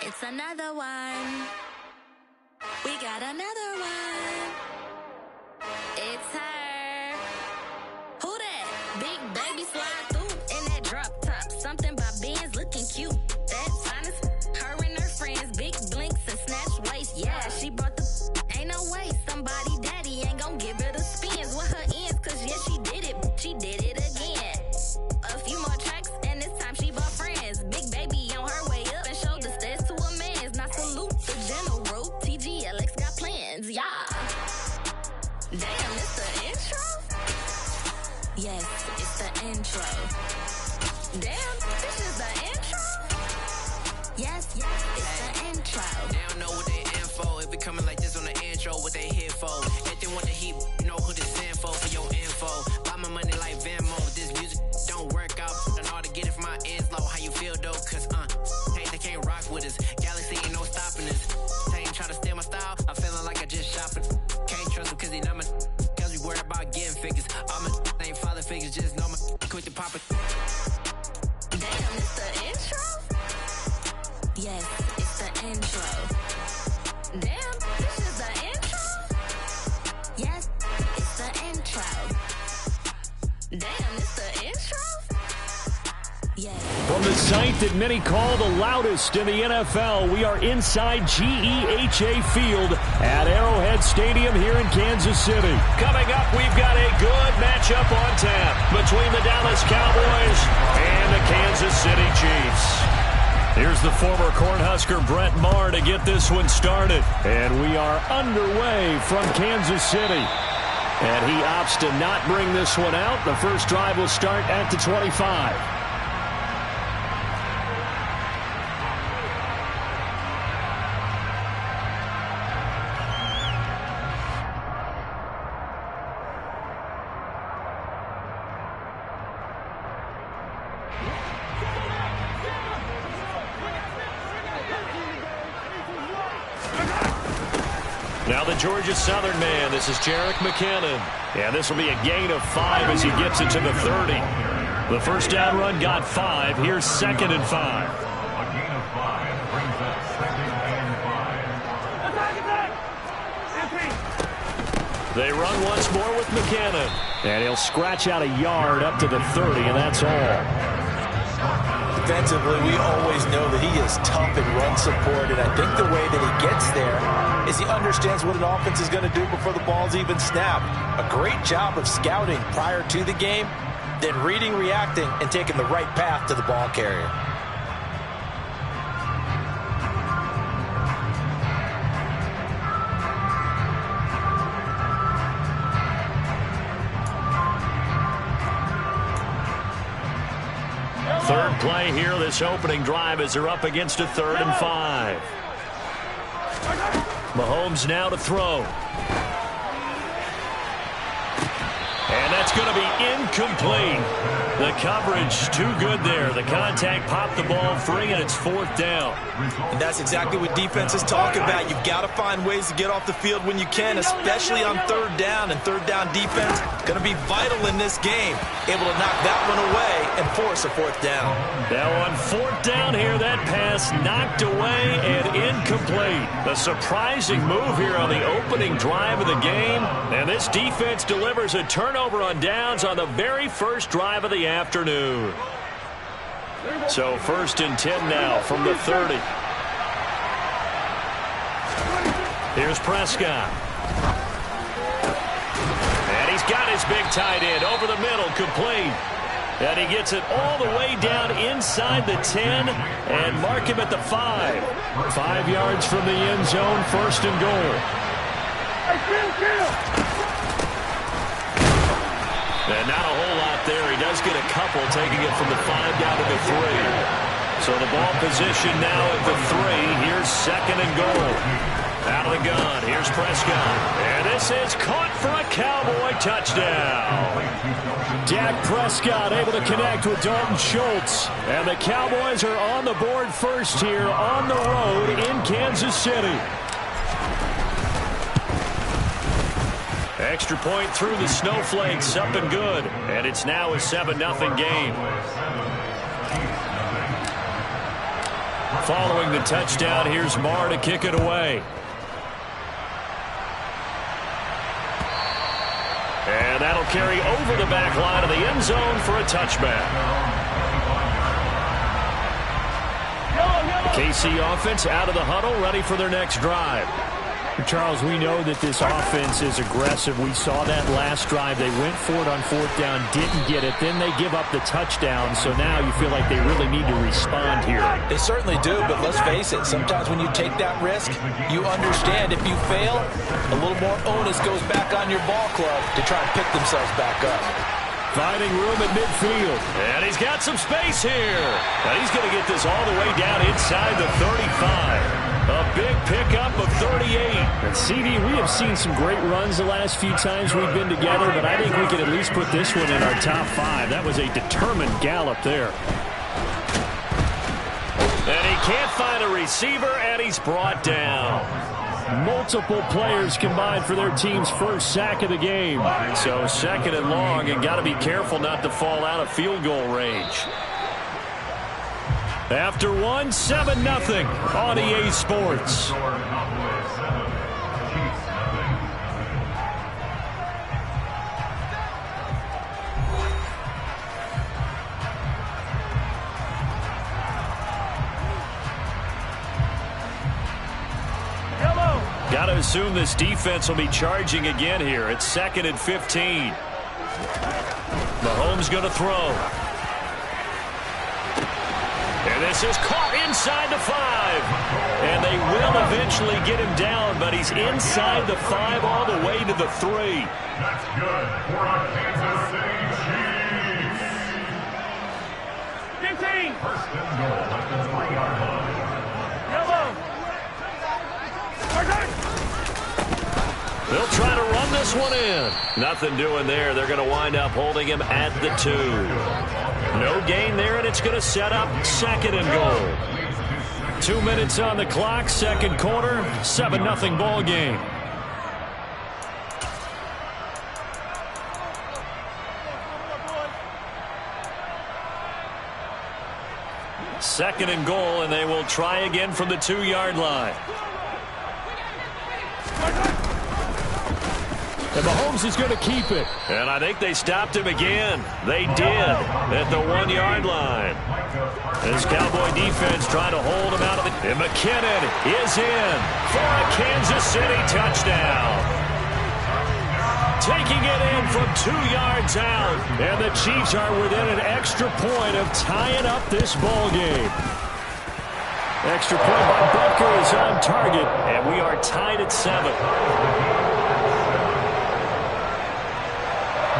It's another one. We got another one. It's her. Who that? Big baby slide through in that drop top. Something by Benz looking cute. That's honest. Her and her friends, big blinks and snatch waist. Yeah, she brought the. Ain't no way somebody daddy ain't gon' give her the spins with her ends. Cause yeah, she did it. She did it again. A few more tracks and this time she bought friends. Big baby on her way up and showed the stairs to a man's. Now salute the general. TGLX got plans, yeah. Damn, it's the intro? Yes, it's the intro. Damn, this is the intro? Yes, it's the intro. They don't know what they in for. If we coming like this on the intro, what they here for? If they want the heat, you know who this info for your info. Buy my money like Venmo. This music don't work out. I know how to get it from my ends low. How you feel though? Cause hey, they can't rock with us. Galaxy ain't no stopping us. They ain't trying to steal my style. I'm feeling like I just shopping. Can't trust them cause they not my. Cause we worried about getting figures. All my ain't father figures. Just know my quick to pop it. Damn, it's the intro? Yes, it's the intro. Damn, this is the intro? Yes, it's the intro. Damn, it's the intro? Yes. From the site that many call the loudest in the NFL, we are inside GEHA Field at Arrowhead Stadium here in Kansas City. Coming up, we've got a good matchup on tap between the Dallas Cowboys and the Kansas City Chiefs. Here's the former Cornhusker Brett Maher to get this one started. And we are underway from Kansas City. And he opts to not bring this one out. The first drive will start at the 25. Now the Georgia Southern man, this is Jerick McKinnon. And this will be a gain of 5 as he gets it to the 30. The first down run got 5. Here's 2nd and 5. A gain of 5 brings up 2nd and 5. They run once more with McKinnon. And he'll scratch out a yard up to the 30, and that's all. Defensively, we always know that he is tough in run support, and I think the way that he gets there is he understands what an offense is going to do before the ball's even snapped. A great job of scouting prior to the game, then reading, reacting, and taking the right path to the ball carrier. Third play here, this opening drive as they're up against a 3rd and 5. Mahomes now to throw. And that's going to be incomplete. The coverage too good there. The contact popped the ball free, and it's 4th down. And that's exactly what defenses talk about. You've got to find ways to get off the field when you can, especially on 3rd down. And 3rd down defense going to be vital in this game. Able to knock that one away and force a 4th down. Now on 4th down here, that pass knocked away and incomplete. A surprising move here on the opening drive of the game. And this defense delivers a turnover on downs on the very first drive of the afternoon. So 1st and 10 now from the 30. Here's Prescott. And he's got his big tight end over the middle, complete. And he gets it all the way down inside the 10 and mark him at the 5. 5 yards from the end zone, 1st and goal. And not a whole lot there. He does get a couple, taking it from the 5 down to the 3. So the ball position now at the 3. Here's 2nd and goal. Out of the gun, here's Prescott. And this is caught for a Cowboy touchdown. Dak Prescott able to connect with Dalton Schultz. And the Cowboys are on the board first here on the road in Kansas City. Extra point through the snowflakes, up and good. And it's now a 7-0 game. Following the touchdown, here's Maher to kick it away. And that'll carry over the back line of the end zone for a touchback. The KC offense out of the huddle, ready for their next drive. Charles, we know that this offense is aggressive. We saw that last drive. They went for it on 4th down, didn't get it. Then they give up the touchdown. So now you feel like they really need to respond here. They certainly do, but let's face it. Sometimes when you take that risk, you understand if you fail, a little more onus goes back on your ball club to try and pick themselves back up. Finding room at midfield. And he's got some space here. And he's going to get this all the way down inside the 35. A big pickup of 38. And CD, we have seen some great runs the last few times we've been together, but I think we could at least put this one in our top 5. That was a determined gallop there. And he can't find a receiver, and he's brought down. Multiple players combined for their team's first sack of the game. So 2nd and long, and got to be careful not to fall out of field goal range. After 1, 7-0 on EA Sports. Got to assume this defense will be charging again here. It's 2nd and 15. Mahomes going to throw. And this is caught inside the 5. And they will eventually get him down, but he's inside the 5 all the way to the 3. That's good for the Kansas City Chiefs. 15. First and goal at the 3-yard line. Yellow. They'll try to run this one in. Nothing doing there. They're going to wind up holding him at the 2. No gain there, and it's going to set up 2nd and goal. 2 minutes on the clock, second quarter, 7-0 ball game. Second and goal, and they will try again from the 2-yard line. And Mahomes is going to keep it. And I think they stopped him again. They did at the 1-yard line. This Cowboy defense trying to hold him out of it. And McKinnon is in for a Kansas City touchdown. Taking it in from 2 yards out. And the Chiefs are within an extra point of tying up this ball game. Extra point by Butker is on target. And we are tied at 7.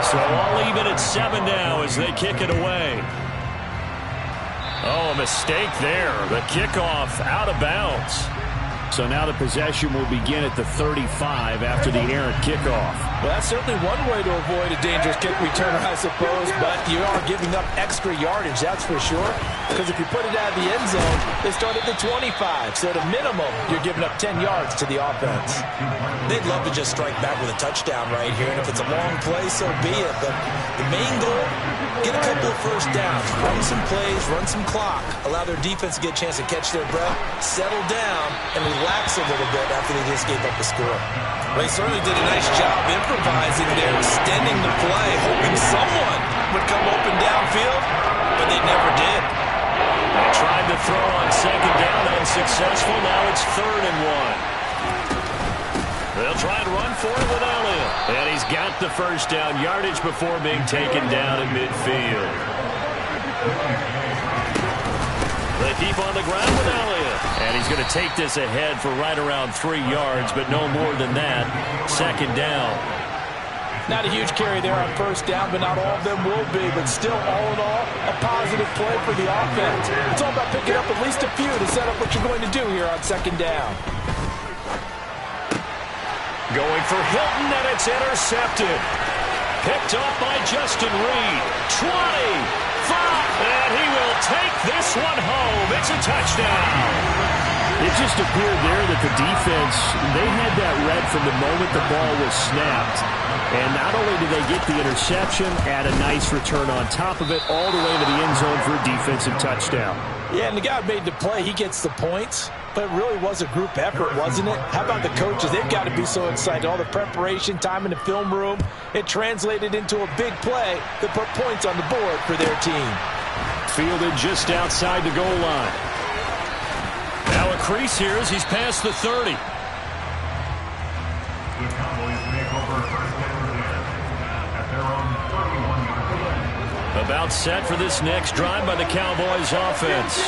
So all even at 7 now as they kick it away. Oh, a mistake there. The kickoff out of bounds. So now the possession will begin at the 35 after the errant kickoff. Well, that's certainly one way to avoid a dangerous kick returner, I suppose, but you are giving up extra yardage, that's for sure. Because if you put it out of the end zone, they start at the 25. So at a minimum, you're giving up 10 yards to the offense. They'd love to just strike back with a touchdown right here, and if it's a long play, so be it. But the main goal, get a couple of first downs, run some plays, run some clock, allow their defense to get a chance to catch their breath, settle down, and relax a little bit after they just gave up the score. Well, he certainly did a nice job improvising there, extending the play, hoping someone would come open downfield, but they never did. They tried to throw on second down, unsuccessful. Now it's 3rd and 1. They'll try and run for it with Elliott. And he's got the first down yardage before being taken down at midfield. They keep on the ground with Elliott. And he's going to take this ahead for right around 3 yards, but no more than that. 2nd down. Not a huge carry there on first down, but not all of them will be. But still, all in all, a positive play for the offense. It's all about picking up at least a few to set up what you're going to do here on 2nd down. Going for Hilton, and it's intercepted. Picked up by Justin Reed. 20, 5, and he will take this one home. It's a touchdown. It just appeared there that the defense, they had that read from the moment the ball was snapped. And not only did they get the interception, add a nice return on top of it, all the way to the end zone for a defensive touchdown. Yeah, and the guy made the play. He gets the points. But it really was a group effort, wasn't it? How about the coaches? They've got to be so excited. All the preparation, time in the film room, it translated into a big play that put points on the board for their team. Fielded just outside the goal line. Now a crease here as he's past the 30. The Cowboys make over first down at their own 31-yard line. About set for this next drive by the Cowboys offense.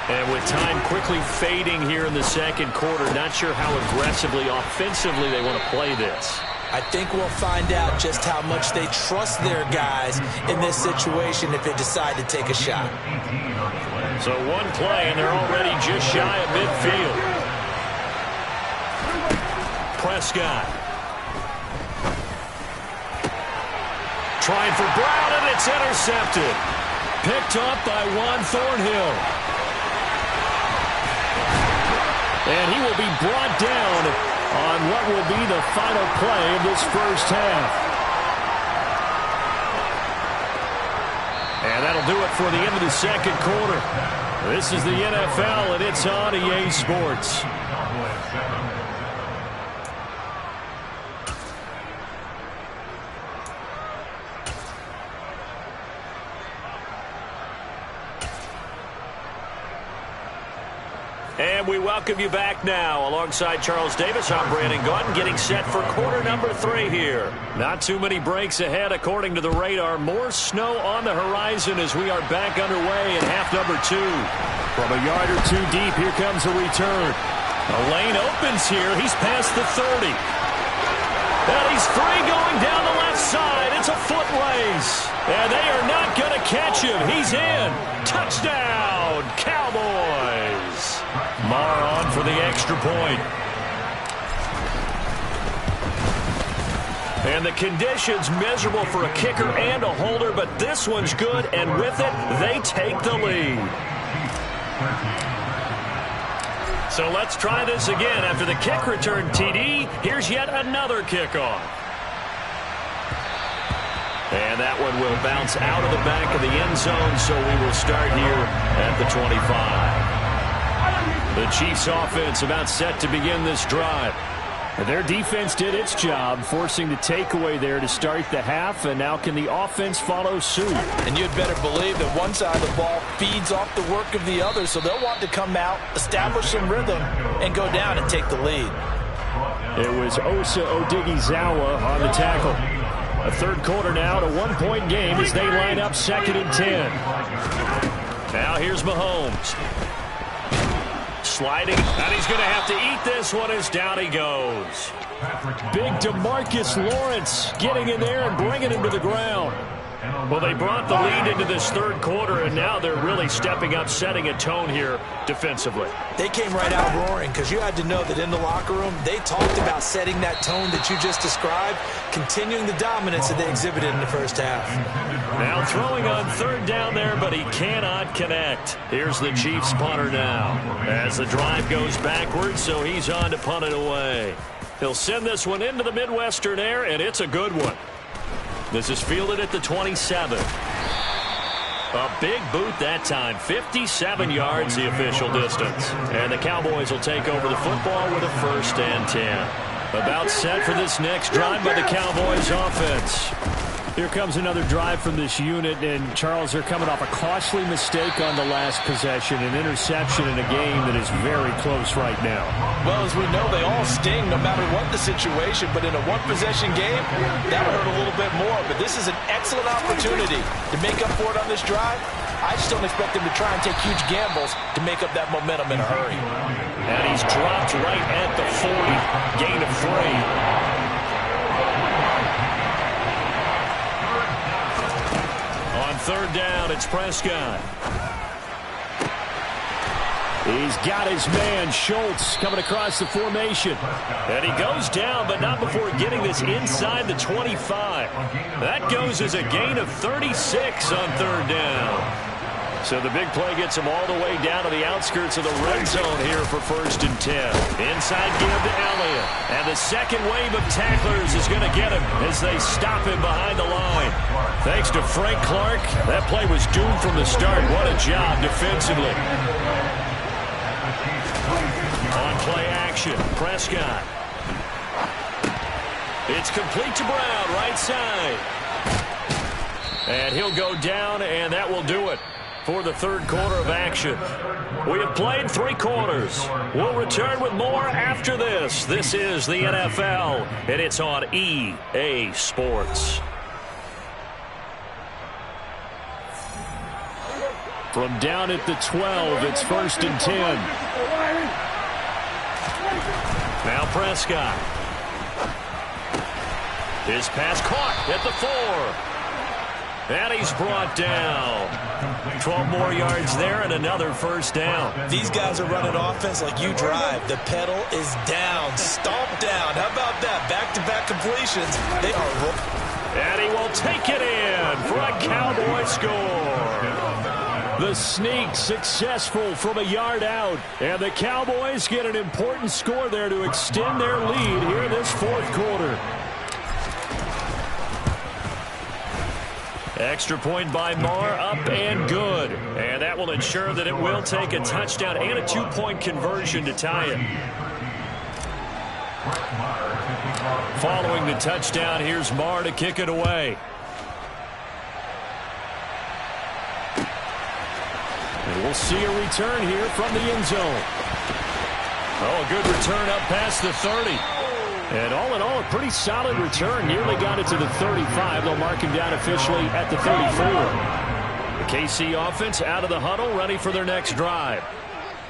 And with time quickly fading here in the second quarter, not sure how aggressively, offensively they want to play this. I think we'll find out just how much they trust their guys in this situation if they decide to take a shot. So one play, and they're already just shy of midfield. Prescott. Trying for Brown, and it's intercepted. Picked up by Juan Thornhill. And he will be brought down on what will be the final play of this first half. And that'll do it for the end of the second quarter. This is the NFL, and it's on EA Sports. And we welcome you back now. Alongside Charles Davis, I'm Brandon Gaudin, getting set for quarter number 3 here. Not too many breaks ahead according to the radar. More snow on the horizon as we are back underway in half number 2. From a yard or two deep, here comes a return. A lane opens here. He's past the 30. And he's free going down the left side. It's a foot race. And they are not going to catch him. He's in. Touchdown, Cowboys. Marr on for the extra point. And the conditions miserable for a kicker and a holder, but this one's good, and with it, they take the lead. So let's try this again. After the kick return TD, here's yet another kickoff. And that one will bounce out of the back of the end zone, so we will start here at the 25. The Chiefs offense about set to begin this drive. Their defense did its job, forcing the takeaway there to start the half, and now can the offense follow suit? And you'd better believe that one side of the ball feeds off the work of the other, so they'll want to come out, establish some rhythm, and go down and take the lead. It was Osa Odighizuwa on the tackle. A third quarter now, a one-point game as they line up 2nd and 10. Now here's Mahomes. Sliding, and he's going to have to eat this one as down he goes. Big DeMarcus Lawrence getting in there and bringing him to the ground. Well, they brought the lead into this third quarter, and now they're really stepping up, setting a tone here defensively. They came right out roaring because you had to know that in the locker room, they talked about setting that tone that you just described, continuing the dominance that they exhibited in the first half. Now throwing on third down there, but he cannot connect. Here's the Chiefs punter now as the drive goes backwards, so he's on to punt it away. He'll send this one into the Midwestern air, and it's a good one. This is fielded at the 27. A big boot that time. 57 yards the official distance. And the Cowboys will take over the football with a 1st and 10. About set for this next drive by the Cowboys offense. Here comes another drive from this unit, and Charles, they're coming off a costly mistake on the last possession, an interception in a game that is very close right now. Well, as we know, they all sting no matter what the situation, but in a one-possession game, that'll hurt a little bit more. But this is an excellent opportunity to make up for it on this drive. I just don't expect them to try and take huge gambles to make up that momentum in a hurry. And he's dropped right at the 40, gain of 3. Third down, it's Prescott. He's got his man, Schultz, coming across the formation. And he goes down, but not before getting this inside the 25. That goes as a gain of 36 on third down. So the big play gets him all the way down to the outskirts of the red zone here for 1st and 10. Inside give to Elliott. And the second wave of tacklers is going to get him as they stop him behind the line. Thanks to Frank Clark, that play was doomed from the start. What a job defensively. On play action, Prescott. It's complete to Brown, right side. And he'll go down, and that will do it for the third quarter of action. We have played 3 quarters. We'll return with more after this. This is the NFL, and it's on EA Sports. From down at the 12, it's 1st and 10. Now Prescott. His pass caught at the 4. And he's brought down. 12 more yards there and another 1st down. These guys are running offense like you drive. The pedal is down, stomp down. How about that? Back-to-back completions. They are. And he will take it in for a Cowboy score. The sneak successful from a yard out. And the Cowboys get an important score there to extend their lead here in this 4th quarter. Extra point by Marr, up and good. And that will ensure that it will take a touchdown and a 2-point conversion to tie it. Following the touchdown, here's Marr to kick it away. And we'll see a return here from the end zone. Oh, a good return up past the 30. And all in all, a pretty solid return. Nearly got it to the 35. They'll mark him down officially at the 34. The KC offense out of the huddle, ready for their next drive.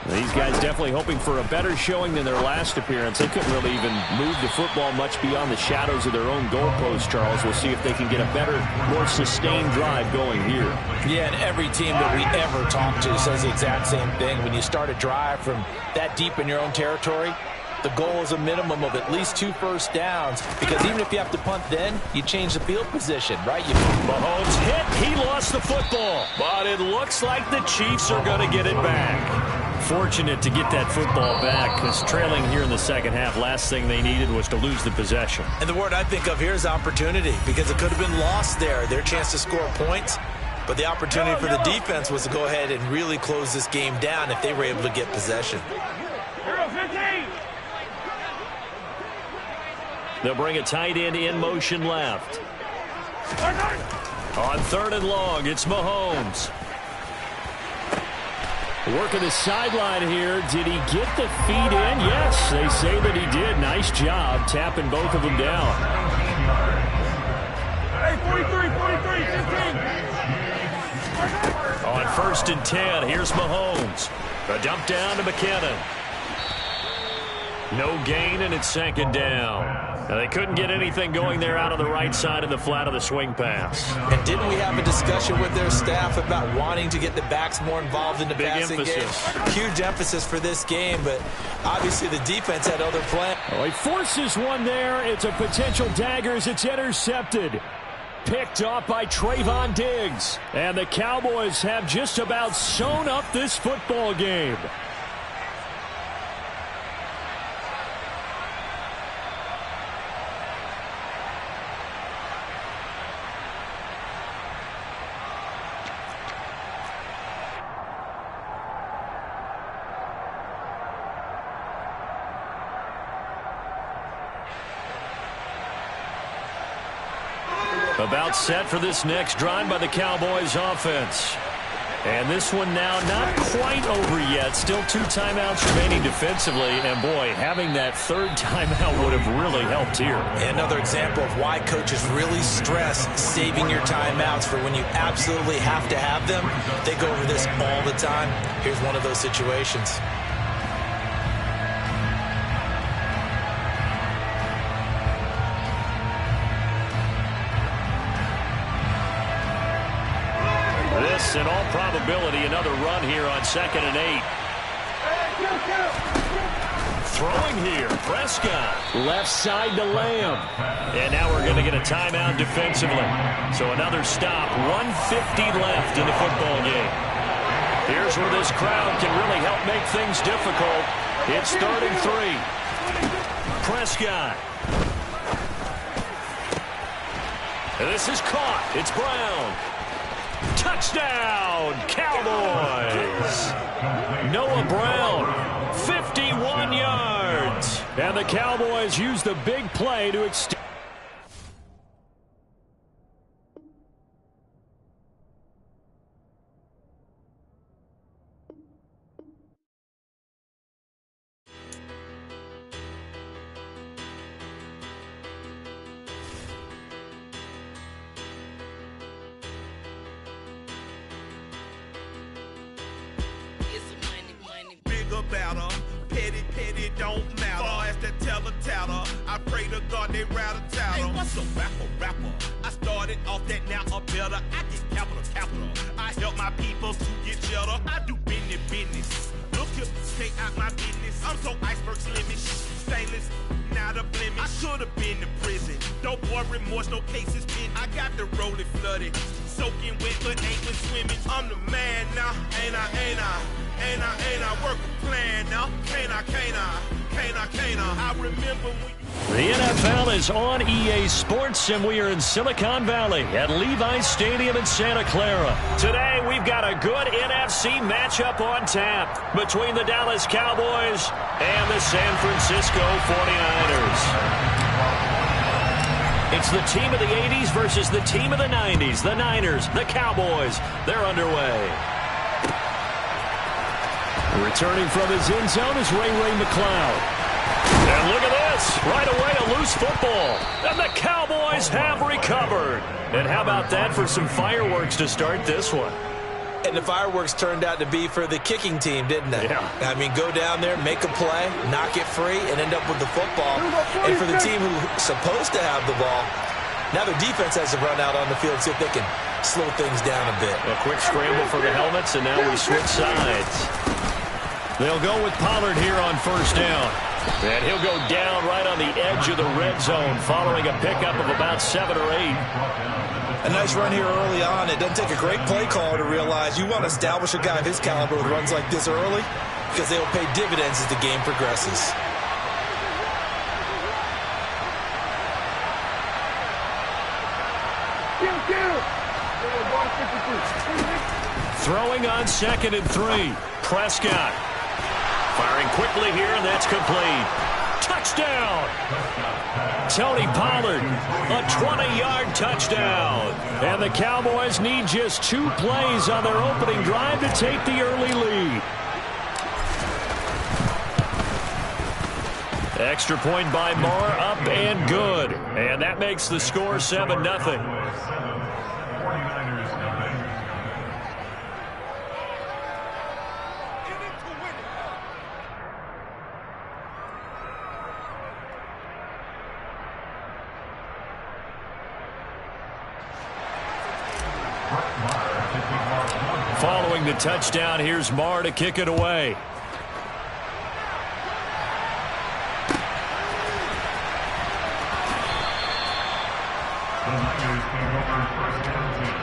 These guys definitely hoping for a better showing than their last appearance. They couldn't really even move the football much beyond the shadows of their own goalpost, Charles. We'll see if they can get a better, more sustained drive going here. Yeah, and every team that we ever talk to says the exact same thing. When you start a drive from that deep in your own territory, the goal is a minimum of at least 2 first downs, because even if you have to punt then, you change the field position, right? Mahomes hit. He lost the football, but it looks like the Chiefs are going to get it back. Fortunate to get that football back, because trailing here in the second half, last thing they needed was to lose the possession. And the word I think of here is opportunity, because it could have been lost there, their chance to score points. But the opportunity for the defense was to go ahead and really close this game down if they were able to get possession. They'll bring a tight end in motion left. On 3rd and long, it's Mahomes. Working the sideline here. Did he get the feet in? Yes, they say that he did. Nice job tapping both of them down. Hey, 43, 15. On 1st and 10, here's Mahomes. A dump down to McKinnon. No gain, and it's 2nd down. Now, they couldn't get anything going there out on the right side of the flat of the swing pass. And didn't we have a discussion with their staff about wanting to get the backs more involved in the passing game? Huge emphasis for this game, but obviously the defense had other plans. Oh, he forces one there. It's a potential dagger as it's intercepted. Picked off by Trayvon Diggs. And the Cowboys have just about sewn up this football game. About set for this next drive by the Cowboys offense. And this one now not quite over yet. Still 2 timeouts remaining defensively. And, boy, having that 3rd timeout would have really helped here. Another example of why coaches really stress saving your timeouts for when you absolutely have to have them. They go over this all the time. Here's one of those situations. This, in all probability, another run here on 2nd and 8. Throwing here, Prescott. Left side to Lamb. And now we're going to get a timeout defensively. So another stop, 1:50 left in the football game. Here's where this crowd can really help make things difficult. It's 3rd and 3. Prescott. And this is caught. It's Brown. Touchdown, Cowboys! Noah Brown, 51 yards. And the Cowboys use the big play to extend. Battle. Petty, don't matter. Far as that teller-tatter, I pray to God they rattle-tattle. Hey, what's a rapper? I started off that, now I'm better. I get capital. I help my people to get cheddar. I do business. Look here, stay out my business. I'm so iceberg slimish, stainless, not a blemish. I should have been to prison. No more remorse, no cases pinned. I got the rolling flooded, soaking wet, but ain't been swimming. I'm the man now, ain't I work a plan now. Can't I? I remember when the NFL is on EA Sports, and we are in Silicon Valley at Levi's Stadium in Santa Clara. Today, we've got a good NFC matchup on tap between the Dallas Cowboys and the San Francisco 49ers. It's the team of the 80s versus the team of the 90s. The Niners, the Cowboys, they're underway. Returning from his end zone is Ray McCloud. And look at this. Right away, a loose football. And the Cowboys have recovered. And how about that for some fireworks to start this one? And the fireworks turned out to be for the kicking team, didn't they? Yeah. I mean, go down there, make a play, knock it free, and end up with the football. And for the team who's supposed to have the ball, now their defense has to run out on the field, see if they can slow things down a bit. A quick scramble for the helmets, and now we switch sides. They'll go with Pollard here on first down. And he'll go down right on the edge of the red zone following a pickup of about 7 or 8. A nice run here early on. It doesn't take a great play caller to realize you want to establish a guy of his caliber with runs like this early because they will pay dividends as the game progresses. Throwing on 2nd and 3. Prescott. Firing quickly here, and that's complete. Touchdown! Tony Pollard, a 20-yard touchdown. And the Cowboys need just 2 plays on their opening drive to take the early lead. Extra point by Moore, up and good. And that makes the score 7-0. Following the touchdown, here's Marr to kick it away. The Niners take over first down team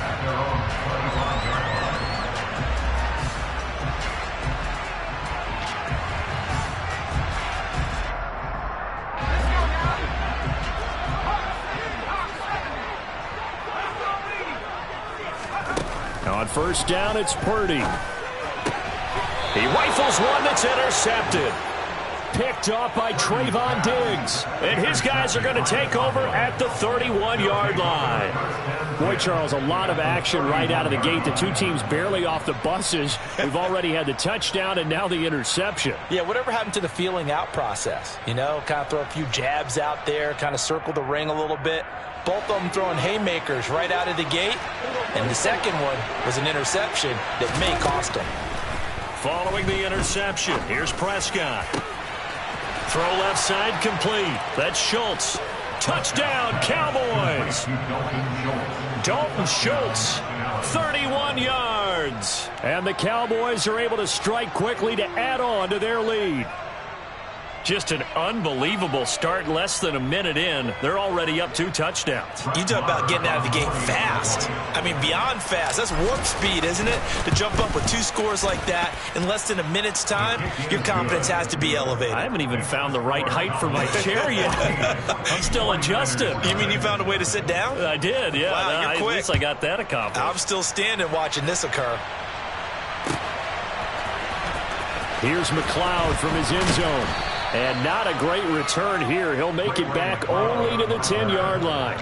at their own 25-yard line. On first down, it's Purdy. He rifles one that's intercepted. Picked off by Trayvon Diggs. And his guys are going to take over at the 31-yard line. Boy, Charles, a lot of action right out of the gate. The two teams barely off the buses. We've already had the touchdown and now the interception. Yeah, whatever happened to the feeling out process? You know, kind of throw a few jabs out there, kind of circle the ring a little bit. Both of them throwing haymakers right out of the gate. And the second one was an interception that may cost them. Following the interception, here's Prescott. Throw left side complete. That's Schultz. Touchdown, Cowboys. Dalton Schultz, 31 yards. And the Cowboys are able to strike quickly to add on to their lead. Just an unbelievable start, less than a minute in. They're already up 2 touchdowns. You talk about getting out of the gate fast. I mean, beyond fast. That's warp speed, isn't it? To jump up with 2 scores like that in less than a minute's time, your confidence has to be elevated. I haven't even found the right height for my chair yet. I'm still adjusting. You mean you found a way to sit down? I did, yeah. Wow, you're quick. At least I got that accomplished. I'm still standing watching this occur. Here's McCloud from his end zone. And not a great return here. He'll make it back only to the 10-yard line.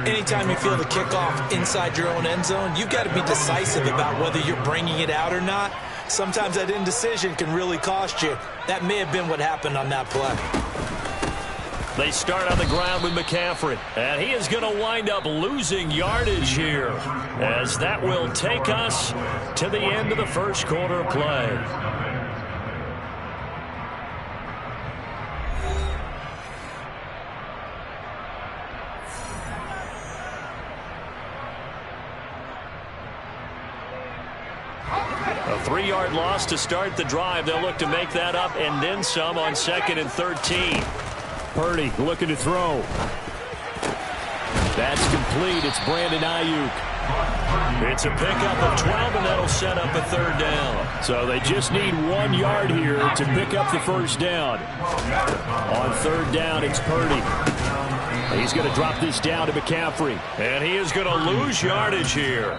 Anytime you feel the kickoff inside your own end zone, you've got to be decisive about whether you're bringing it out or not. Sometimes that indecision can really cost you. That may have been what happened on that play. They start on the ground with McCaffrey. And he is going to wind up losing yardage here, as that will take us to the end of the first quarter of play. A 3-yard loss to start the drive. They'll look to make that up and then some on 2nd and 13. Purdy looking to throw. That's complete. It's Brandon Ayuk. It's a pickup of 12, and that'll set up a 3rd down. So they just need 1 yard here to pick up the first down. On 3rd down, it's Purdy. He's going to drop this down to McCaffrey. And he is going to lose yardage here.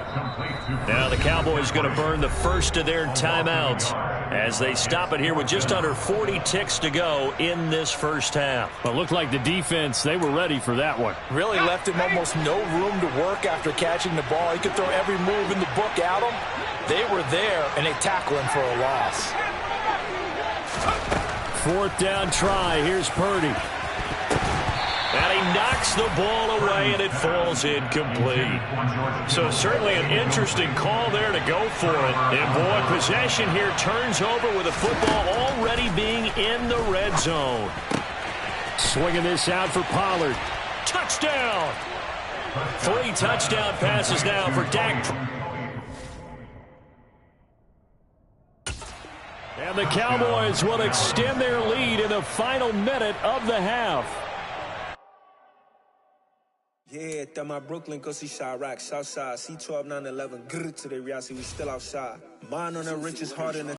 Now the Cowboys going to burn the first of their timeouts. as they stop it here with just under 40 ticks to go in this first half. Well, it looked like the defense, they were ready for that one. Really left him almost no room to work after catching the ball. He could throw every move in the book at him. They were there, and they tackle him for a loss. Fourth down try. Here's Purdy. And he knocks the ball away, and it falls incomplete. So certainly an interesting call there to go for it. And, boy, possession here turns over with the football already being in the red zone. Swinging this out for Pollard. Touchdown! 3 touchdown passes now for Dak. And the Cowboys will extend their lead in the final minute of the half. Yeah, that my Brooklyn, go see Chirac, Southside, C12, 911, grr to the Riasi, we still outside. Mine on the richest, harder than